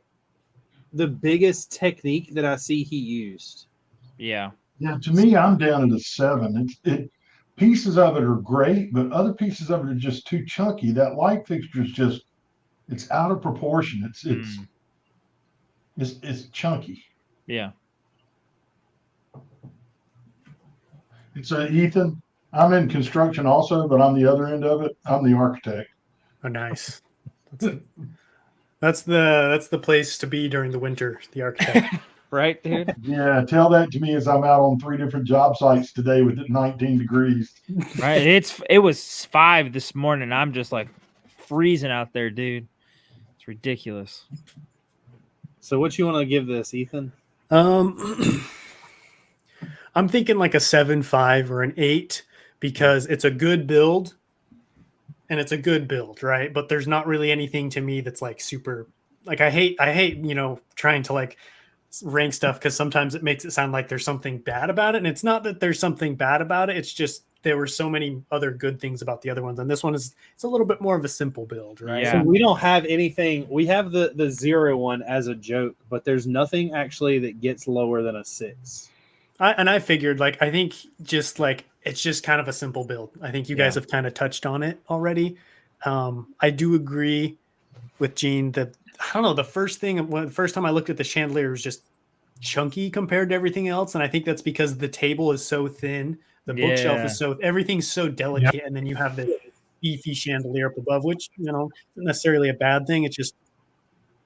Speaker 4: the biggest technique that I see he used.
Speaker 1: Yeah.
Speaker 2: Yeah, to me, I'm down at a 7. Pieces of it are great, but other pieces of it are just too chunky. That light fixture is it's out of proportion. It's chunky.
Speaker 1: Yeah.
Speaker 2: It's Ethan. I'm in construction also, but on the other end of it, I'm the architect.
Speaker 3: Oh, nice. That's the place to be during the winter, the architect.
Speaker 1: Right, dude?
Speaker 2: Yeah, tell that to me as I'm out on 3 different job sites today with it 19 degrees.
Speaker 1: Right. It was 5 this morning. I'm just like freezing out there, dude. It's ridiculous.
Speaker 4: So what you want to give this, Ethan?
Speaker 3: I'm thinking like a 7.5 or an 8 because it's a good build, and it's a good build, right? But there's not really anything to me that's like super. Like I hate trying to like rank stuff because sometimes it makes it sound like there's something bad about it, and it's not that there's something bad about it. It's just there were so many other good things about the other ones, and this one it's a little bit more of a simple build, right?
Speaker 1: Yeah.
Speaker 4: So we don't have anything. We have the 0 one as a joke, but there's nothing actually that gets lower than a 6.
Speaker 3: I figured, like, I think just like it's just kind of a simple build. I think you guys have kind of touched on it already. I do agree with Gene that I don't know. The first time I looked at the chandelier, it was just chunky compared to everything else, and I think that's because the table is so thin, the bookshelf is everything's so delicate, and then you have the beefy chandelier up above, which isn't necessarily a bad thing. It's just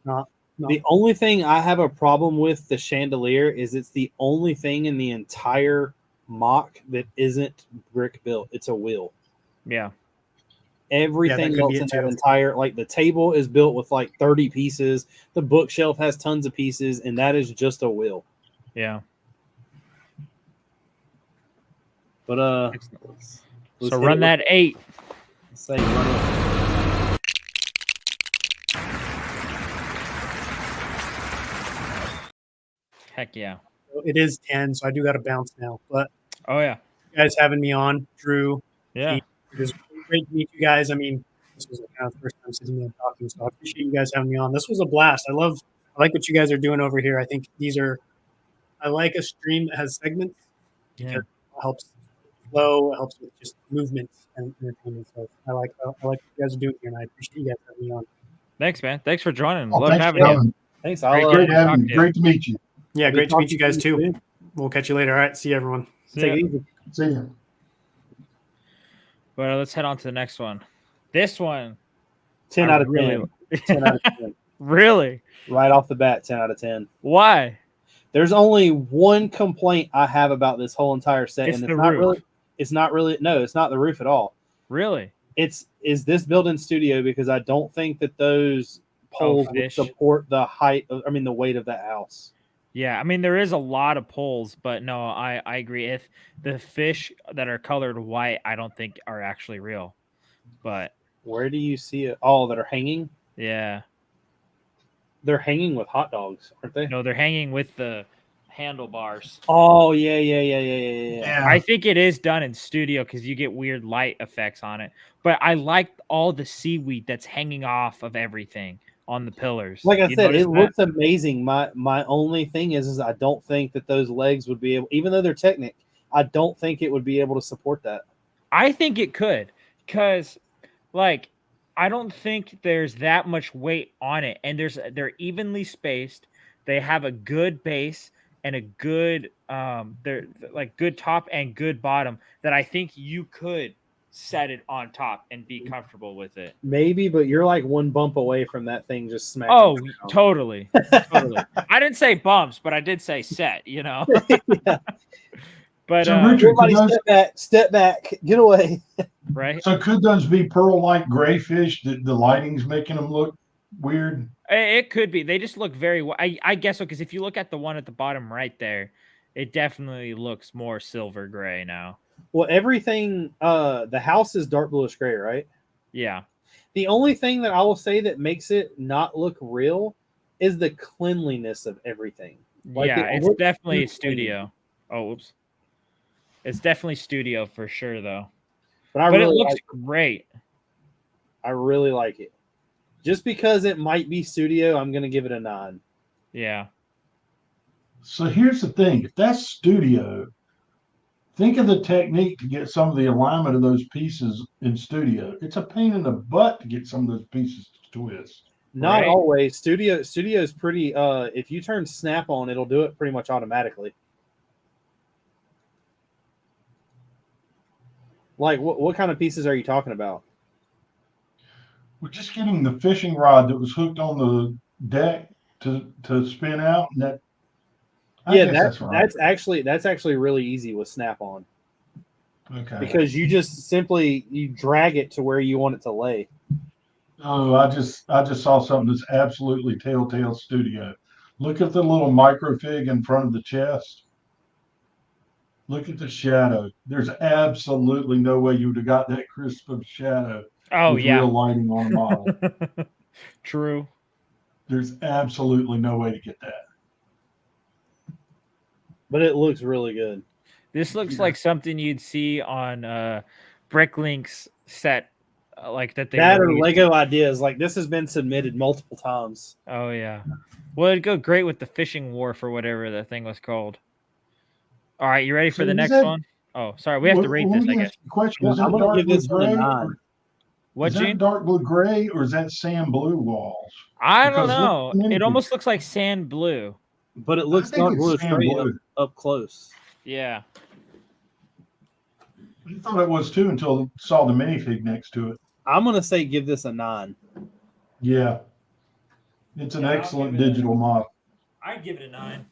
Speaker 3: not.
Speaker 4: The only thing I have a problem with the chandelier is it's the only thing in the entire MOC that isn't brick built. It's a wheel.
Speaker 1: Yeah.
Speaker 4: Everything
Speaker 3: could
Speaker 4: else
Speaker 3: be
Speaker 4: in
Speaker 3: it
Speaker 4: that
Speaker 3: too.
Speaker 4: entire, like the table is built with like 30 pieces. The bookshelf has tons of pieces, and that is just a wheel.
Speaker 1: Yeah.
Speaker 4: But let's
Speaker 1: So
Speaker 4: hit
Speaker 1: run
Speaker 4: it
Speaker 1: that 8.
Speaker 4: with- say run it.
Speaker 1: Heck yeah.
Speaker 3: It is 10, so I do got to bounce now. But
Speaker 1: Oh yeah.
Speaker 3: you guys having me on, Drew.
Speaker 1: Yeah.
Speaker 3: Keith, it was great to meet you guys. I mean, this was kind of the first time sitting and talking, so I appreciate you guys having me on. This was a blast. I like what you guys are doing over here. I think I like a stream that has segments because
Speaker 1: Yeah.
Speaker 3: it helps flow, it helps with just movement and entertainment. So I like what you guys are doing here, and I appreciate you guys having me on.
Speaker 1: Thanks, man. Thanks for joining.
Speaker 2: Oh,
Speaker 1: Love
Speaker 2: thanks for
Speaker 1: having you.
Speaker 2: coming.
Speaker 4: Thanks.
Speaker 1: Great,
Speaker 4: I'll
Speaker 2: Great
Speaker 1: to
Speaker 2: having
Speaker 1: talk
Speaker 2: you.
Speaker 1: to you.
Speaker 2: Great to meet you.
Speaker 3: Yeah,
Speaker 4: I'll be
Speaker 3: great to meet
Speaker 4: talking
Speaker 3: you guys too.
Speaker 4: soon.
Speaker 3: We'll catch you later. All right, see you everyone.
Speaker 4: Take
Speaker 1: Yeah.
Speaker 4: it easy.
Speaker 2: See you.
Speaker 1: But let's head on to the next one. This one,
Speaker 4: 10
Speaker 1: I
Speaker 4: out of 10.
Speaker 1: really,
Speaker 4: 10 out of 10.
Speaker 1: really.
Speaker 4: Right off the bat, 10 out of 10.
Speaker 1: Why?
Speaker 4: There's only one complaint I have about this whole entire set,
Speaker 1: It's
Speaker 4: and
Speaker 1: the
Speaker 4: it's not
Speaker 1: roof.
Speaker 4: really. It's not really. No, it's not the roof at all.
Speaker 1: Really?
Speaker 4: Is this built in studio, because I don't think that those poles would
Speaker 1: fish.
Speaker 4: support the height of, the weight of that house.
Speaker 1: Yeah. I mean, there is a lot of poles, but no, I agree. If the fish that are colored white, I don't think are actually real. But
Speaker 4: Where do you see it? Oh, that are hanging.
Speaker 1: yeah.
Speaker 4: They're hanging with hot dogs, aren't they?
Speaker 1: No, they're hanging with the handlebars.
Speaker 4: Oh yeah.
Speaker 1: I think it is done in studio because you get weird light effects on it. But I like all the seaweed that's hanging off of everything on the pillars.
Speaker 4: Like I
Speaker 1: You
Speaker 4: said,
Speaker 1: notice
Speaker 4: it
Speaker 1: that?
Speaker 4: looks amazing. My only thing is I don't think that those legs would be able, even though they're Technic, I don't think it would be able to support that.
Speaker 1: I think it could, because like I don't think there's that much weight on it, and they're evenly spaced. They have a good base and a good they're like good top and good bottom that I think you could set it on top and be comfortable with it.
Speaker 4: Maybe, but you're like one bump away from that thing just smacking.
Speaker 1: Oh,
Speaker 4: down.
Speaker 1: totally. Totally. I didn't say bumps, but I did say set, you know.
Speaker 4: Yeah.
Speaker 1: But
Speaker 2: So, Richard,
Speaker 4: Everybody
Speaker 2: could those,
Speaker 4: step back, get away.
Speaker 1: right.
Speaker 2: so could those be pearl-like gray fish that the lighting's making them look weird?
Speaker 1: It could be. They just look very. I guess so, because if you look at the one at the bottom right there, it definitely looks more silver gray now.
Speaker 4: Well, everything, the house is dark bluish gray, right?
Speaker 1: Yeah.
Speaker 4: The only thing that I will say that makes it not look real is the cleanliness of everything. Like,
Speaker 1: yeah,
Speaker 4: it
Speaker 1: it's
Speaker 4: looks
Speaker 1: definitely
Speaker 4: too
Speaker 1: a studio. Oh, oops. It's definitely studio for sure, though.
Speaker 4: But
Speaker 1: But it looks great.
Speaker 4: I really like it. Just because it might be studio, I'm going to give it a 9.
Speaker 1: Yeah.
Speaker 2: So here's the thing. If that's studio, think of the technique to get some of the alignment of those pieces in studio. It's a pain in the butt to get some of those pieces to twist.
Speaker 4: Not
Speaker 1: Right.
Speaker 4: always. Studio is pretty, if you turn snap on, it'll do it pretty much automatically. Like, what kind of pieces are you talking about?
Speaker 2: We're just getting the fishing rod that was hooked on the deck to spin out, and that. I
Speaker 4: Yeah,
Speaker 2: guess right.
Speaker 4: that's actually really easy with snap on,
Speaker 2: Okay.
Speaker 4: because you just simply you drag it to where you want it to lay.
Speaker 2: Oh, I just saw something that's absolutely telltale studio. Look at the little microfig in front of the chest. Look at the shadow. There's absolutely no way you would have got that crisp of shadow
Speaker 1: Oh,
Speaker 2: with
Speaker 1: yeah.
Speaker 2: real lighting on a model.
Speaker 1: True.
Speaker 2: There's absolutely no way to get that.
Speaker 4: But it looks really good.
Speaker 1: This looks like something you'd see on Bricklink's set, like that they
Speaker 4: That or
Speaker 1: released.
Speaker 4: Lego ideas, like this has been submitted multiple times.
Speaker 1: Oh yeah. Well, it'd go great with the fishing wharf or whatever that thing was called. All right, you ready for
Speaker 2: So
Speaker 1: the
Speaker 2: is
Speaker 1: next
Speaker 2: that-
Speaker 1: one? Oh, sorry, we have to rate this, I guess.
Speaker 2: Question: Is
Speaker 4: I'm
Speaker 2: that
Speaker 4: gonna
Speaker 2: dark
Speaker 4: give
Speaker 2: blue
Speaker 4: this one a
Speaker 2: gray?
Speaker 4: 9.
Speaker 1: What,
Speaker 2: Is that
Speaker 1: Gene?
Speaker 2: dark blue gray or is that sand blue walls?
Speaker 1: I don't
Speaker 2: because
Speaker 1: know.
Speaker 2: look at the
Speaker 1: It almost looks like sand blue.
Speaker 4: But it looks
Speaker 2: I think
Speaker 4: dark
Speaker 2: it's
Speaker 4: blue
Speaker 2: sand
Speaker 4: straight
Speaker 2: blue.
Speaker 4: up close.
Speaker 1: Yeah.
Speaker 2: I thought it was too until I saw the minifig next to it.
Speaker 4: I'm gonna say give this a 9.
Speaker 2: Yeah, it's an
Speaker 1: Yeah, I'll
Speaker 2: excellent
Speaker 1: give it a-
Speaker 2: digital model.
Speaker 1: I'd give it a 9.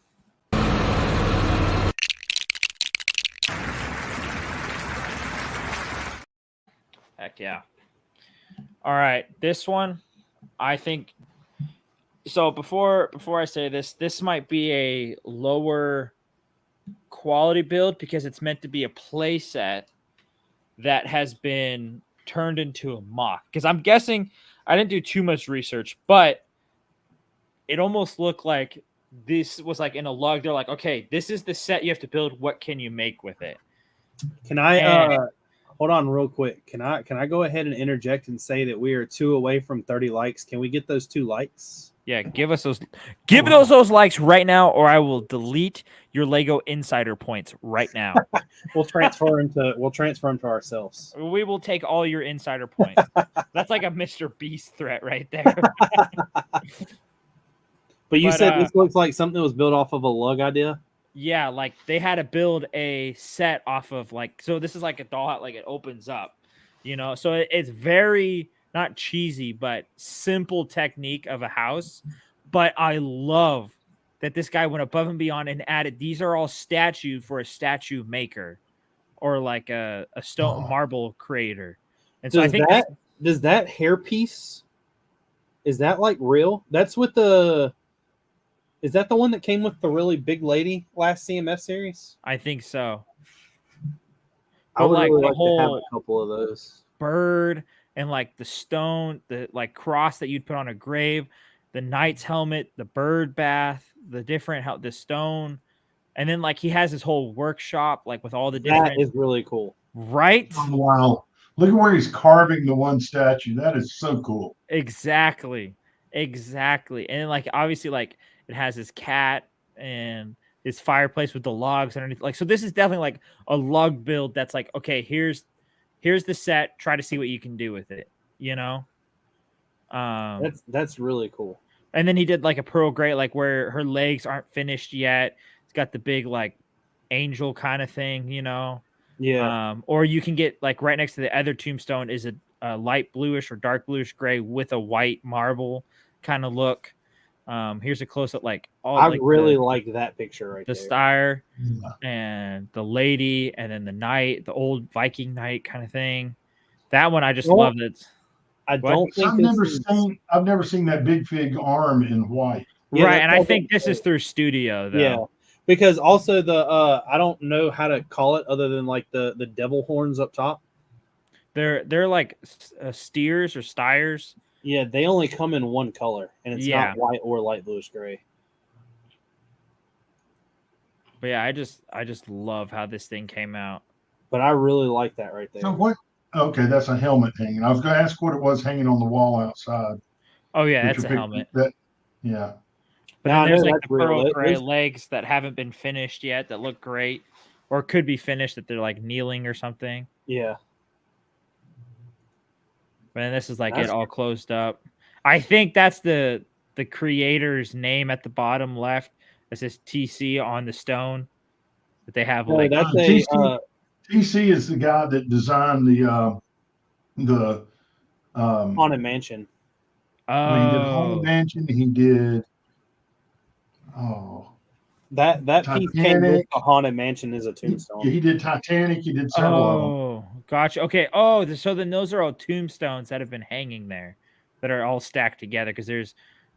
Speaker 1: Heck yeah. All right, this one, I think. So before I say this, this might be a lower quality build because it's meant to be a play set that has been turned into a mock. Because I'm guessing I didn't do too much research, but it almost looked like this was like in a log. They're like, okay, this is the set you have to build. What can you make with it?
Speaker 4: Can I
Speaker 1: And-
Speaker 4: hold on real quick? Can I go ahead and interject and say that we are 2 away from 30 likes? Can we get those 2 likes?
Speaker 1: Yeah, give us those likes right now, or I will delete your Lego Insider points right now.
Speaker 4: We'll transfer them to ourselves.
Speaker 1: We will take all your insider points. That's like a Mr. Beast threat right there.
Speaker 4: But you
Speaker 1: But,
Speaker 4: said this looks like something that was built off of a lug idea.
Speaker 1: Yeah, like they had to build a set off of like, so this is like a doll, like it opens up, so it's very not cheesy, but simple technique of a house. But I love that this guy went above and beyond and added, these are all statue for a statue maker or like a stone marble creator. And so I think
Speaker 4: does that hairpiece, is that like real? That's with is that the one that came with the really big lady last CMF series?
Speaker 1: I think so.
Speaker 4: I would
Speaker 1: like
Speaker 4: really
Speaker 1: the
Speaker 4: like to have
Speaker 1: whole
Speaker 4: a couple of those.
Speaker 1: bird and like the stone, the like cross that you'd put on a grave, the knight's helmet, the bird bath, the different the stone, and then like he has his whole workshop like with all the different.
Speaker 4: That is really cool,
Speaker 1: right?
Speaker 2: Oh, wow. Look at where he's carving the one statue. That is so cool.
Speaker 1: Exactly. And like obviously like it has his cat and his fireplace with the logs underneath. Like, so this is definitely like a log build that's like, okay, here's the set. Try to see what you can do with it,
Speaker 4: That's really cool.
Speaker 1: And then he did like a pearl gray, like where her legs aren't finished yet. It's got the big like angel kind of thing,
Speaker 4: Yeah.
Speaker 1: Or you can get like right next to the other tombstone is a light bluish or dark bluish gray with a white marble kind of look. Here's a close up, like
Speaker 4: I really like that picture right
Speaker 1: the
Speaker 4: there.
Speaker 1: star and the lady, and then the knight, the old Viking knight kind of thing. That one I just love it.
Speaker 4: I don't think
Speaker 2: I've never seen that big fig arm in white.
Speaker 4: Yeah,
Speaker 1: right, and I think this is through studio though.
Speaker 4: Yeah, because also the I don't know how to call it other than like the devil horns up top.
Speaker 1: They're like steers or styres.
Speaker 4: Yeah, they only come in one color, and it's not white or light bluish gray.
Speaker 1: But yeah, I just love how this thing came out.
Speaker 4: But I really like that right there.
Speaker 2: So what? Okay, that's a helmet hanging. I was going to ask what it was hanging on the wall outside.
Speaker 1: Oh yeah, that's a helmet.
Speaker 2: Yeah.
Speaker 1: But then there's like the pearl gray legs that haven't been finished yet that look great, or could be finished that they're like kneeling or something.
Speaker 4: Yeah.
Speaker 1: But then this is like it all closed up. I think that's the creator's name at the bottom left. It says TC on the stone that they have. Like
Speaker 2: that's TC is the guy that designed the
Speaker 4: Haunted Mansion.
Speaker 2: He did Haunted Mansion. He did.
Speaker 4: That piece came with the Haunted Mansion is a tombstone.
Speaker 2: He did Titanic. He did several of them.
Speaker 1: Oh, gotcha. Okay. Oh, so then those are all tombstones that have been hanging there, that are all stacked together. Because there's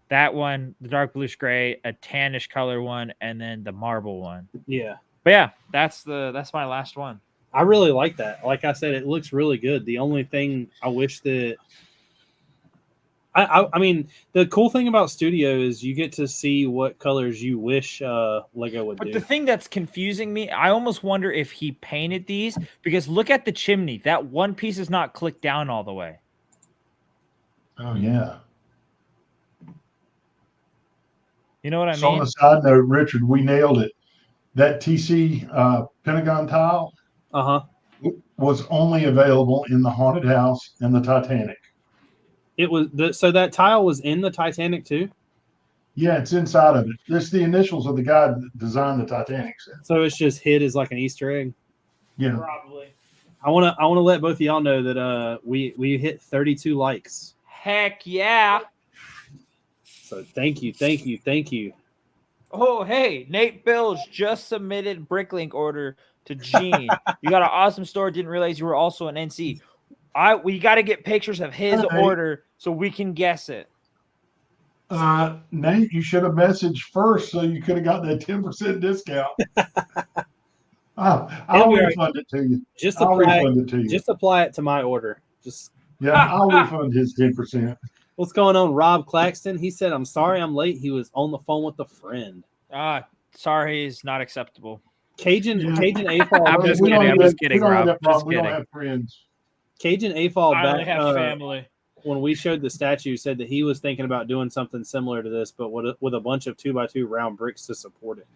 Speaker 1: that one, the dark bluish gray, a tannish color one, and then the marble one.
Speaker 4: Yeah.
Speaker 1: But yeah, that's my last one.
Speaker 4: I really like that. Like I said, it looks really good. The only thing I wish that I mean, the cool thing about Studio is you get to see what colors you wish Lego would do.
Speaker 1: But the thing that's confusing me, I almost wonder if he painted these, because look at the chimney. That one piece is not clicked down all the way.
Speaker 2: Oh yeah.
Speaker 1: You know what I mean?
Speaker 2: On a side note, Richard, we nailed it. That TC Pentagon tile was only available in the Haunted House and the Titanic.
Speaker 4: It was so that tile was in the Titanic too?
Speaker 2: Yeah, it's inside of it. It's the initials of the guy that designed the Titanic set.
Speaker 4: So it's just hid as like an Easter egg.
Speaker 2: Yeah,
Speaker 1: probably.
Speaker 4: I wanna let both of y'all know that we hit 32 likes.
Speaker 1: Heck yeah!
Speaker 4: So thank you.
Speaker 1: Oh hey, Nate Bills just submitted Bricklink order to Gene. You got an awesome store. Didn't realize you were also an NC. We got to get pictures of his
Speaker 2: Okay.
Speaker 1: order so we can guess it.
Speaker 2: Nate, you should have messaged first so you could have got that 10% discount. I'll
Speaker 4: It'll be all right.
Speaker 2: refund it to you.
Speaker 4: Just
Speaker 2: I'll
Speaker 4: apply,
Speaker 2: refund it to you.
Speaker 4: just apply it to my order. Just
Speaker 2: Yeah, I'll refund his 10%.
Speaker 4: what's going on, Rob Claxton? He said, "I'm sorry, I'm late. He was on the phone with a friend."
Speaker 1: Sorry is not acceptable.
Speaker 4: Cajun
Speaker 2: Yeah.
Speaker 4: Cajun AFall.
Speaker 1: I'm just
Speaker 2: We
Speaker 1: kidding.
Speaker 2: don't
Speaker 1: I'm
Speaker 2: have
Speaker 1: just
Speaker 2: that-
Speaker 1: kidding,
Speaker 2: we don't have
Speaker 1: Rob.
Speaker 2: that problem.
Speaker 1: Just
Speaker 2: We don't
Speaker 1: kidding.
Speaker 2: have friends.
Speaker 4: Cajun AFall
Speaker 1: I only
Speaker 4: back
Speaker 1: have family.
Speaker 4: when we showed the statue said that he was thinking about doing something similar to this, but with a bunch of 2x2 round bricks to support it.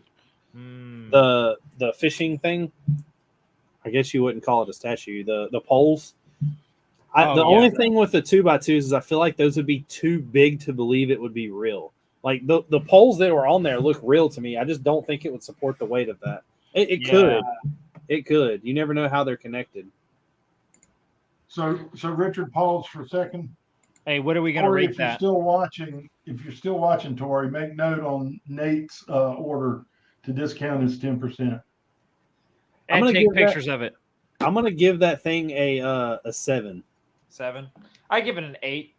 Speaker 4: The fishing thing, I guess you wouldn't call it a statue. The poles. The only thing with the 2x2s is I feel like those would be too big to believe it would be real. Like the poles that were on there look real to me. I just don't think it would support the weight of that. It could. It could. You never know how they're connected.
Speaker 2: So Richard, pause for a second.
Speaker 1: Hey, what are we going to
Speaker 2: Tori,
Speaker 1: rate
Speaker 2: if you're
Speaker 1: that?
Speaker 2: still watching, Tori, make note on Nate's order to discount his 10%.
Speaker 1: And
Speaker 4: gonna
Speaker 1: take
Speaker 4: give that-
Speaker 1: pictures of it.
Speaker 4: I'm gonna give that thing a 7.
Speaker 1: 7. I give it an 8.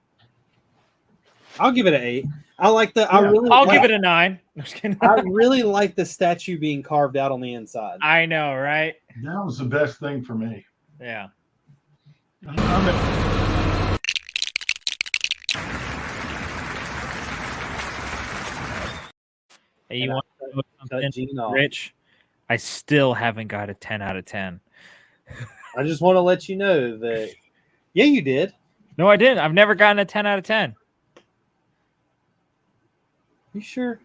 Speaker 4: I'll give it an 8. I like the.
Speaker 1: I'll give it a 9. I'm just kidding.
Speaker 4: I really like the statue being carved out on the inside.
Speaker 1: I know, right?
Speaker 2: That was the best thing for me.
Speaker 1: Yeah. Hey, you want to know something,
Speaker 4: Gene off.
Speaker 1: Rich? I still haven't got a 10 out of 10.
Speaker 4: I just want to let you know that. Yeah, you did.
Speaker 1: No, I didn't. I've never gotten a 10 out of 10.
Speaker 4: You sure?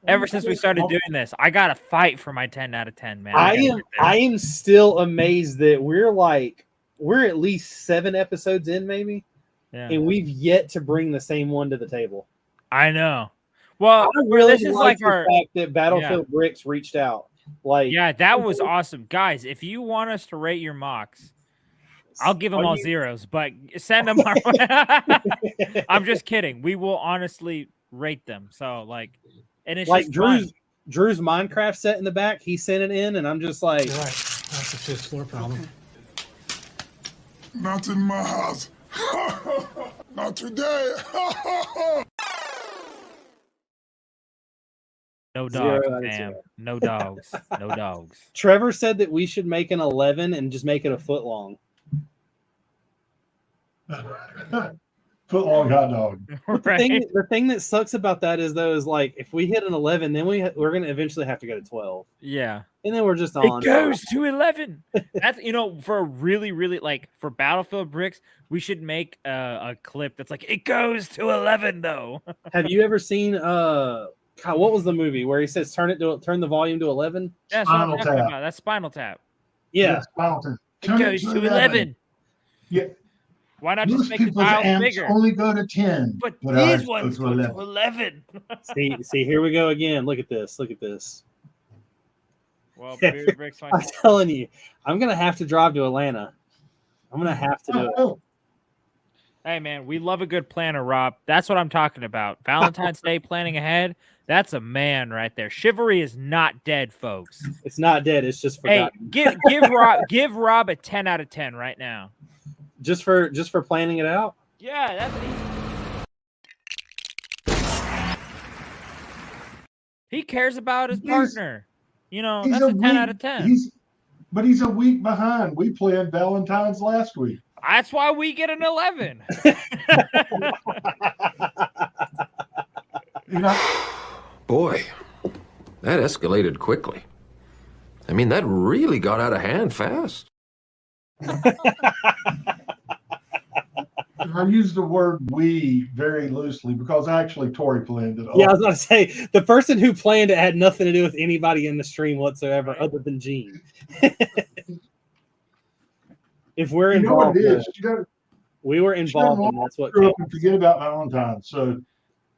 Speaker 1: Ever since we started doing this, I got to fight for my 10 out of 10, man.
Speaker 4: I am still amazed that we're at least 7 episodes in, maybe, and we've yet to bring the same one to the table.
Speaker 1: I know. Well,
Speaker 4: I really
Speaker 1: this is
Speaker 4: like
Speaker 1: like our
Speaker 4: the fact that Battlefield Bricks reached out. Like,
Speaker 1: yeah, that was awesome, guys. If you want us to rate your mocks, I'll give them all zeros, but send them our way. I'm just kidding. We will honestly rate them. So like, and it's
Speaker 4: like
Speaker 1: just
Speaker 4: Drew's Minecraft set in the back. He sent it in, and I'm just like,
Speaker 3: You're right. That's a 5th floor problem.
Speaker 5: Not in my house. Not today.
Speaker 1: no
Speaker 4: Zero
Speaker 1: dogs,
Speaker 4: out of
Speaker 1: fam.
Speaker 4: zero.
Speaker 1: No dogs. No dogs.
Speaker 4: Trevor said that we should make an 11 and just make it a foot long.
Speaker 2: Foot long hot dog.
Speaker 1: Right?
Speaker 4: The thing that sucks about that is though is like if we hit an 11, then we're gonna eventually have to go to 12,
Speaker 1: Yeah.
Speaker 4: and then we're just on.
Speaker 1: It goes to 11. That's for a really like for Battlefield Bricks, we should make a clip that's like it goes to 11 though.
Speaker 4: Have you ever seen God, what was the movie where he says turn the volume to 11?
Speaker 1: That's what I'm
Speaker 2: Spinal
Speaker 1: talking
Speaker 2: Tap.
Speaker 1: about. That's Spinal Tap.
Speaker 4: Yeah.
Speaker 2: Spinal Tap.
Speaker 1: It
Speaker 2: Turn
Speaker 1: goes to 11.
Speaker 2: Yeah.
Speaker 1: Why not just
Speaker 2: Most
Speaker 1: make the
Speaker 2: people's
Speaker 1: dials
Speaker 2: amps
Speaker 1: bigger?
Speaker 2: only go to 10.
Speaker 1: But
Speaker 2: ours
Speaker 1: these ones
Speaker 2: go
Speaker 1: go
Speaker 2: to
Speaker 1: to 11.
Speaker 4: See, here we go again. Look at this. Look at this.
Speaker 1: Well, Beard Bricks,
Speaker 4: I'm telling you, I'm gonna have to drive to Atlanta. I'm gonna have to do it.
Speaker 2: Oh,
Speaker 1: Hey man, we love a good planner, Rob. That's what I'm talking about. Valentine's Day planning ahead. That's a man right there. Chivalry is not dead, folks.
Speaker 4: It's not dead. It's just
Speaker 1: Hey,
Speaker 4: forgotten.
Speaker 1: give Rob a 10 out of 10 right now.
Speaker 4: Just for planning it out.
Speaker 1: Yeah, that's he cares about his partner. That's a 10 out of 10.
Speaker 2: But he's a week behind. We planned Valentine's last week.
Speaker 1: That's why we get an 11.
Speaker 7: Boy, that escalated quickly. I mean, that really got out of hand fast.
Speaker 2: I use the word we very loosely because actually Tori planned it all.
Speaker 4: Yeah, I was about to say the person who planned it had nothing to do with anybody in the stream whatsoever, other than Gene. If we're
Speaker 2: You know what
Speaker 4: involved,
Speaker 2: it is.
Speaker 4: we were involved, and that's what.
Speaker 2: Screw up and forget about Valentine's. So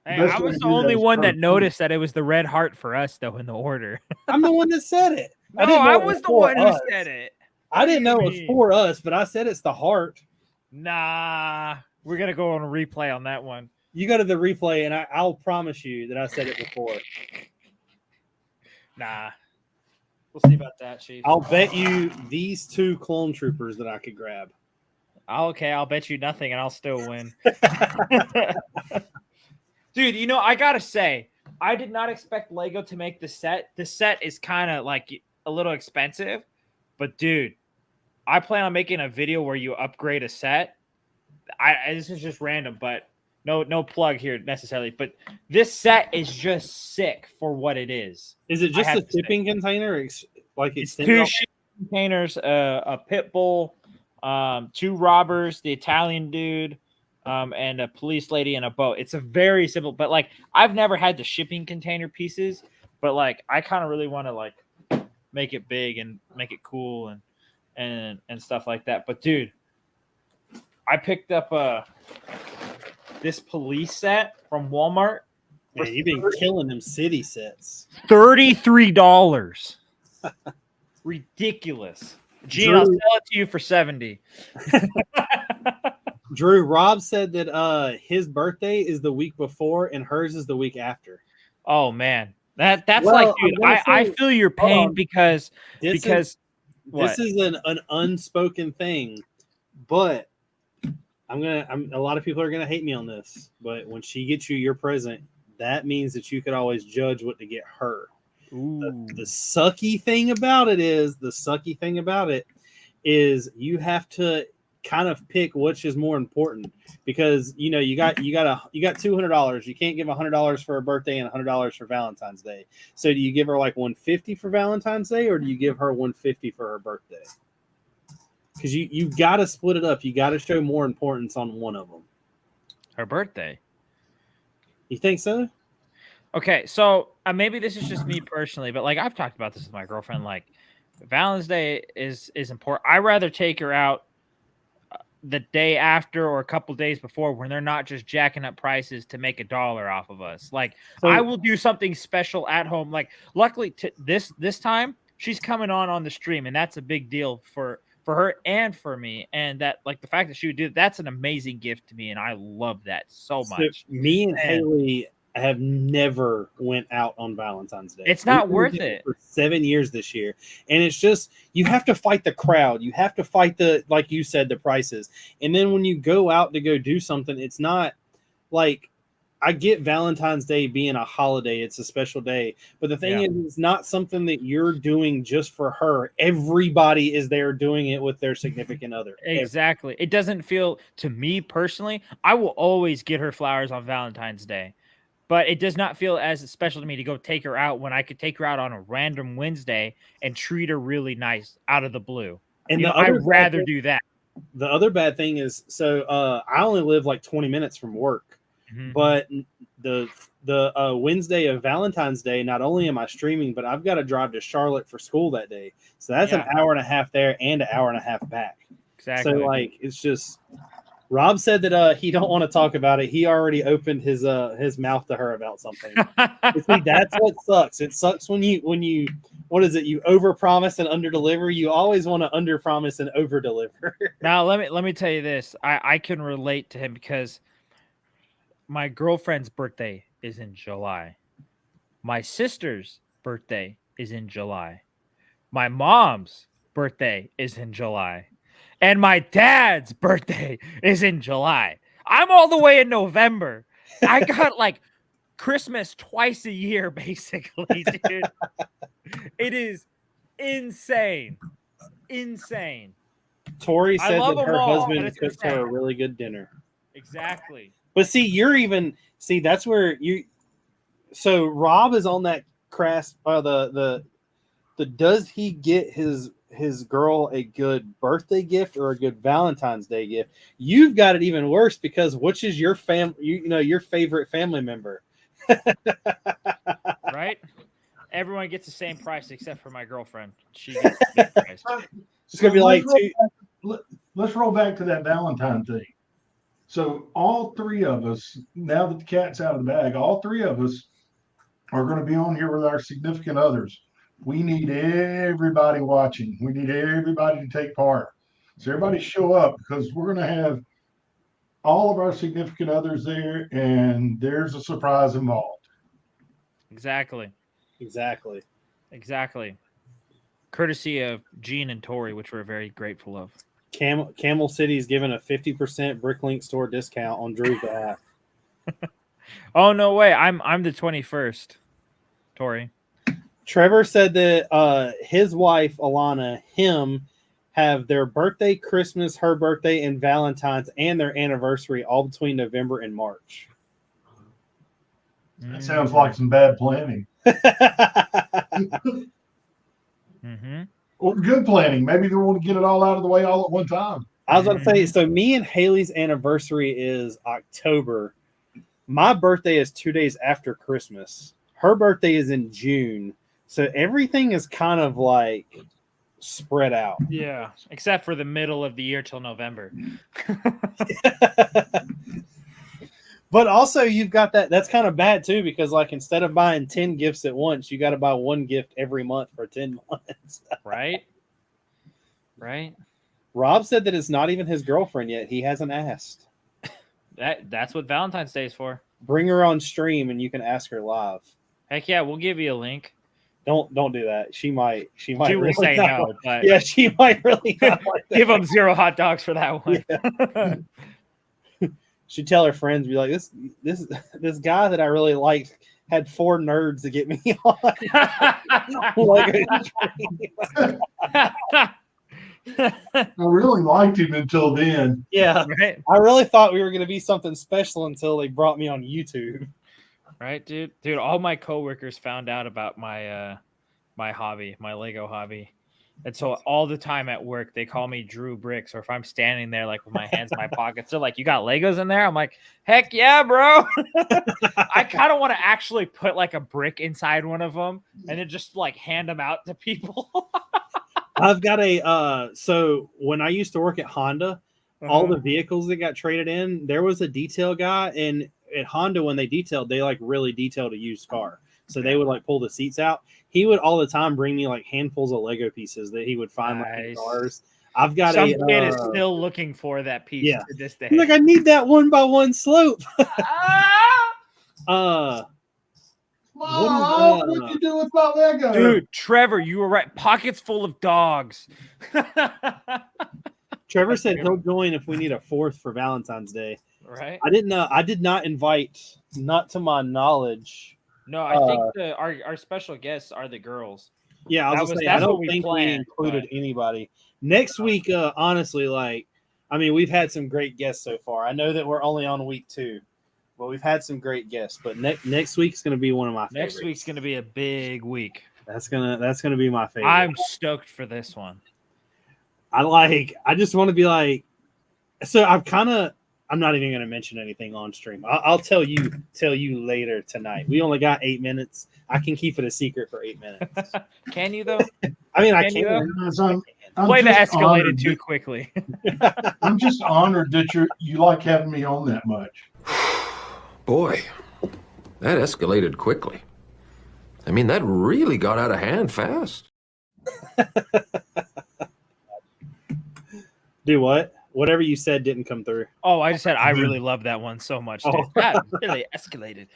Speaker 1: Hey,
Speaker 2: best
Speaker 1: I
Speaker 2: way
Speaker 1: was
Speaker 2: to
Speaker 1: the
Speaker 2: do that
Speaker 1: only
Speaker 2: is
Speaker 1: one that
Speaker 2: first.
Speaker 1: noticed that it was the red heart for us, though, in the order.
Speaker 4: I'm the one that said it.
Speaker 1: No,
Speaker 4: didn't know
Speaker 1: I
Speaker 4: it
Speaker 1: was the
Speaker 4: for
Speaker 1: one who
Speaker 4: us.
Speaker 1: said it.
Speaker 4: I didn't know it
Speaker 1: do
Speaker 4: was
Speaker 1: you mean?
Speaker 4: for us, but I said it's the heart.
Speaker 1: Nah, we're gonna go on a replay on that one.
Speaker 4: You go to the replay, and I'll promise you that I said it before.
Speaker 1: Nah. We'll see about that, Chief.
Speaker 4: I'll bet you these 2 clone troopers that I could grab.
Speaker 1: Okay, I'll bet you nothing, and I'll still win. Dude, you know, I gotta say, I did not expect Lego to make the set. The set is kind of like a little expensive, but dude, I plan on making a video where you upgrade a set. This is just random, but no plug here necessarily. But this set is just sick for what it is.
Speaker 4: Is it just a shipping container? Like
Speaker 1: it's 2 shipping containers, a pit bull, 2 robbers, the Italian dude, and a police lady and a boat. It's a very simple, but like I've never had the shipping container pieces, but like I kind of really want to like make it big and make it cool and stuff like that. But dude, I picked up this police set from Walmart.
Speaker 4: Man, you've been killing them city sets.
Speaker 1: $33. Ridiculous. Gene, I'll sell it to you for $70.
Speaker 4: Drew, Rob said that his birthday is the week before and hers is the week after.
Speaker 1: Oh man, that's like, dude, I feel your pain because
Speaker 4: this is an unspoken thing, but a lot of people are gonna hate me on this, but when she gets you your present, that means that you could always judge what to get her. The sucky thing about it is you have to kind of pick which is more important, because you know you got $200. You can't give $100 for her birthday and $100 for Valentine's Day. So do you give her like $150 for Valentine's Day, or do you give her $150 for her birthday? Because you got to split it up. You got to show more importance on one of them.
Speaker 1: Her birthday.
Speaker 4: You think so?
Speaker 1: Okay, so maybe this is just me personally, but like I've talked about this with my girlfriend. Like Valentine's Day is important. I rather take her out the day after or a couple days before when they're not just jacking up prices to make $1 off of us. Like I will do something special at home. Like luckily this time she's coming on the stream, and that's a big deal for her and for me. And that, like, the fact that she would do that's an amazing gift to me, and I love that so much.
Speaker 4: Me and Haley have never went out on Valentine's Day.
Speaker 1: It's not worth it.
Speaker 4: For 7 years this year. And it's just, you have to fight the crowd. You have to fight like you said, the prices. And then when you go out to go do something, it's not like, I get Valentine's Day being a holiday. It's a special day. But the thing is, it's not something that you're doing just for her. Everybody is there doing it with their significant other.
Speaker 1: Exactly. It doesn't feel, to me personally, I will always get her flowers on Valentine's Day. But it does not feel as special to me to go take her out when I could take her out on a random Wednesday and treat her really nice out of the blue. And I'd rather do that.
Speaker 4: The other bad thing is, so I only live like 20 minutes from work. Mm-hmm. But the Wednesday of Valentine's Day, not only am I streaming, but I've got to drive to Charlotte for school that day. So that's an hour and a half there and an hour and a half back.
Speaker 1: Exactly.
Speaker 4: So like, it's just, Rob said that he don't want to talk about it. He already opened his mouth to her about something. See, that's what sucks. It sucks when you what is it? You overpromise and underdeliver. You always want to underpromise and overdeliver.
Speaker 1: Now let me tell you this. I can relate to him because my girlfriend's birthday is in July. My sister's birthday is in July. My mom's birthday is in July. And my dad's birthday is in July. I'm all the way in November. I got like Christmas twice a year, basically, dude. It is insane. Insane.
Speaker 4: Tori said that her husband cooks her a really good dinner.
Speaker 1: Exactly.
Speaker 4: But see, that's where so Rob is on that crass, does he get his girl a good birthday gift or a good Valentine's Day gift? You've got it even worse, because which is your your favorite family member?
Speaker 1: Right? Everyone gets the same price except for my girlfriend. She gets the big price.
Speaker 4: It's gonna be like
Speaker 2: let's roll back to that Valentine thing. So all three of us, now that the cat's out of the bag, all three of us are going to be on here with our significant others. We need everybody watching. We need everybody to take part. So everybody show up, because we're going to have all of our significant others there, and there's a surprise involved.
Speaker 1: Exactly. courtesy of Gene and Tori, which we're very grateful of.
Speaker 4: Camel City's given a 50% Bricklink store discount on Drew's behalf.
Speaker 1: Oh no way! I'm the 21st, Tori.
Speaker 4: Trevor said that his wife Alana, him, have their birthday, Christmas, her birthday, and Valentine's, and their anniversary all between November and March.
Speaker 2: That sounds like some bad planning.
Speaker 1: Mm-hmm.
Speaker 2: Or good planning. Maybe they want to get it all out of the way all at one time.
Speaker 4: I was going to say, so me and Haley's anniversary is October. My birthday is 2 days after Christmas. Her birthday is in June. So everything is kind of like spread out.
Speaker 1: Yeah, except for the middle of the year till November.
Speaker 4: But also you've got that's kind of bad too, because like instead of buying 10 gifts at once, you got to buy one gift every month for 10 months.
Speaker 1: Right? Right?
Speaker 4: Rob said that it's not even his girlfriend yet. He hasn't asked.
Speaker 1: That's what Valentine's Day is for.
Speaker 4: Bring her on stream and you can ask her live.
Speaker 1: Heck yeah, we'll give you a link.
Speaker 4: Don't do that. She might
Speaker 1: She would say
Speaker 4: not
Speaker 1: no, but
Speaker 4: yeah, she might really not like that.
Speaker 1: give them 0 hot dogs for that one.
Speaker 4: Yeah. She'd tell her friends, be like, this guy that I really liked had 4 nerds to get me on.
Speaker 2: I really liked him until then.
Speaker 4: Yeah.
Speaker 1: Right?
Speaker 4: I really thought we were going to be something special until they brought me on YouTube.
Speaker 1: Right, dude. Dude, all my coworkers found out about my my hobby, my Lego hobby. And so all the time at work, they call me Drew Bricks, or if I'm standing there like with my hands in my pockets, they're like, "You got Legos in there?" I'm like, "Heck yeah, bro!" I kind of want to actually put like a brick inside one of them and then just like hand them out to people.
Speaker 4: I've got so when I used to work at Honda, all the vehicles that got traded in, there was a detail guy, and at Honda when they detailed, they like really detailed a used car. So they would like pull the seats out. He would all the time bring me like handfuls of Lego pieces that he would find like in cars. I've got
Speaker 1: Some kid is still looking for that piece to this day.
Speaker 4: He's like, I need that 1x1 slope.
Speaker 2: Mom, what you do with my Lego?
Speaker 1: Dude, Trevor, you were right. Pockets full of dogs.
Speaker 4: Trevor said he'll join if we need a 4th for Valentine's Day.
Speaker 1: Right.
Speaker 4: I did not invite, not to my knowledge.
Speaker 1: No, I think our special guests are the girls.
Speaker 4: Yeah, I was gonna say, I don't think we included anybody. Next week, honestly, like, I mean, we've had some great guests so far. I know that we're only on week 2, but we've had some great guests. But next week's going to be one of my favorites.
Speaker 1: Next week's going to be a big week.
Speaker 4: That's gonna be my favorite.
Speaker 1: I'm stoked for this one.
Speaker 4: I just want to be like, so I'm not even going to mention anything on stream. I'll tell you later tonight. We only got 8 minutes. I can keep it a secret for 8 minutes.
Speaker 1: Can you though?
Speaker 4: I mean, I can.
Speaker 1: Way to escalate it too quickly.
Speaker 2: I'm just honored that you like having me on that much.
Speaker 7: Boy, that escalated quickly. I mean, that really got out of hand fast.
Speaker 4: Do what? Whatever you said didn't come through.
Speaker 1: Oh, I just said I really love that one so much. Dude. That really escalated.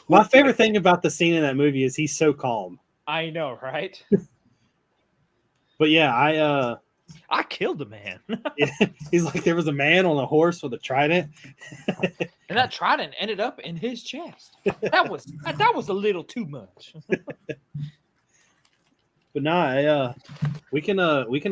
Speaker 4: My favorite thing about the scene in that movie is he's so calm.
Speaker 1: I know, right?
Speaker 4: But yeah,
Speaker 1: I killed a man.
Speaker 4: He's like, there was a man on a horse with a trident,
Speaker 1: and that trident ended up in his chest. That was a little too much.
Speaker 4: But nah, we can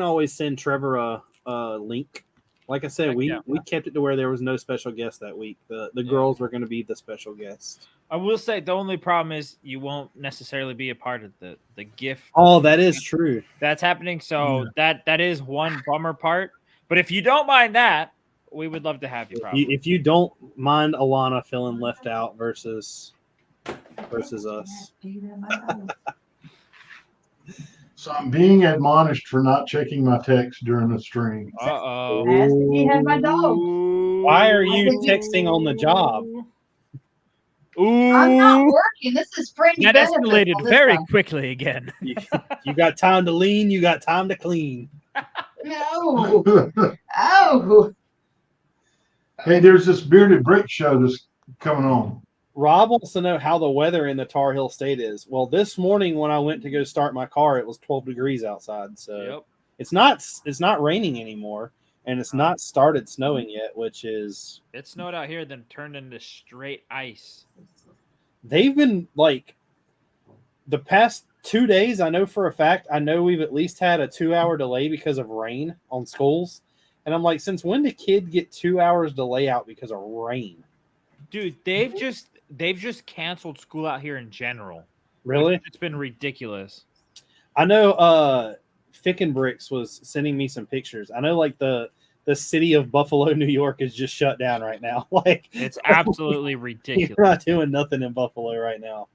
Speaker 4: always send Trevor a link. Like I said, we kept it to where there was no special guest that week. The girls were going to be the special guest.
Speaker 1: I will say the only problem is you won't necessarily be a part of the gift.
Speaker 4: Oh, that is true.
Speaker 1: That's happening. So that is one bummer part. But if you don't mind that, we would love to have you. Probably.
Speaker 4: If you don't mind Alana feeling left out versus us.
Speaker 2: So I'm being admonished for not checking my text during the stream.
Speaker 6: Ask he had my dog.
Speaker 4: Why are you texting on the job?
Speaker 1: Ooh.
Speaker 6: I'm not working. This is fringe.
Speaker 1: That escalated very quickly again.
Speaker 4: You got time to lean. You got time to clean.
Speaker 6: No. Oh.
Speaker 2: Hey, there's this Bearded Brick show that's coming on.
Speaker 4: Rob wants to know how the weather in the Tar Heel State is. Well, this morning when I went to go start my car, it was 12 degrees outside. So it's not raining anymore, and it's not started snowing yet, which is
Speaker 1: It snowed out here, then turned into straight ice.
Speaker 4: they've been like the past 2 days. I know for a fact. I know we've at least had a 2-hour delay because of rain on schools, and I'm like, since when do kids get 2 hours delay out because of rain?
Speaker 1: Dude, they've just canceled school out here in general.
Speaker 4: Really?
Speaker 1: It's been ridiculous.
Speaker 4: I know Brix was sending me some pictures. I know like the city of Buffalo, New York is just shut down right now. Like
Speaker 1: it's absolutely ridiculous.
Speaker 4: You're not doing nothing in Buffalo right now.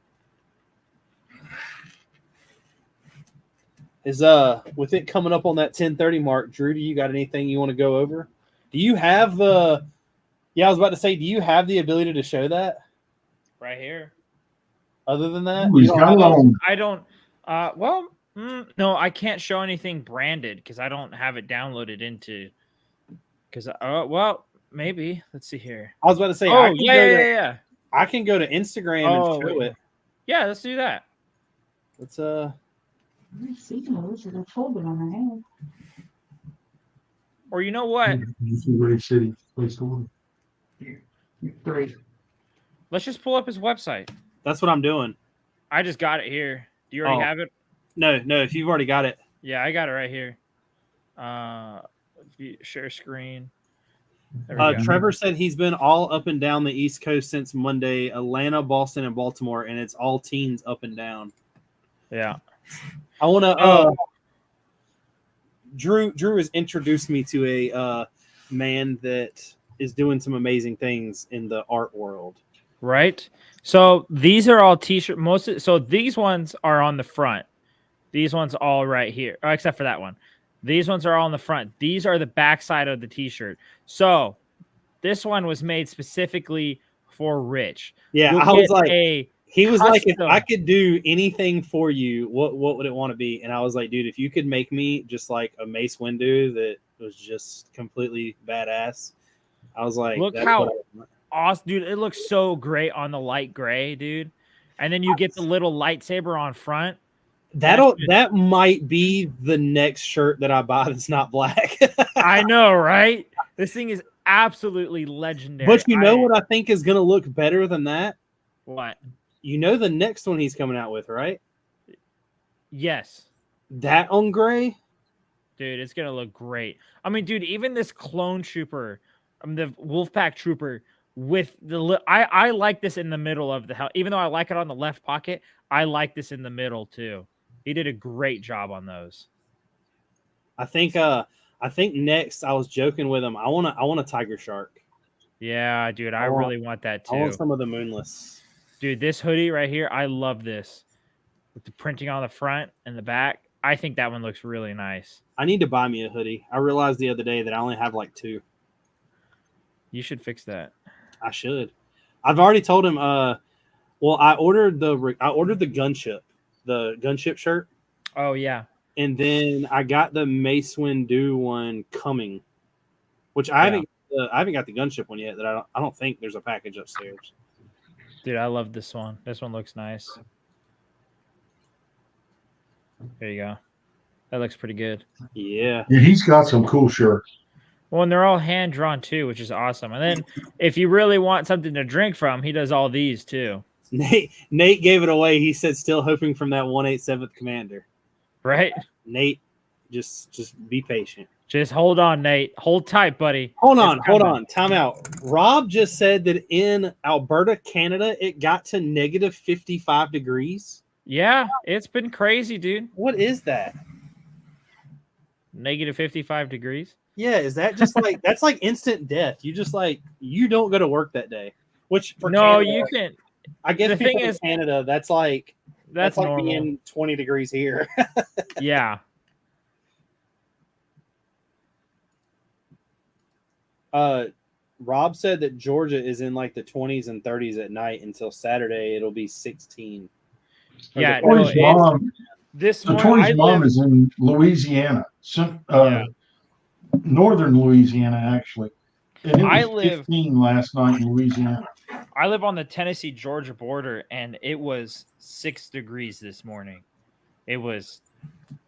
Speaker 4: Is with it coming up on that 10:30 mark, Drew, do you got anything you want to go over? Do you have I was about to say, do you have the ability to show that?
Speaker 1: Right here.
Speaker 4: Other than that,
Speaker 1: I don't. No, I can't show anything branded because I don't have it downloaded into. Because maybe let's see here.
Speaker 4: I was about to say,
Speaker 1: yeah.
Speaker 4: I can go to Instagram and show it.
Speaker 1: Yeah, let's do that.
Speaker 4: Let's
Speaker 6: see those in a folder on my hand.
Speaker 1: Or you know what?
Speaker 2: City place to work.
Speaker 6: 3.
Speaker 1: Let's just pull up his website.
Speaker 4: That's what I'm doing.
Speaker 1: I just got it here. Do you already have it?
Speaker 4: No. If you've already got it.
Speaker 1: Yeah, I got it right here. Share screen.
Speaker 4: Trevor said he's been all up and down the East Coast since Monday. Atlanta, Boston, and Baltimore, and it's all teens up and down.
Speaker 1: Yeah.
Speaker 4: I want to. Drew has introduced me to a man that is doing some amazing things in the art world.
Speaker 1: Right. So these are all t-shirt. So these ones are on the front. These ones all right here, except for that one. These ones are all on the front. These are the backside of the t-shirt. So this one was made specifically for Rich.
Speaker 4: Yeah, I was like, he was like, if I could do anything for you, what would it want to be? And I was like, dude, if you could make me just like a Mace Windu that was just completely badass, I was like,
Speaker 1: look how awesome, dude! It looks so great on the light gray, dude. And then you get the little lightsaber on front.
Speaker 4: That might be the next shirt that I buy that's not black.
Speaker 1: I know, right? This thing is absolutely legendary.
Speaker 4: But you know what I think is going to look better than that?
Speaker 1: What?
Speaker 4: You know the next one he's coming out with, right?
Speaker 1: Yes.
Speaker 4: That on gray?
Speaker 1: Dude, it's going to look great. I mean, dude, even this clone trooper, the Wolfpack trooper with the... I like this in the middle of the... Even though I like it on the left pocket, I like this in the middle too. He did a great job on those.
Speaker 4: I think next I was joking with him. I want a tiger shark.
Speaker 1: Yeah, dude, I really want that too.
Speaker 4: I want some of the moonless.
Speaker 1: Dude, this hoodie right here, I love this. With the printing on the front and the back. I think that one looks really nice.
Speaker 4: I need to buy me a hoodie. I realized the other day that I only have like 2.
Speaker 1: You should fix that.
Speaker 4: I should. I've already told him I ordered the gunship. The gunship shirt.
Speaker 1: Oh yeah.
Speaker 4: And then I got the Mace Windu one coming, which I haven't got the gunship one yet. That I don't think there's a package upstairs.
Speaker 1: Dude, I love this one. This one looks nice. There you go. That looks pretty good.
Speaker 4: Yeah.
Speaker 2: Yeah, he's got some cool shirts.
Speaker 1: Well, and they're all hand drawn too, which is awesome. And then if you really want something to drink from, he does all these too.
Speaker 4: Nate gave it away. He said, still hoping from that 187th Commander.
Speaker 1: Right?
Speaker 4: Nate, just be patient.
Speaker 1: Just hold on, Nate. Hold tight, buddy.
Speaker 4: Hold on. Time out. Rob just said that in Alberta, Canada, it got to negative 55 degrees.
Speaker 1: Yeah, it's been crazy, dude.
Speaker 4: What is that?
Speaker 1: Negative 55 degrees?
Speaker 4: Yeah, is that just like that's like instant death? You just like you don't go to work that day. Which for
Speaker 1: no,
Speaker 4: Canada,
Speaker 1: you can.
Speaker 4: I guess
Speaker 1: the thing is,
Speaker 4: Canada, that's like
Speaker 1: normal.
Speaker 4: Being 20 degrees here.
Speaker 1: Yeah.
Speaker 4: Rob said that Georgia is in like the 20s and 30s at night until Saturday. It'll be 16.
Speaker 1: Yeah,
Speaker 2: Tori's mom is in Louisiana, northern Louisiana, actually. And it was 15 last night in Louisiana.
Speaker 1: I live on the Tennessee-Georgia border, and it was 6 degrees this morning. It was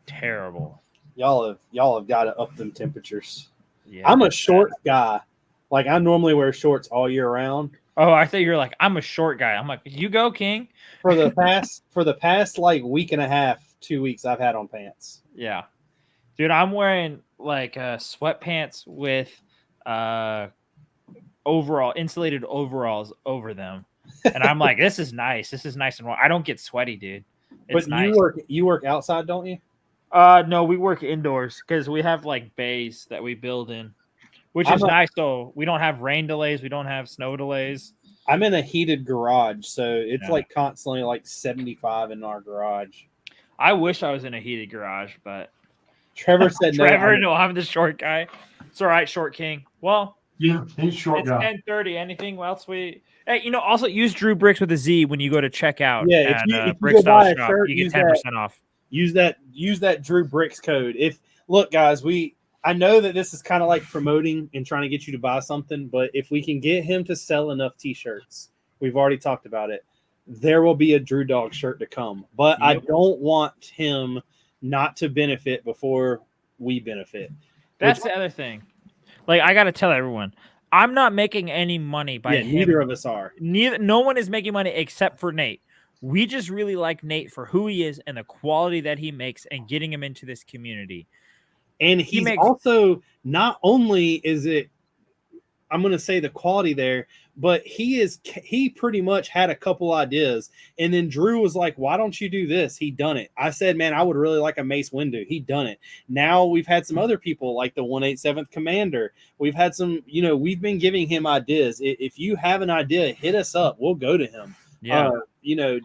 Speaker 1: terrible.
Speaker 4: Y'all have got to up them temperatures.
Speaker 1: Yeah,
Speaker 4: I'm a
Speaker 1: it's
Speaker 4: short
Speaker 1: bad.
Speaker 4: guy. Like I normally wear shorts all year round.
Speaker 1: Oh, I thought you were like, I'm a short guy. I'm like, you go, King.
Speaker 4: For the past like week and a half, 2 weeks, I've had on pants.
Speaker 1: Yeah. Dude, I'm wearing like sweatpants with insulated overalls over them. And I'm like, this is nice. This is nice and warm. I don't get sweaty, dude. It's
Speaker 4: But
Speaker 1: nice.
Speaker 4: you work outside, don't you?
Speaker 1: No, we work indoors because we have like bays that we build in, which is nice. So we don't have rain delays. We don't have snow delays.
Speaker 4: I'm in a heated garage, so it's
Speaker 1: Yeah.
Speaker 4: like constantly like 75 in our garage.
Speaker 1: I wish I was in a heated garage, but
Speaker 4: Trevor said
Speaker 1: no, I'm the short guy. It's all right, short king. Well,
Speaker 2: Yeah, he's a short
Speaker 1: it's
Speaker 2: guy.
Speaker 1: 10:30. Anything else we? Hey, also use Drew Bricks with a Z when you go to check out.
Speaker 4: Yeah,
Speaker 1: at,
Speaker 4: if you
Speaker 1: Bricks
Speaker 4: go buy a
Speaker 1: Shop,
Speaker 4: shirt,
Speaker 1: you get
Speaker 4: use
Speaker 1: 10% off.
Speaker 4: Use that Drew Bricks code. Look, guys, I know that this is kind of like promoting and trying to get you to buy something, but if we can get him to sell enough t-shirts, we've already talked about it, there will be a Drew Dog shirt to come. But I don't want him not to benefit before we benefit.
Speaker 1: That's the other thing. Like, I got to tell everyone, I'm not making any money by him.
Speaker 4: Neither of us are.
Speaker 1: No one is making money except for Nate. We just really like Nate for who he is and the quality that he makes and getting him into this community.
Speaker 4: And he's also, not only is it, I'm going to say the quality there, but he pretty much had a couple ideas. And then Drew was like, why don't you do this? He done it. I said, man, I would really like a Mace window. He done it. Now we've had some other people like the 187th Commander. We've had some, we've been giving him ideas. If you have an idea, hit us up. We'll go to him.
Speaker 1: Yeah.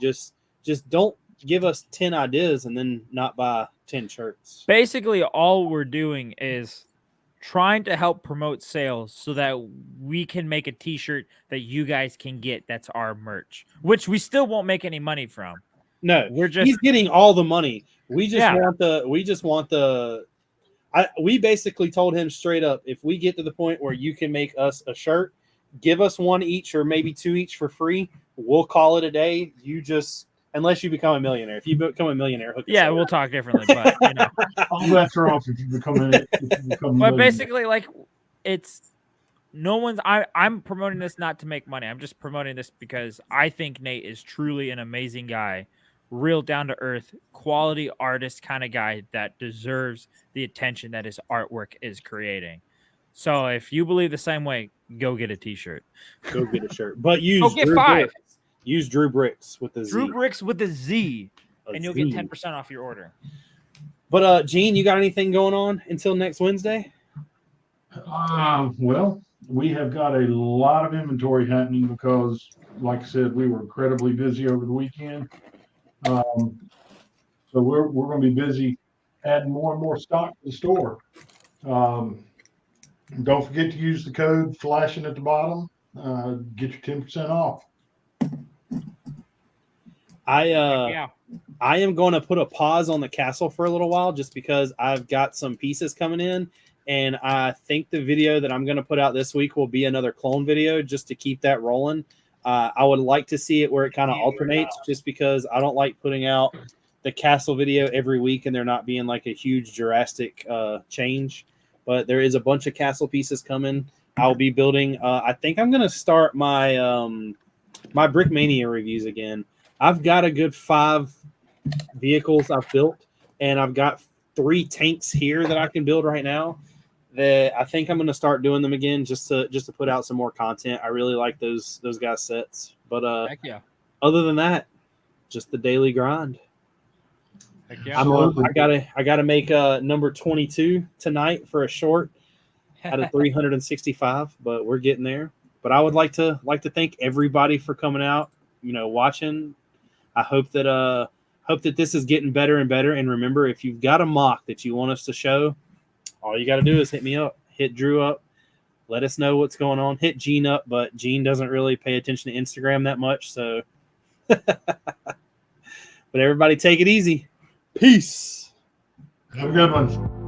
Speaker 4: Just don't give us 10 ideas and then not buy 10 shirts.
Speaker 1: Basically, all we're doing is trying to help promote sales so that we can make a t-shirt that you guys can get. That's our merch, which we still won't make any money from.
Speaker 4: No,
Speaker 1: we're just
Speaker 4: he's getting all the money. We basically told him straight up, if we get to the point where you can make us a shirt, give us one each or maybe two each for free. We'll call it a day. Unless you become a millionaire. If you become a millionaire,
Speaker 1: we'll talk differently. But
Speaker 2: all bets are off if you become
Speaker 1: But basically, like, it's no one's. I'm promoting this not to make money. I'm just promoting this because I think Nate is truly an amazing guy, real down to earth, quality artist kind of guy that deserves the attention that his artwork is creating. So if you believe the same way, go get a t-shirt.
Speaker 4: Go get a shirt. But use
Speaker 1: go get Drew 5.
Speaker 4: Bricks. Use Drew Bricks with the Z.
Speaker 1: Drew Bricks with a Z. And you'll get 10% off your order.
Speaker 4: But Gene, you got anything going on until next Wednesday?
Speaker 2: Well, we have got a lot of inventory happening because, like I said, we were incredibly busy over the weekend. So we're going to be busy adding more and more stock to the store. Don't forget to use the code flashing at the bottom. Get your 10% off.
Speaker 4: I am going to put a pause on the castle for a little while just because I've got some pieces coming in, and I think the video that I'm going to put out this week will be another clone video just to keep that rolling. I would like to see it where it kind of alternates just because I don't like putting out the castle video every week and there not being like a huge drastic change. But there is a bunch of castle pieces coming. I'll be building. I think I'm going to start my my Brick Mania reviews again. I've got a good 5 vehicles I've built, and I've got 3 tanks here that I can build right now. That I think I'm going to start doing them again just to put out some more content. I really like those guys' sets, but other than that, just the daily grind. I gotta make number 22 tonight for a short out of 365, but we're getting there. But I would like to thank everybody for coming out, watching. I hope that this is getting better and better. And remember, if you've got a mock that you want us to show, all you got to do is hit me up, hit Drew up, let us know what's going on. Hit Gene up, but Gene doesn't really pay attention to Instagram that much. So, but everybody take it easy. Peace.
Speaker 2: Have a good one.